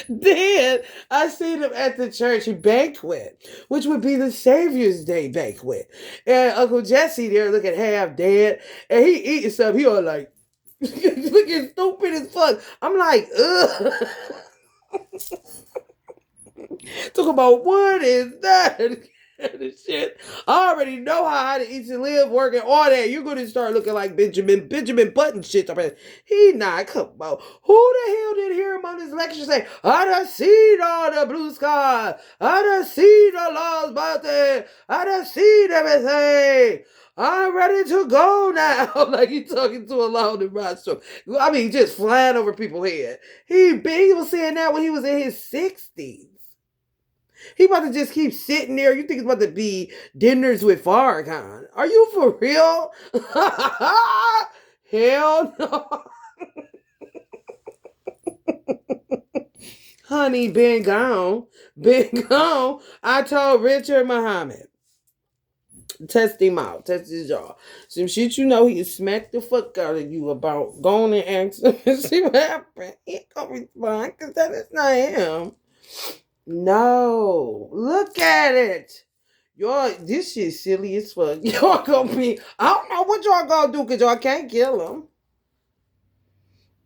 Speaker 1: Then I seen him at the church banquet, which would be the Savior's Day banquet. And Uncle Jesse there looking half dead. And he eating something. He all like looking stupid as fuck. I'm like, ugh. Talk about what is that? And shit. I already know how to eat and live, working all that. You're gonna start looking like Benjamin Button shit. He not, come on. Who the hell did hear him on this lecture say, I done seen all the blue sky, I done seen the Lost Mountain, I done seen everything. I'm ready to go now. Like he talking to a loud and rostrum. I mean, just flying over people's head. He was saying that when he was in his 60s. He about to just keep sitting there. You think it's about to be dinners with Farrakhan? Are you for real? Hell no. Honey, been gone. Been gone. I told Richard Muhammad. Test him out. Test his jaw. Some shit you know he smack the fuck out of you about. Go on and ask him and see what happened. He ain't gonna respond because that is not him. No, look at it. Y'all, this shit silly as fuck. Y'all gonna be, I don't know what y'all gonna do because y'all can't kill him.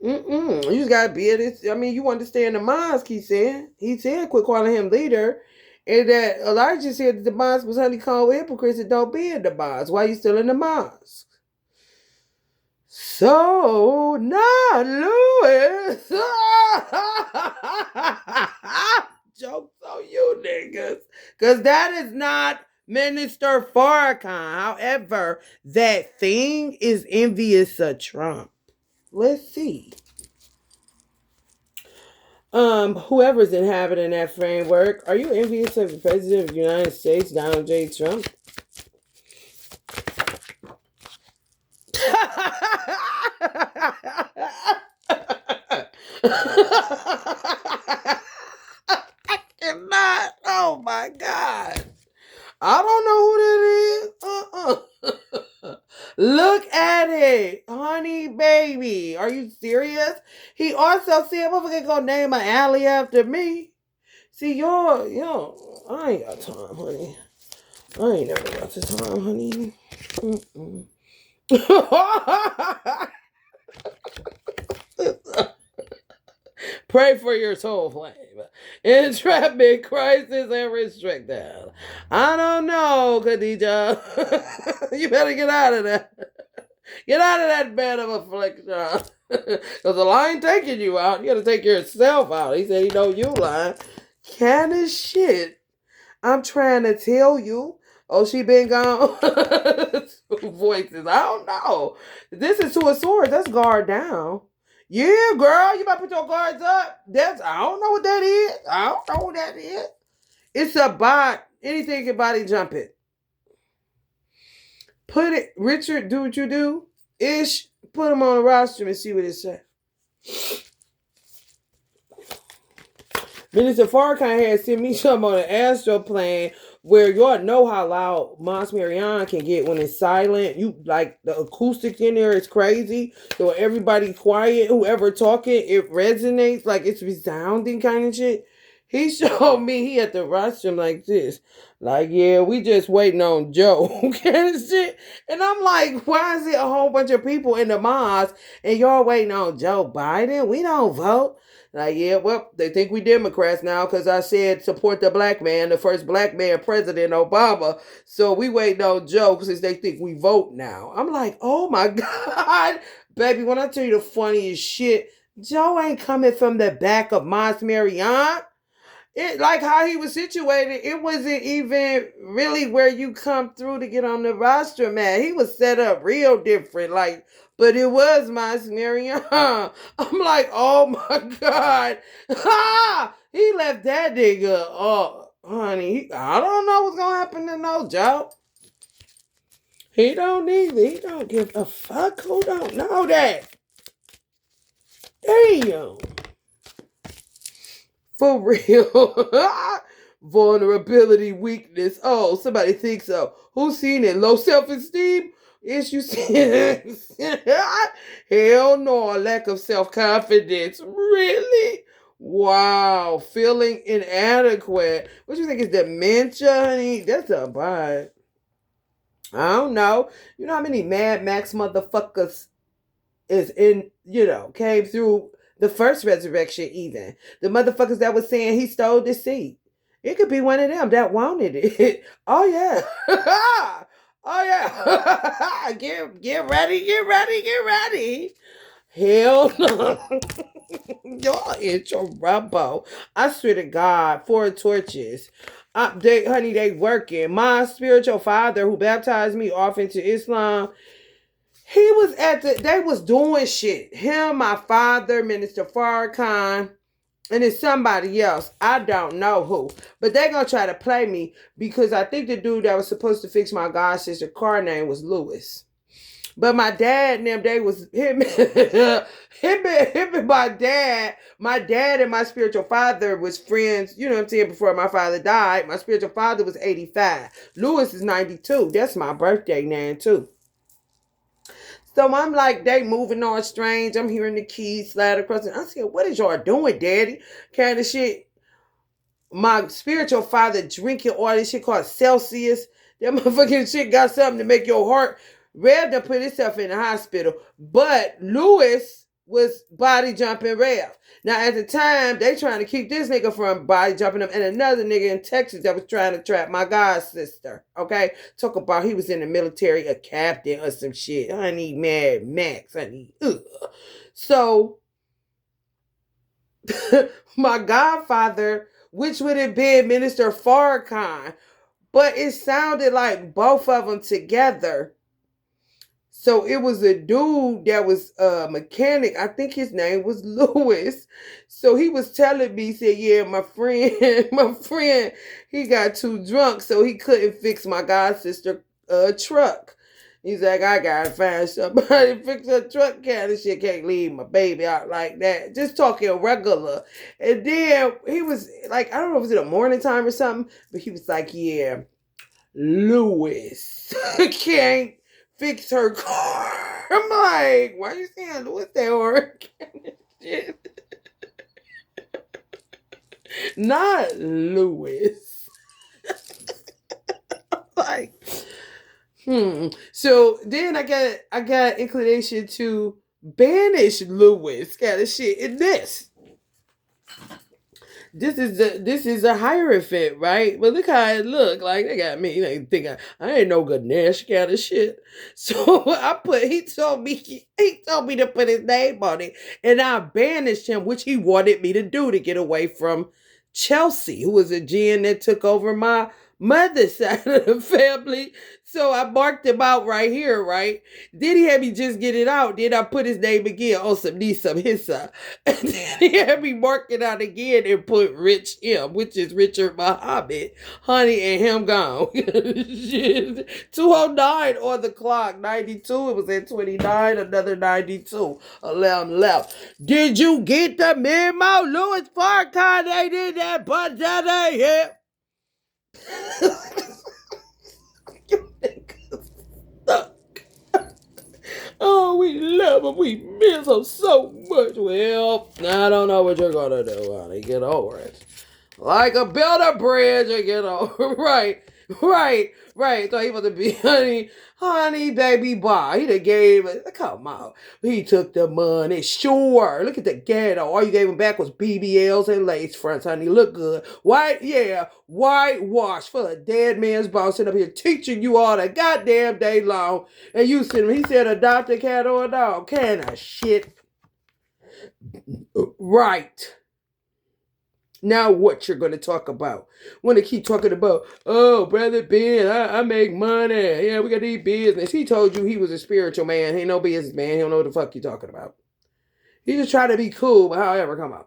Speaker 1: You just gotta be it. I mean, you understand the mosque, he said. He said, quit calling him leader. And that Elijah said that the mosque was honeycombed with hypocrites that don't be in the mosque. Why you still in the mosque? So, not Louis. Jokes on you niggas. Because that is not Minister Farrakhan. However, that thing is envious of Trump. Let's see. Whoever's inhabiting that framework, are you envious of the President of the United States, Donald J. Trump? I cannot. Oh my God. I don't know who that is. Look at it. Honey baby. Are you serious? He also said, motherfucker gonna name an alley after me. See, yo, I ain't got time, honey. I ain't never got the time, honey. Pray for your soul flame. Entrapment, crisis, and restricted. I don't know, Khadija. You better get out of that. Get out of that bed of affliction. Because the line taking you out. You got to take yourself out. He said he know you lying. Can of shit. I'm trying to tell you. Oh, she been gone. Voices. I don't know. This is Two of Swords. That's guard down. Yeah, girl, you better put your guards up. That's I don't know what that is. I don't know what that is. It's a bot. Anything can body jump it. Put it, Richard. Do what you do. Ish. Put him on the roster and see what it says. Minister Farrakhan had sent me something on an astro plane where y'all know how loud Mons Marion can get when it's silent. You like the acoustics in there is crazy. So everybody quiet, whoever talking, it resonates like it's resounding kind of shit. He showed me he at the rostrum like this. Like, yeah, we just waiting on Joe kind of shit. And I'm like, why is it a whole bunch of people in the mosque and y'all waiting on Joe Biden? We don't vote. Like, yeah, well, they think we Democrats now because I said support the black man, the first black man president, Obama. So we waiting on Joe because they think we vote now. I'm like, oh my God. Baby, when I tell you the funniest shit, Joe ain't coming from the back of Mons Marion. It like how he was situated, it wasn't even really where you come through to get on the roster, man. He was set up real different, like, but it was my Marion. I'm like, oh my God. He left that nigga. Oh, honey, I don't know what's gonna happen to no Joe. He don't either. He don't give a fuck. Who don't know that? Damn. For real. Vulnerability, weakness. Oh, somebody thinks so. Who's seen it? Low self-esteem? Is you seen it? Hell no. A lack of self-confidence. Really? Wow. Feeling inadequate. What you think is dementia, honey? That's a vibe. I don't know. You know how many Mad Max motherfuckers is in, came through the first resurrection even. The motherfuckers that was saying he stole the seat. It could be one of them that wanted it. Oh yeah. Oh yeah. get ready, get ready, get ready. Hell no. Y'all in trouble. I swear to God, 4 torches. They working. My spiritual father who baptized me off into Islam, he was they was doing shit. Him, my father, Minister Farrakhan, and it's somebody else. I don't know who. But they gonna try to play me because I think the dude that was supposed to fix my god sister car name was Lewis. But my dad and them, they was him, him and my dad. My dad and my spiritual father was friends, you know what I'm saying, before my father died. My spiritual father was 85. Lewis is 92. That's my birthday now, too. So I'm like, they moving on strange. I'm hearing the keys slide across. I said, what is y'all doing, daddy? Kind of shit. My spiritual father drinking all this shit called Celsius. That motherfucking shit got something to make your heart rev to put itself in the hospital. But Lewis was body jumping Rev. Now at the time, they trying to keep this nigga from body jumping him and another nigga in Texas that was trying to trap my god sister. Okay? Talk about he was in the military, a captain or some shit. Honey, Mad Max, honey. Ugh. So my godfather, which would have been Minister Farrakhan, but it sounded like both of them together. So it was a dude that was a mechanic. I think his name was Lewis. So he was telling me, he said, yeah, my friend, he got too drunk, so he couldn't fix my god sister truck. He's like, I gotta find somebody to fix her truck, kind of shit. Can't leave my baby out like that. Just talking regular. And then he was like, I don't know if it was in the morning time or something, but he was like, yeah, Lewis can't fix her car. I'm like, why are you saying Lewis that work? Not Lewis. Like, So then I got inclination to banish Lewis kind of shit in this. This is a hierophant, right? But look how it look. Like they got me. They think I ain't no Ganesh kind of shit. So he told me to put his name on it, and I banished him, which he wanted me to do to get away from Chelsea, who was a gin that took over my mother's side of the family. So I marked him out right here, right? Then he had me just get it out. Then I put his name again on some niece of his side. And then he had me mark it out again and put Rich M, which is Richard Muhammad. Honey, and him gone. 209 on the clock, 92. It was at 29, another 92. Alarm left. Did you get the memo? Louis Farrakhan did that, but that ain't it. You niggas suck. Oh, we love him. We miss him so much. Well, I don't know what you're gonna do, honey. Get over it. Like a build a bridge and get over. Right. So he was to be honey, baby boy. He done gave it. Come on. He took the money. Sure. Look at the ghetto. All you gave him back was BBLs and lace fronts, honey. Look good. White, yeah. Whitewash full of dead man's bones sitting up here teaching you all the goddamn day long. And you sitting him. He said adopt a cat or a dog. Can of shit. Right. Now what you're going to talk about? Want to keep talking about, oh, Brother Ben, I make money. Yeah, we got to eat business. He told you he was a spiritual man. He ain't no business man. He don't know what the fuck you talking about. He just trying to be cool, but however, come on.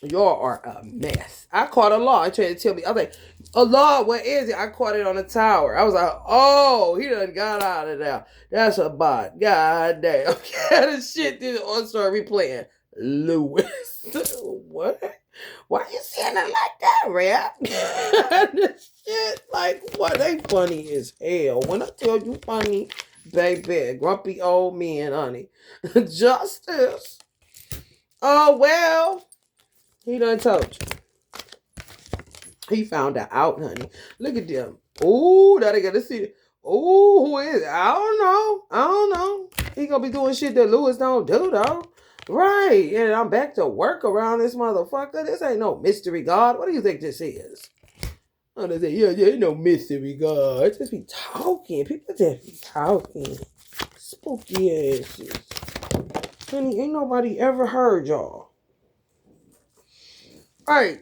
Speaker 1: Y'all are a mess. I caught a law. I tried to tell me. I was like, a law, what is it? I caught it on the tower. I was like, oh, he done got out of there. That's a bot. God damn. Okay, this shit did on start replaying. Louis. What? Why you saying it like that, rap? This shit, like, what? They funny as hell. When I tell you funny, baby, grumpy old men, honey. Justice. Oh, well. He done told you. He found out, honey. Look at them. Oh, now they got to see it. Oh, who is it? I don't know. He gonna be doing shit that Louis don't do, though. Right, and I'm back to work around this motherfucker. This ain't no mystery God. What do you think this is? Oh, they say, yeah, no mystery God. Just be talking. People just be talking. Spooky asses. Honey, ain't nobody ever heard y'all. Right.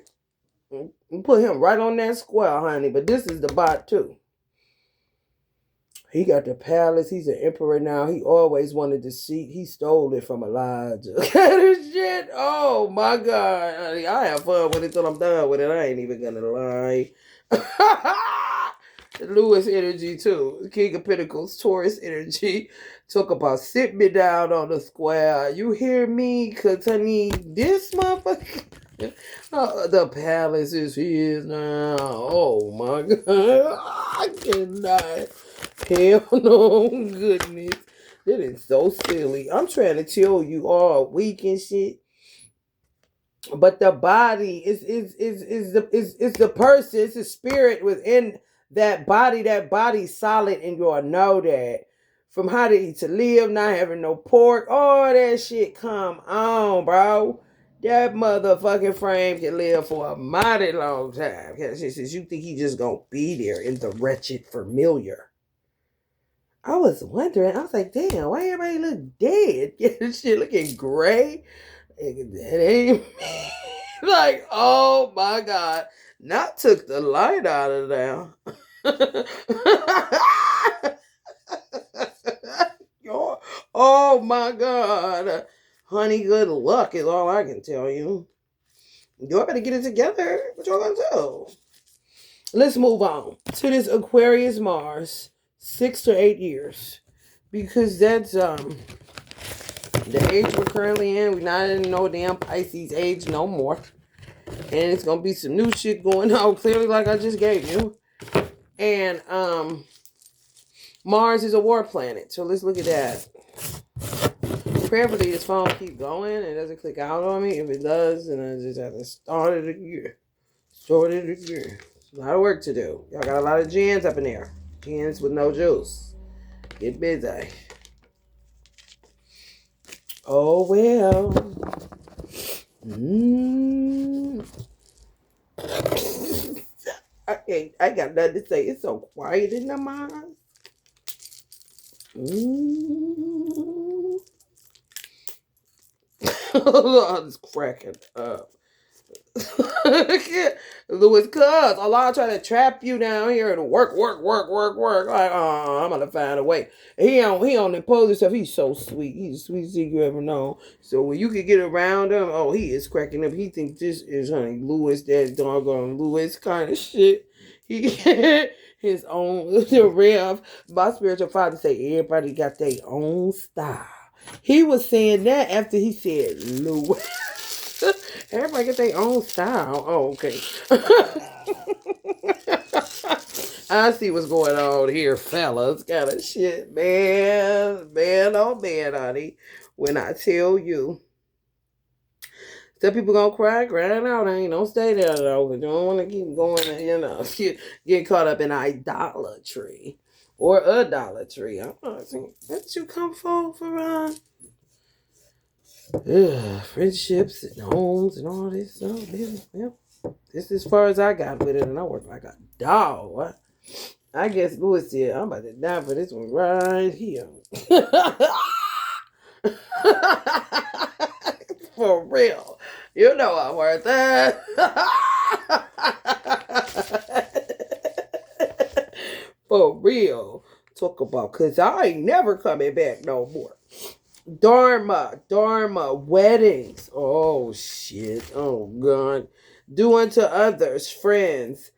Speaker 1: Put him right on that square, honey. But this is the bot, too. He got the palace. He's an emperor now. He always wanted the seat. He stole it from Elijah. This shit. Oh, my God. Honey, I have fun with it till I'm done with it. I ain't even going to lie. Lewis energy, too. King of Pentacles, Taurus energy. Talk about sit me down on the square. You hear me? Because, honey, this motherfucker. The palace is his now. Oh, my God. I cannot. Hell no, goodness. That is so silly. I'm trying to tell you all weak and shit. But the body is the person, it's the spirit within that body. That body's solid, and you all know that. From how to eat to live, not having no pork, all that shit come on, bro. That motherfucking frame can live for a mighty long time. Because you think he just gonna be there in the wretched familiar. I was wondering, I was like, damn, why everybody look dead? This shit looking gray. It ain't like, oh my God. Not took the light out of there. Oh my God. Honey, good luck is all I can tell you. Y'all better get it together. What y'all gonna do? Let's move on to this Aquarius Mars. 6 to 8 years, because that's the age we're currently in. We're not in no damn Pisces age no more, and it's gonna be some new shit going on. Clearly, like I just gave you, and Mars is a war planet. So let's look at that. Prayerfully, this phone keep going and it doesn't click out on me. If it does, then I just have to start it again. A lot of work to do. Y'all got a lot of gens up in there. Gens with no juice. Get busy. Oh, well. I got nothing to say. It's so quiet in the mind. I'm just cracking up. Louis, cuz Allah trying to trap you down here and work. Like, I'm gonna find a way. He on the polar stuff. He's so sweet. He's the sweetest thing you ever know. So when you can get around him, oh, he is cracking up. He thinks this is honey Louis, that doggone Louis kind of shit. He his own the rev. My spiritual father say everybody got their own style. He was saying that after he said Louis. Everybody get their own style. Oh, okay. I see what's going on here, fellas. Kind of shit, man. Man, oh man, honey. When I tell you, some people gonna crying out. Ain't don't stay there though. You don't want to keep going. Get caught up in idolatry or idolatry. I'm not saying that you come for friendships and homes and all this stuff. Yeah. This is as far as I got with it, and I work like a dog. I guess Louis said, I'm about to die for this one right here. For real. You know I'm worth that. For real. Talk about, because I ain't never coming back no more. Dharma, weddings. Oh, shit. Oh, God. Do unto others, friends,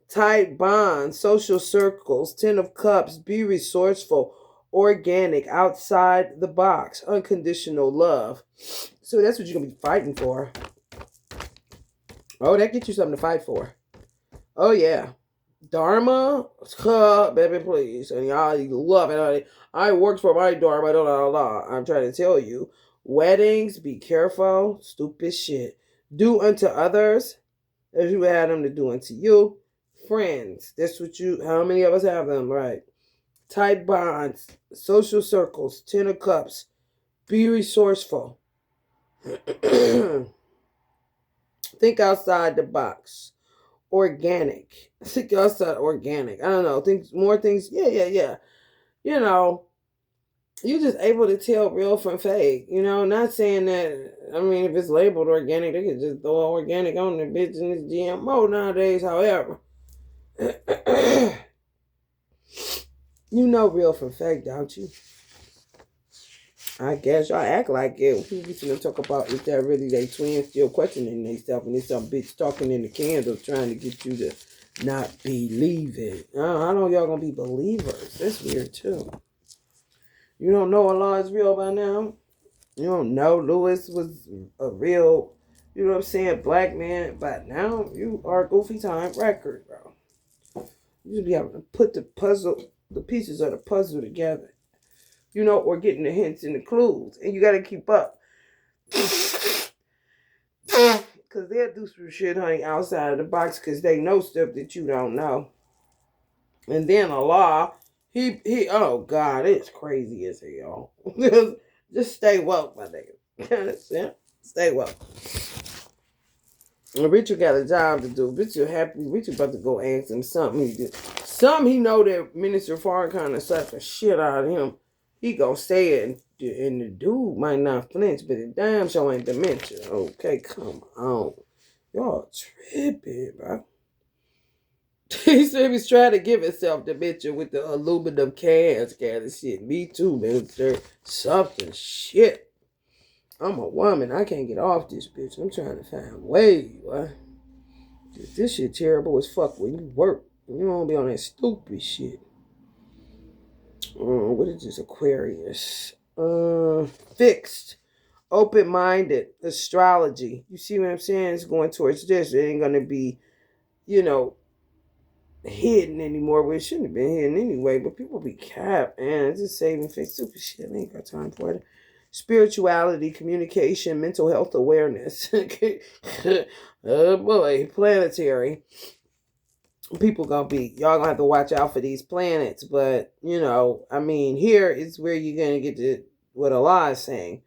Speaker 1: tight bonds, social circles, 10 of cups, be resourceful, organic, outside the box, unconditional love. So that's what you're going to be fighting for. Oh, that gets you something to fight for. Oh, yeah. Dharma, baby, please. And y'all love it, honey. I worked for my Dharma, I'm trying to tell you. Weddings, be careful. Stupid shit. Do unto others as you had them to do unto you. Friends, that's what how many of us have them, right? Tight bonds, social circles, 10 of cups. Be resourceful. Think outside the box. Organic. Think outside organic. I don't know. More things. Yeah. You're just able to tell real from fake. Not saying that, if it's labeled organic, they could just throw organic on the bitch and it's GMO nowadays, however. You know real from fake, don't you? I guess y'all act like it. People be to talk about if that really they twins, still questioning themselves, and there's some bitch talking in the candles trying to get you to not believe it. How long y'all gonna be believers? That's weird too. You don't know Allah is real by now? You don't know Louis was a real, black man by now? You are a goofy time record, bro. You should be having to put the pieces of the puzzle together. Or getting the hints and the clues. And you got to keep up. Because they'll do some shit, honey, outside of the box because they know stuff that you don't know. And then Allah, he oh, God, it's crazy as hell. Just stay woke, my nigga. Stay woke. Richard got a job to do. Richard happy. Richard about to go ask him something. Something he know that Minister Farrakhan is such a shit out of him. He gonna say it, and the dude might not flinch, but the damn show ain't dementia. Okay, come on. Y'all tripping, bro. He said he's trying to give himself dementia with the aluminum cans kind of shit. Me too, minister. Something shit. I'm a woman. I can't get off this bitch. I'm trying to find a way. This shit terrible as fuck when you work. You don't be on that stupid shit. What is this? Aquarius. Fixed. Open-minded. Astrology. You see what I'm saying? It's going towards this. It ain't going to be, hidden anymore. Well, it shouldn't have been hidden anyway. But people be capped, man. It's just saving face. Stupid shit. I ain't got time for it. Spirituality, communication, mental health awareness. Oh boy. Planetary. People y'all gonna have to watch out for these planets, but here is where you're gonna get to what Allah is saying.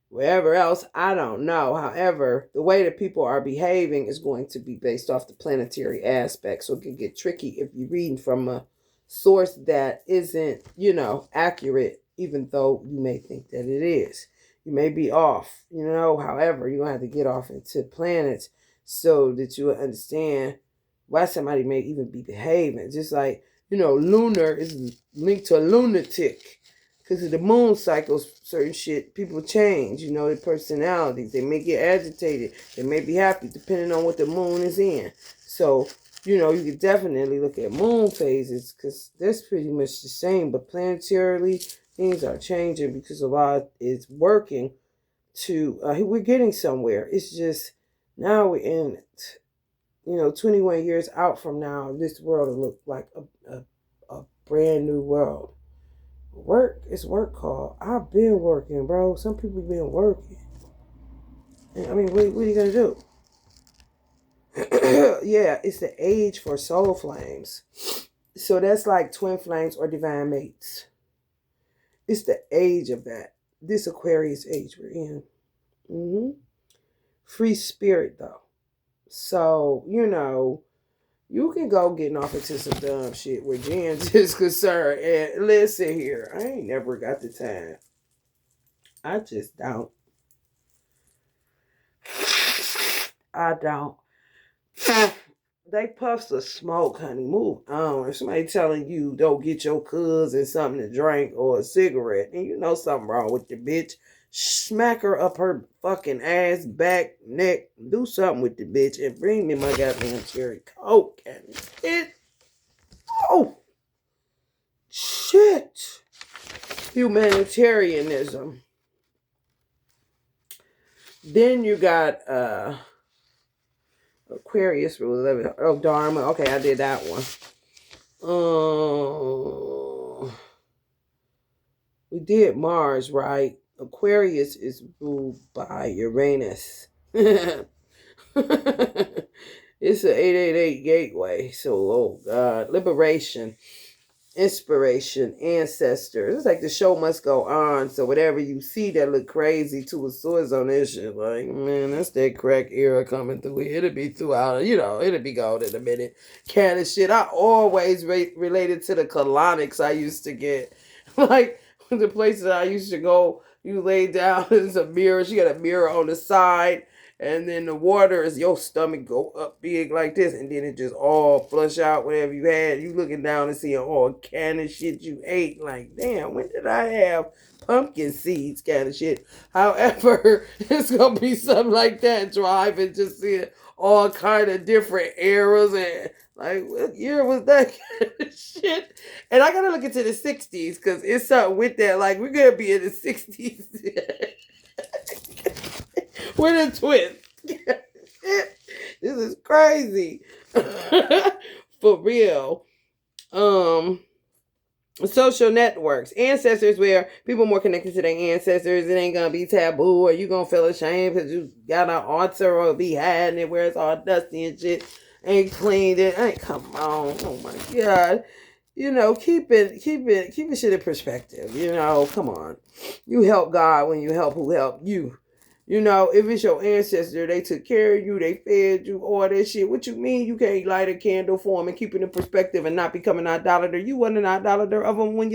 Speaker 1: Wherever else, I don't know. However, the way that people are behaving is going to be based off the planetary aspect, so it can get tricky if you're reading from a source that isn't, accurate, even though you may think that it is. You may be off, however, you're gonna have to get off into planets so that you will understand why somebody may even be behaving. Just like, lunar is linked to a lunatic. Because of the moon cycles, certain shit, people change, their personalities. They may get agitated. They may be happy, depending on what the moon is in. So, you can definitely look at moon phases, because that's pretty much the same. But planetarily, things are changing because a lot is working to, we're getting somewhere. It's just, now we're in it. 21 years out from now, this world will look like a brand new world. Work is work call. I've been working, bro. Some people been working. I mean, what are you going to do? Yeah, it's the age for soul flames. So that's like twin flames or divine mates. It's the age of that. This Aquarius age we're in. Free spirit, though. So, you can go getting off into some dumb shit where Jen's is concerned. And listen here, I ain't never got the time. I just don't. I don't. They puffs the smoke, honey. Move on. If somebody telling you don't get your cousin something to drink or a cigarette, and you know something wrong with the bitch, smack her up her fucking ass, back, neck, do something with the bitch, and bring me my goddamn cherry coke. And shit. Humanitarianism. Then you got Aquarius rule 11. Oh, Dharma. Okay, I did that one. We did Mars, right? Aquarius is ruled by Uranus. It's an 888 gateway. So, oh God. Liberation. Inspiration, ancestors. It's like the show must go on. So whatever you see that look crazy to a source on this shit, like, man, that's that crack era coming through here. It'll be throughout, it'll be gone in a minute. Kind of shit. I always related to the colonics I used to get. Like the places I used to go, you lay down, there's a mirror. She got a mirror on the side. And then the water is your stomach go up big like this, and then it just all flush out whatever you had. You looking down and seeing all kind of shit you ate. Like, damn, when did I have pumpkin seeds kind of shit? However, it's gonna be something like that, driving, just seeing all kind of different eras and like, what year was that kind of shit? And I gotta look into the 60s because it's something with that. Like, we're gonna be in the 60s. We're the twins. This is crazy. For real. Social networks. Ancestors, where people more connected to their ancestors. It ain't gonna be taboo, or you gonna feel ashamed because you got an altar or be hiding it where it's all dusty and shit. Ain't cleaned it. Ain't, come on. Oh my God. Keep it shit in perspective. Come on. You help God when you help who helped you. If it's your ancestor, they took care of you, they fed you, all that shit. What you mean you can't light a candle for them and keep it in perspective and not become an idolater? You wasn't an idolater of them when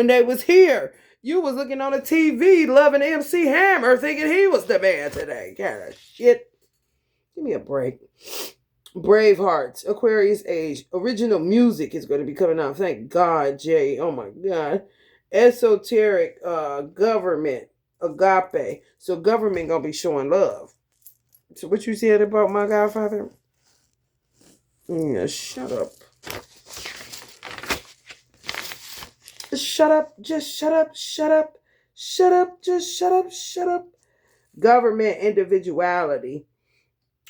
Speaker 1: they was here. You was looking on the TV loving MC Hammer thinking he was the man today. Kind of shit. Give me a break. Brave Hearts, Aquarius age. Original music is going to be coming out. Thank God, Jay. Oh my God. Esoteric government. Agape. So government gonna be showing love. So what you said about my godfather? Yeah, shut up. Shut up. Just shut up. Shut up. Shut up. Just shut up. Shut up. Government individuality.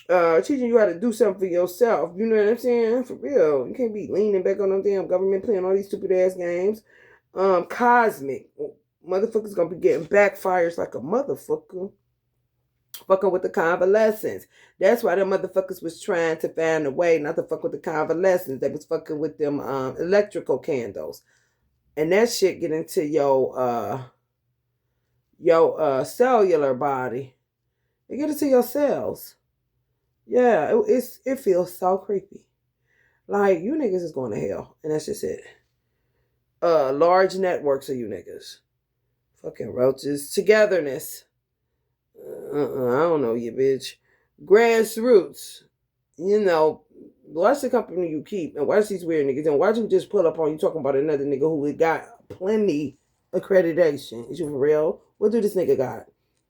Speaker 1: Teaching you how to do something for yourself. You know what I'm saying? For real. You can't be leaning back on them damn government playing all these stupid ass games. Cosmic. Motherfuckers gonna be getting backfires like a motherfucker. Fucking with the convalescents. That's why the motherfuckers was trying to find a way not to fuck with the convalescents. They was fucking with them electrical candles. And that shit get into your cellular body. It get into your cells. Yeah, it feels so creepy. Like, you niggas is going to hell. And that's just it. Large networks of you niggas. Fucking roaches. Togetherness. I don't know you, bitch. Grassroots. You know, watch the company you keep and watch these weird niggas and watch who just pull up on you talking about another nigga who got plenty accreditation. Is you for real? What do this nigga got?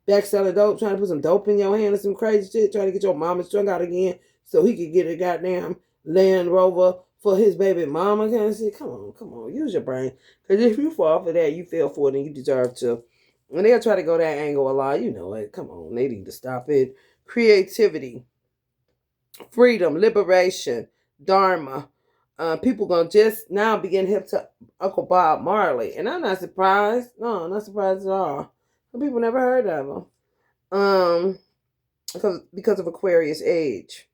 Speaker 1: Back selling dope, trying to put some dope in your hand or some crazy shit, trying to get your mama strung out again so he could get a goddamn Land Rover for his baby mama kind of shit. Come on, use your brain. Because if you fall for that, you fell for it and you deserve to. When they'll try to go that angle a lot, you know it. Come on, they need to stop it. Creativity, freedom, liberation, dharma. People gonna just now begin hip to Uncle Bob Marley, and I'm not surprised. No, not surprised at all. Some people never heard of him. Because of Aquarius age.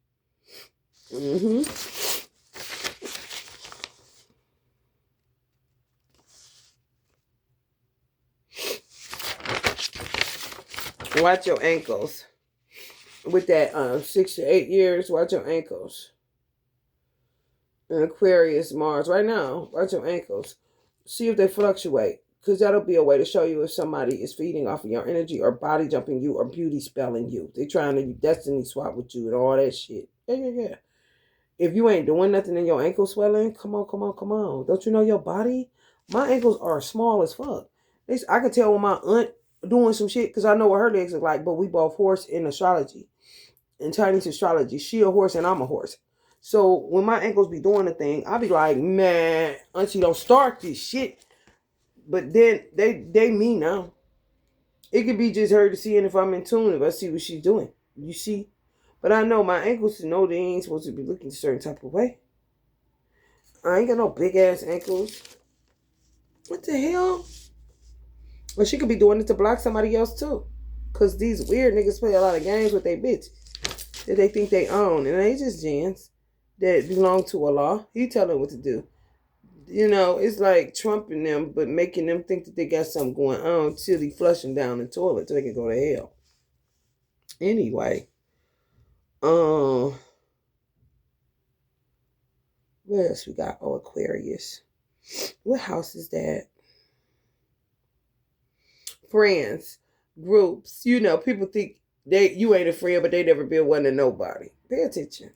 Speaker 1: Watch your ankles. With that 6 to 8 years, watch your ankles. And Aquarius Mars right now, watch your ankles. See if they fluctuate, because that'll be a way to show you if somebody is feeding off of your energy or body jumping you or beauty spelling you. They trying to destiny swap with you and all that shit. Yeah. If you ain't doing nothing and your ankle swelling, come on. Don't you know your body? My ankles are small as fuck. I could tell when my aunt doing some shit because I know what her legs look like, but we both horse in astrology. In Chinese astrology, she a horse and I'm a horse. So when my ankles be doing the thing, I be like, man, auntie, don't start this shit. But then they me now. It could be just her to see if I'm in tune, if I see what she's doing. You see? But I know my ankles to know they ain't supposed to be looking a certain type of way. I ain't got no big ass ankles. What the hell? Well, she could be doing it to block somebody else too. Because these weird niggas play a lot of games with their bitch that they think they own. And they just gens that belong to Allah. He tell them what to do. You know, it's like trumping them, but making them think that they got something going on till he flush them down the toilet so they can go to hell. Anyway. What else we got? Oh, Aquarius. What house is that? Friends, groups. You know, people think you ain't a friend, but they never been one to nobody. Pay attention.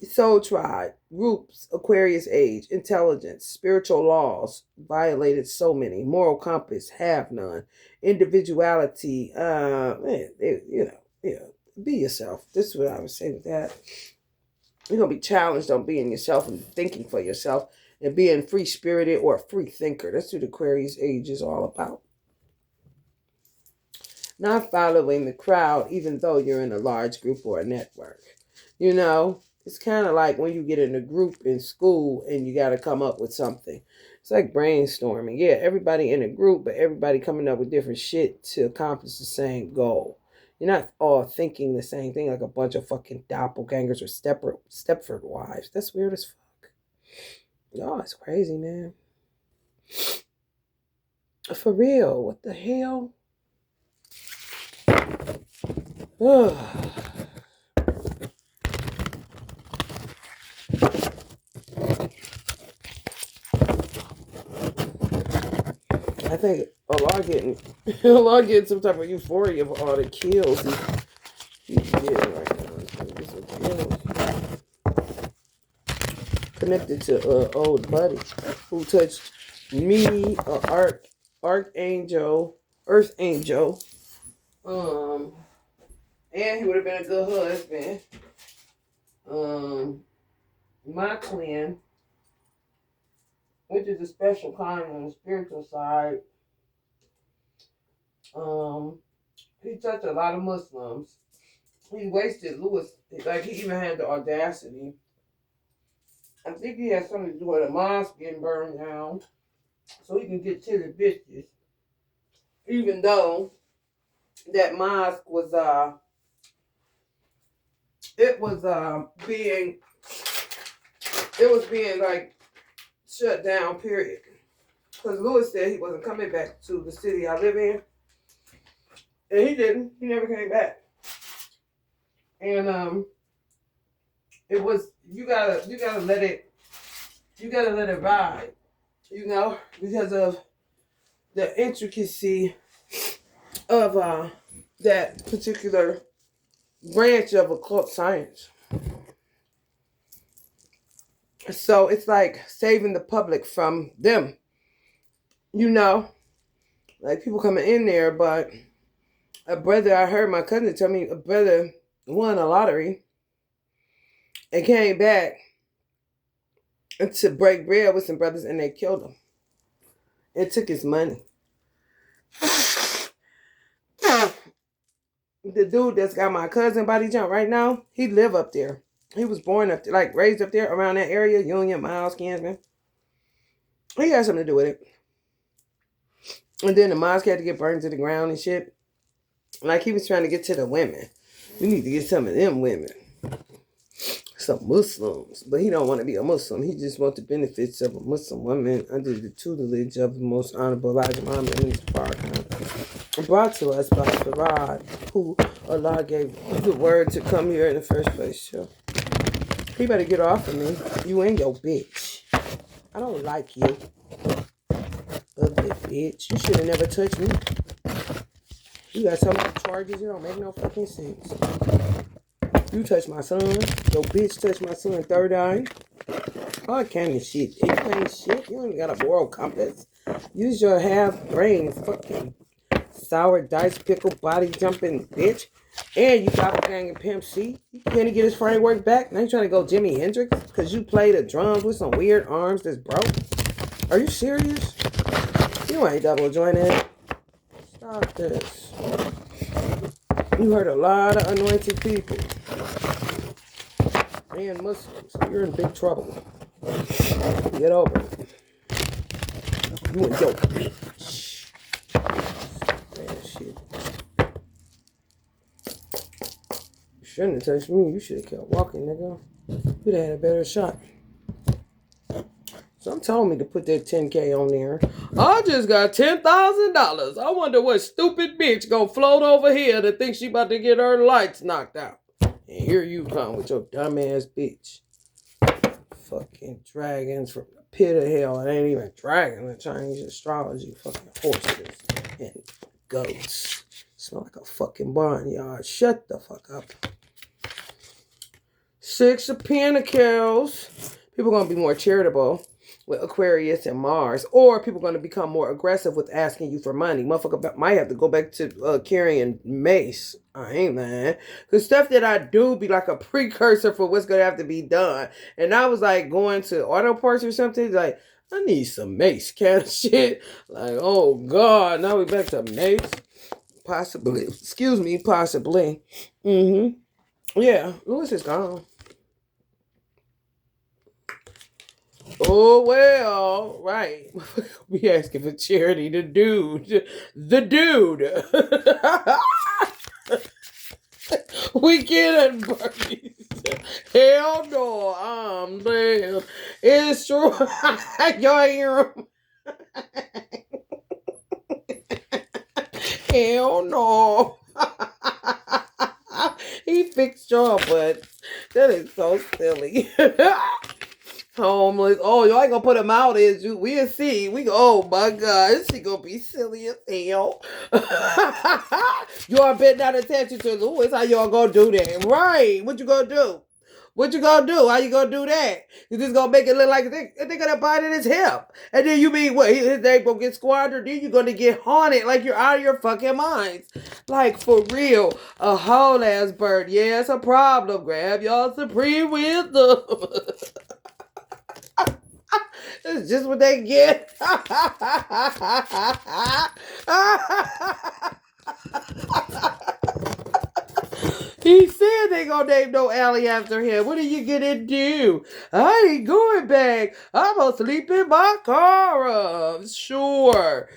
Speaker 1: Soul tribe, groups, Aquarius age, intelligence, spiritual laws, violated so many, moral compass, have none, individuality, be yourself. This is what I would say with that. You're going to be challenged on being yourself and thinking for yourself and being free-spirited or a free thinker. That's what Aquarius age is all about. Not following the crowd, even though you're in a large group or a network. You know, it's kind of like when you get in a group in school and you got to come up with something. It's like brainstorming. Yeah, everybody in a group, but everybody coming up with different shit to accomplish the same goal. You're not all thinking the same thing like a bunch of fucking doppelgangers or Stepford wives. That's weird as fuck. Y'all, it's crazy, man. For real, what the hell? I think Allah getting some type of euphoria for all the kills he's getting right now. Connected to old buddy who touched me, earth angel. And he would have been a good husband. My clan, which is a special kind on the spiritual side. He touched a lot of Muslims. He wasted Lewis. Like, he even had the audacity. I think he had something to do with a mosque getting burned down so he can get to the bitches. Even though that mosque was being like shut down, period. Because Lewis said he wasn't coming back to the city I live in. And he didn't. He never came back. And it was you gotta let it ride, you know, because of the intricacy of that particular branch of occult science. So it's like saving the public from them. You know, like people coming in there, but a brother, I heard my cousin tell me a brother won a lottery and came back to break bread with some brothers and they killed him. It took his money. The dude that's got my cousin body jump right now, he live up there. He was born up there, like raised up there around that area, Union, Miles, Kansman. He got something to do with it. And then the mosque had to get burned to the ground and shit. Like he was trying to get to the women. We need to get some of them women. Some Muslims. But he don't want to be a Muslim. He just wants the benefits of a Muslim woman under the tutelage of the most honorable Elijah Muhammad in his Farrakhan. Brought to us by Farad, who Allah gave the word to come here in the first place. So he better get off of me. You ain't your bitch. I don't like you. Ugly bitch. You should have never touched me. You got so many charges, you don't make no fucking sense. You touched my son. Your bitch touched my son third eye. All kind of shit. You ain't shit. You ain't got a moral compass. Use your half brain, fucking sour dice pickle body jumping bitch. And you doppelganger Pimp C. You can't get his framework back. Now you trying to go Jimi Hendrix because you play the drums with some weird arms that's broke. Are you serious? You ain't double jointed. Stop this. You hurt a lot of anointed people. And Muslims. You're in big trouble. Get over it. You and your bitch. Man, shit. You shouldn't have touched me. You should have kept walking, nigga. You'd have had a better shot. Some told me to put that 10K on there. I just got $10,000. I wonder what stupid bitch gonna float over here to think she about to get her lights knocked out. And here you come with your dumbass bitch. Fucking dragons from the pit of hell. It ain't even dragons in Chinese astrology. Fucking horses and goats. Smell like a fucking barnyard. Shut the fuck up. 6 of Pentacles. People gonna be more charitable with Aquarius and Mars, or people going to become more aggressive with asking you for money. Motherfucker might have to go back to carrying mace. I ain't lying. Because stuff that I do be like a precursor for what's going to have to be done. And I was like going to auto parts or something, like, I need some mace kind of shit. Like, oh God, now we back to mace. Possibly. Excuse me, possibly. Yeah, Lewis is gone. Oh, well, right. We asking for charity. The dude. Weekend at Bernie's. Hell no, I'm dead. It's true. Y'all hear him? Hell no. He fixed your butt. That is so silly. Homeless. Oh, y'all ain't gonna put him out, is you? We'll see. Oh my God, she gonna be silly as hell. Y'all been not attention to Lewis. How y'all gonna do that? Right. What you gonna do? What you gonna do? How you gonna do that? You just gonna make it look like they're gonna bite at his hip. And then you mean what? His name gonna get squandered? Then you gonna get haunted like you're out of your fucking minds. Like for real. A whole ass bird. Yeah, it's a problem. Grab y'all supreme wisdom. That's just what they get. He said they gonna name no alley after him. What are you gonna do? I ain't going back. I'm gonna sleep in my car. Sure.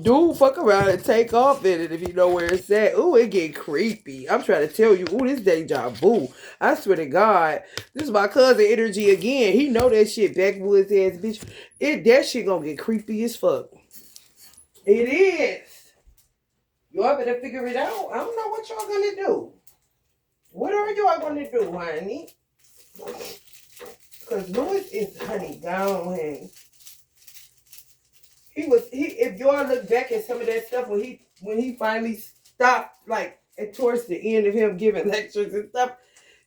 Speaker 1: Dude, fuck around and take off in it if you know where it's at. Ooh, it get creepy. I'm trying to tell you. Ooh, this deja vu. I swear to God. This is my cousin energy again. He know that shit backwoods ass bitch. That shit gonna get creepy as fuck. It is. Y'all better figure it out. I don't know what y'all gonna do. What are y'all gonna do, honey? Because Lewis is, honey, gone, honey. If y'all look back at some of that stuff when he finally stopped, like, And towards the end of him giving lectures and stuff,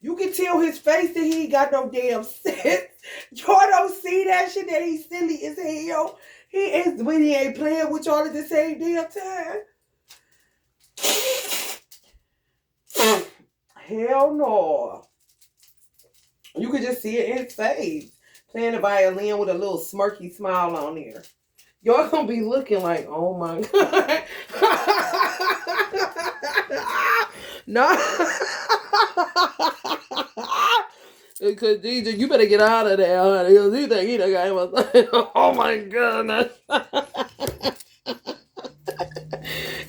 Speaker 1: you can tell his face that he ain't got no damn sense. Y'all don't see that shit, that he's silly as hell. He is when he ain't playing with y'all at the same damn time. Hell no. You could just see it in his face. Playing the violin with a little smirky smile on there. Y'all gonna be looking like, oh my God. No. Because DJ, you better get out of there, honey. Because he think he done got him a oh my goodness.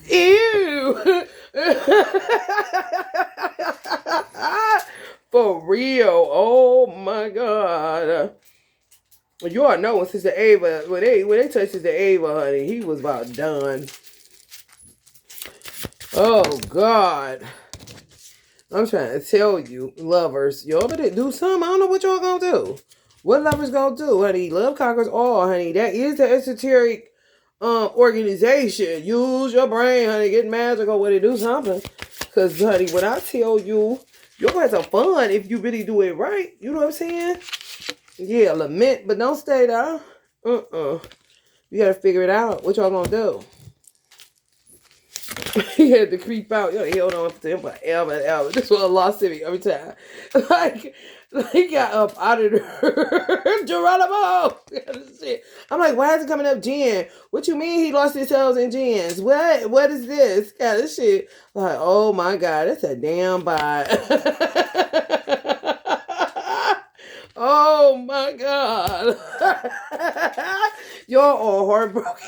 Speaker 1: Ew. For real. Oh my God. You all know when Sister Ava, when they touched Sister Ava, honey, he was about done. Oh God. I'm trying to tell you, lovers, y'all better do something. I don't know what y'all gonna do. What lovers gonna do, honey? Love conquers all, honey. That is the esoteric organization. Use your brain, honey. Get magical with it. Do something. Because, honey, when I tell you, you're gonna have some fun if you really do it right. You know what I'm saying? Yeah, lament, but don't stay there. You gotta figure it out. What y'all gonna do? He had to creep out. You know, he held on to him forever and ever. This was a lost to me every time. Like, he got up out of there. Geronimo! I'm like, why is it coming up Jen? What you mean he lost his toes in Jen's? What is this? God, this shit. Like, oh my God, that's a damn bite. Oh my God. Y'all are heartbroken.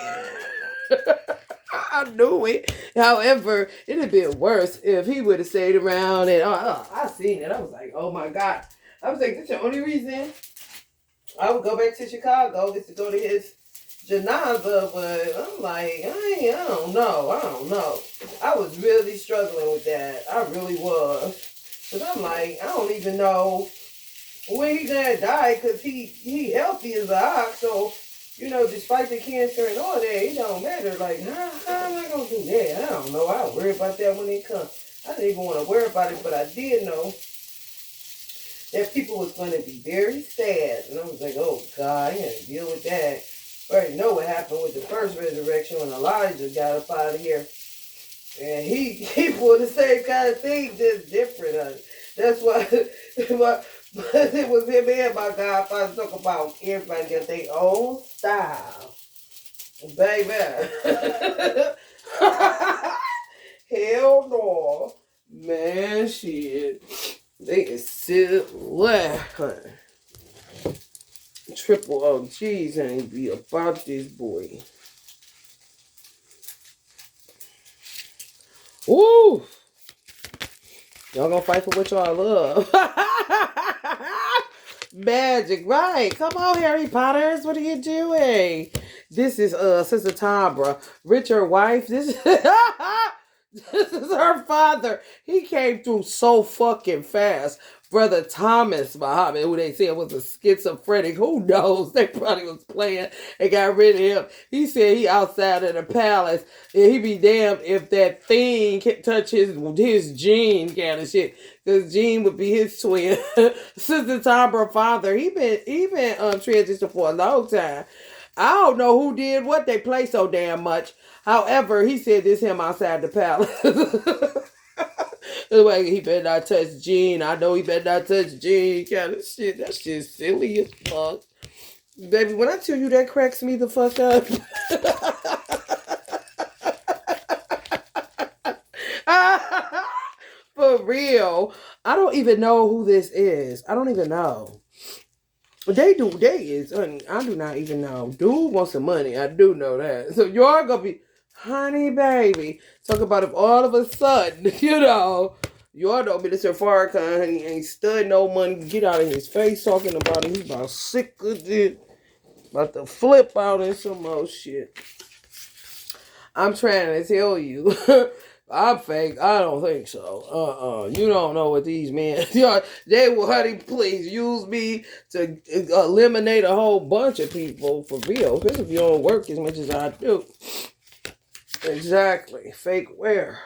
Speaker 1: I knew it. However, it'd have been worse if he would have stayed around and I seen it. I was like, oh my God. I was like, that's the only reason I would go back to Chicago is to go to his janaza, but I'm like, I don't know. I was really struggling with that. I really was. Because I'm like, I don't even know when he gonna die, because he healthy as a ox, so you know, despite the cancer and all that, it don't matter. Like, how am I gonna do that? I don't know. I'll worry about that when it comes. I didn't even want to worry about it, but I did know that people was gonna be very sad. And I was like, oh God, I gotta deal with that. I already know what happened with the first resurrection when Elijah got up out of here. And he pulled the same kind of thing, just different. That's why but it was him and my godfather talk about everybody got their own style. Baby. Hell no. Man, shit. They is silly. Triple OGs ain't be about this boy. Ooh. Y'all gonna fight for what y'all love. Magic, right. Come on, Harry Potters. What are you doing? This is Sister Tambra. Richard wife. This is her father. He came through so fucking fast. Brother Thomas Muhammad, who they said was a schizophrenic. Who knows? They probably was playing and got rid of him. He said he outside of the palace. And he be damned if that thing can touch his gene kind of shit. Because Gene would be his twin. Sister Tambra father, he been transitioned for a long time. I don't know who did what. They play so damn much. However, he said this him outside the palace. Like, he better not touch Gene. I know he better not touch Gene. Kind of shit. That shit's silly as fuck. Baby, when I tell you that cracks me the fuck up. For real. I don't even know who this is. I don't even know. They is, honey. I do not even know. Dude wants some money. I do know that. So y'all gonna be, honey, baby. Talk about if all of a sudden, you know, y'all don't be Mr. Farrakhan, honey, ain't stud no money. Get out of his face talking about it. He about sick of it. About to flip out and some more shit. I'm trying to tell you. I'm fake. I don't think so. You don't know what these men. They will, honey, please use me to eliminate a whole bunch of people for real. Especially if you don't work as much as I do. Exactly. Fake where?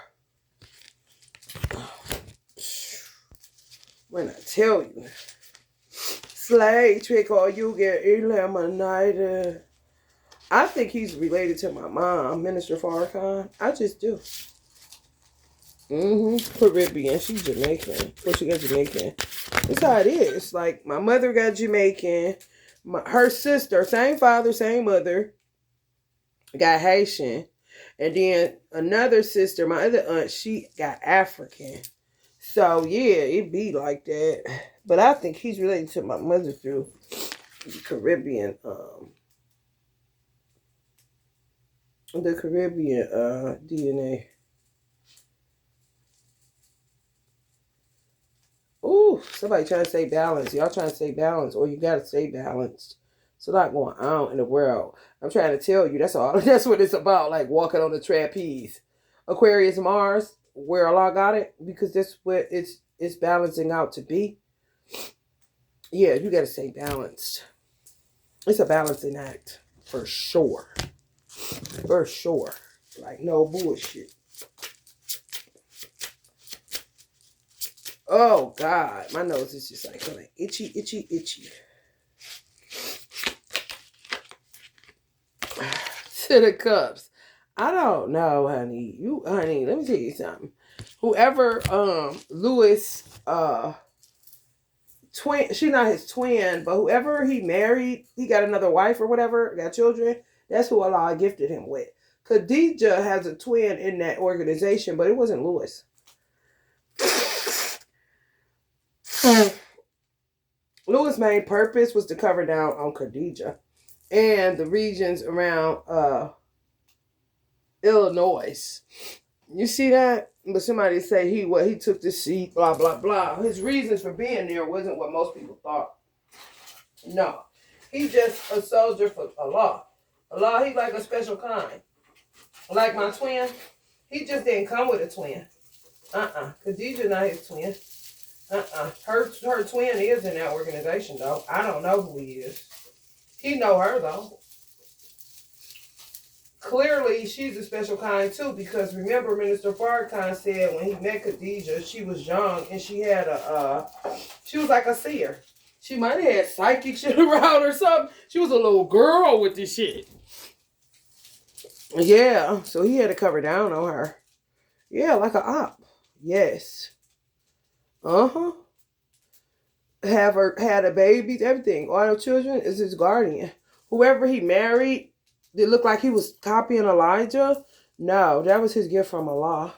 Speaker 1: When I tell you, slave trick or you get eliminated. I think he's related to my mom, Minister Farrakhan. I just do. Caribbean. She's Jamaican. Well, she got Jamaican. That's how it is. Like, my mother got Jamaican. Her sister, same father, same mother, got Haitian. And then another sister, my other aunt, she got African. So, yeah, it be like that. But I think he's related to my mother through Caribbean, the Caribbean DNA. Ooh, somebody trying to stay balanced. Y'all trying to stay balanced, or you gotta stay balanced. It's a lot going on in the world. I'm trying to tell you, that's all. That's what it's about, like walking on the trapeze. Aquarius Mars, where Allah got it, because that's what it's balancing out to be. Yeah, you gotta stay balanced. It's a balancing act, for sure. For sure. Like, no bullshit. Oh, God. My nose is just like kind of itchy, itchy, itchy. To the cups. I don't know, honey. Honey, let me tell you something. Whoever, Lewis, twin, she's not his twin, but whoever he married, he got another wife or whatever, got children, that's who Allah gifted him with. Khadijah has a twin in that organization, but it wasn't Lewis. Lewis' main purpose was to cover down on Khadijah and the regions around Illinois. You see that? But somebody say he took the seat, blah, blah, blah. His reasons for being there wasn't what most people thought. No. He's just a soldier for Allah. Allah, he's like a special kind. Like my twin, he just didn't come with a twin. Khadijah not his twin. Her twin is in that organization, though. I don't know who he is. He know her, though. Clearly, she's a special kind, too, because remember, Minister Farrakhan said when he met Khadijah, she was young, and she had she was like a seer. She might have had psychic shit around or something. She was a little girl with this shit. Yeah, so he had to cover down on her. Yeah, like a op. Yes. Uh-huh. Had a baby, everything. All the children is his guardian. Whoever he married, it looked like he was copying Elijah. No, that was his gift from Allah.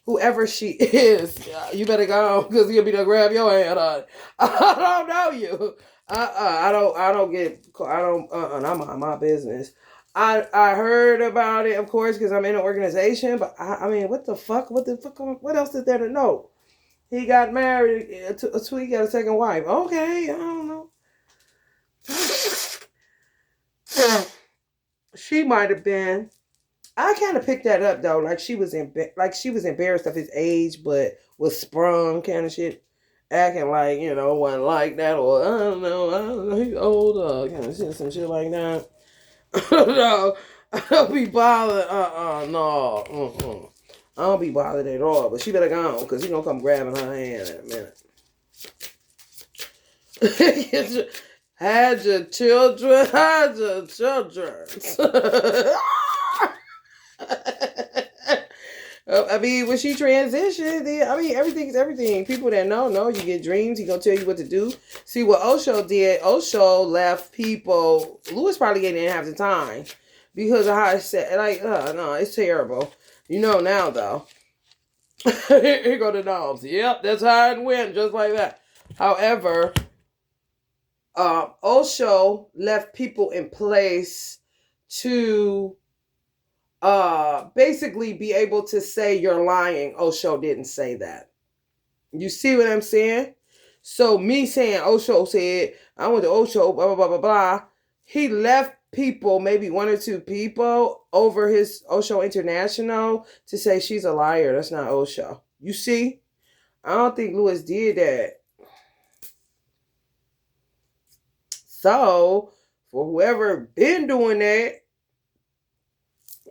Speaker 1: Whoever she is, you better go because he'll be to grab your hand on. I don't know you. I'm on my business. I heard about it, of course, because I'm in an organization, but I mean, what the fuck? What else is there to know? He got married, he got a second wife. Okay, I don't know. She might have been. I kind of picked that up though, like she was embarrassed of his age, but was sprung kind of shit, acting like wasn't like that, or I don't know, he's old, kind of shit, some shit like that. No, I don't be bothered. No. I don't be bothered at all. But she better go on because he gonna come grabbing her hand in a minute. Had your children. I mean, when she transitioned, I mean, everything's everything. People that know, you get dreams. He gonna tell you what to do. See what Osho did. Osho left people. Lewis probably didn't have the time because of how it said. Like, no, it's terrible. Now though. Here go the dogs. Yep, that's how it went, just like that. However, Osho left people in place to basically be able to say you're lying. Osho didn't say that. You see what I'm saying? So me saying Osho said, I went to Osho, blah, blah, blah, blah, blah. He left people, maybe one or two people over his Osho International to say she's a liar. That's not Osho. You see? I don't think Lewis did that. So, for whoever been doing that,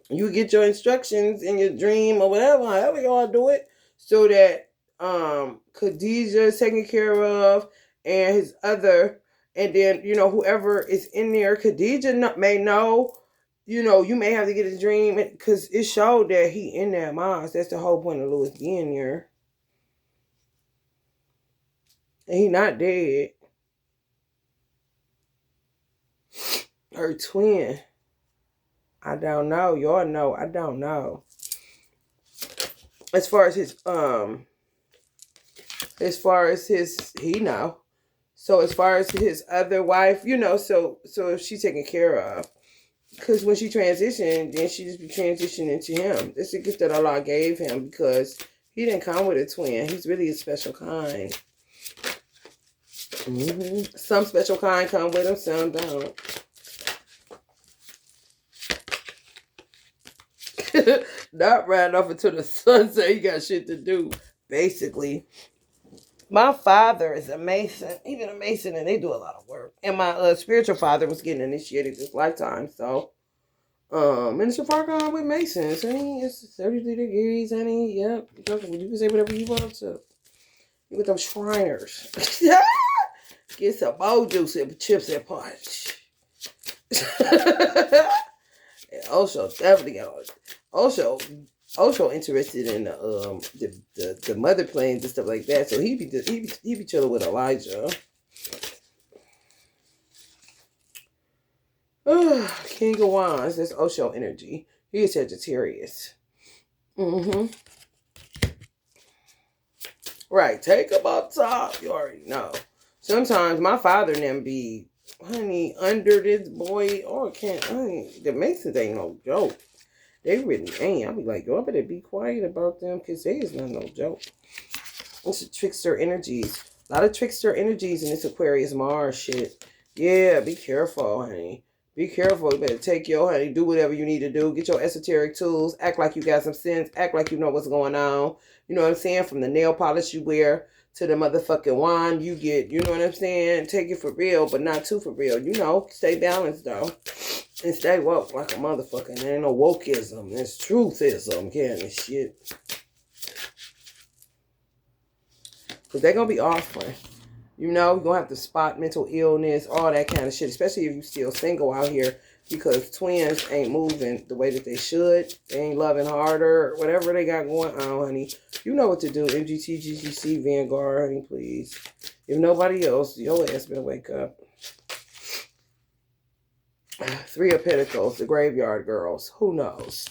Speaker 1: you get your instructions in your dream or whatever, however y'all do it, so that Khadijah is taken care of, and his other, and then whoever is in there, Khadijah may know. You may have to get a dream because it showed that he in that mosque. That's the whole point of Louis being there, and he not dead. Her twin. I don't know. Y'all know. I don't know. As far as he know. So as far as his other wife, so if she's taken care of, because when she transitioned, then she just be transitioning to him. That's a gift that Allah gave him because he didn't come with a twin. He's really a special kind. Some special kind come with him, some don't. Not riding off into the sunset. He got shit to do, basically. My father is a Mason. Even a Mason, and they do a lot of work. And my spiritual father was getting initiated this lifetime. So, Minister Farrakhan with Masons. Honey, it's 33 degrees, honey. Yep. You can say whatever you want to. You with them Shriners. Get some bowl juice and chips and punch. And also, definitely got Osho interested in the mother planes and stuff like that. So he be chilling with Elijah. King of Wands, that's Osho energy. He is Sagittarius. Right, take him up top. You already know. Sometimes my father and them be, honey, under this boy. Oh, the Masons ain't no joke. They really ain't. I'll be like, yo, I better be quiet about them because they is not no joke. It's a trickster energies. A lot of trickster energies in this Aquarius Mars shit. Yeah, be careful, honey. Be careful. You better take your honey, do whatever you need to do. Get your esoteric tools. Act like you got some sense. Act like you know what's going on. You know what I'm saying? From the nail polish you wear to the motherfucking wine you get. You know what I'm saying? Take it for real, but not too for real. Stay balanced, though. And stay woke like a motherfucker. There ain't no wokeism. It's truthism, kind of shit. Because they're going to be offering. You're going to have to spot mental illness, all that kind of shit. Especially if you're still single out here. Because twins ain't moving the way that they should. They ain't loving harder. Whatever they got going on, honey. You know what to do. MGT, GGC, Vanguard, honey, please. If nobody else, your ass better wake up. Three of Pentacles, the Graveyard Girls. Who knows?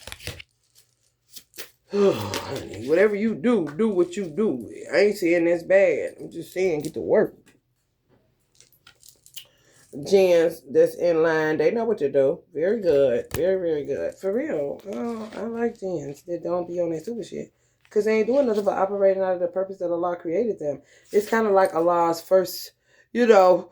Speaker 1: Honey, whatever you do what you do. I ain't saying that's bad. I'm just saying get to work. Gens that's in line, they know what to do. Very good. Very, very good. For real. Oh, I like gens that don't be on that stupid shit. Because they ain't doing nothing but operating out of the purpose that Allah created them. It's kind of like Allah's first, of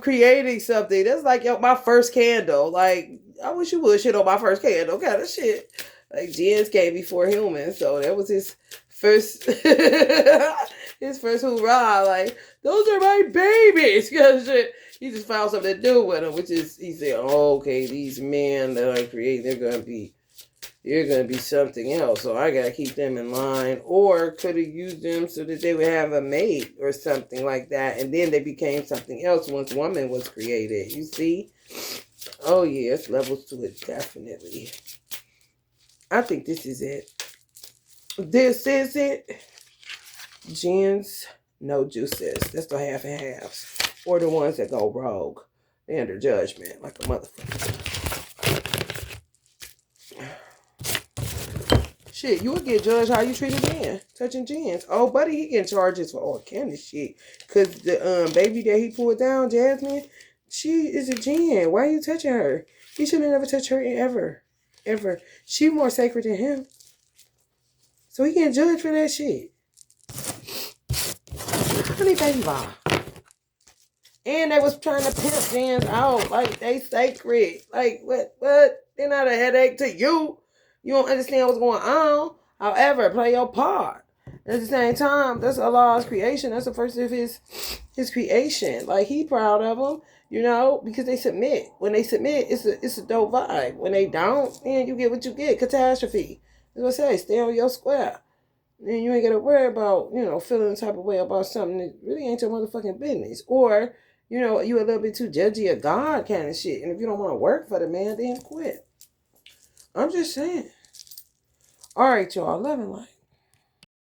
Speaker 1: creating something. That's like, my first candle. Like, I wish you would shit on my first candle kind of shit. Like, gens came before humans, so that was his first, his first hoorah. Like, those are my babies. Cause shit, he just found something to do with them, which is, he said, oh, okay, these men that I create, they're going to be something else. So I got to keep them in line. Or could have used them so that they would have a mate or something like that. And then they became something else once woman was created. You see? Oh, yeah, it's levels to it, definitely. I think this is it. This is it. Gens, no juices. That's the half and halves. Or the ones that go rogue. They're under judgment like a motherfucker. Shit, you would get judged how you treat a gen. Touching gens. Oh, buddy, he getting charges for all kind of shit. Because the baby that he pulled down, Jasmine, she is a gen. Why are you touching her? He should have never touched her ever. Ever. She more sacred than him. So he getting judged for that shit. Honey, baby, bye. And they was trying to pimp gens out like they sacred. Like, what? They're not a headache to you. You don't understand what's going on. However, play your part. At the same time, that's Allah's creation. That's the first of his creation. Like, he proud of them, because they submit. When they submit, it's a dope vibe. When they don't, man, you get what you get. Catastrophe. As I say, stay on your square. And you ain't got to worry about, feeling the type of way about something that really ain't your motherfucking business. Or, you a little bit too judgy of God kind of shit. And if you don't want to work for the man, then quit. I'm just saying. All right, y'all. Love and light.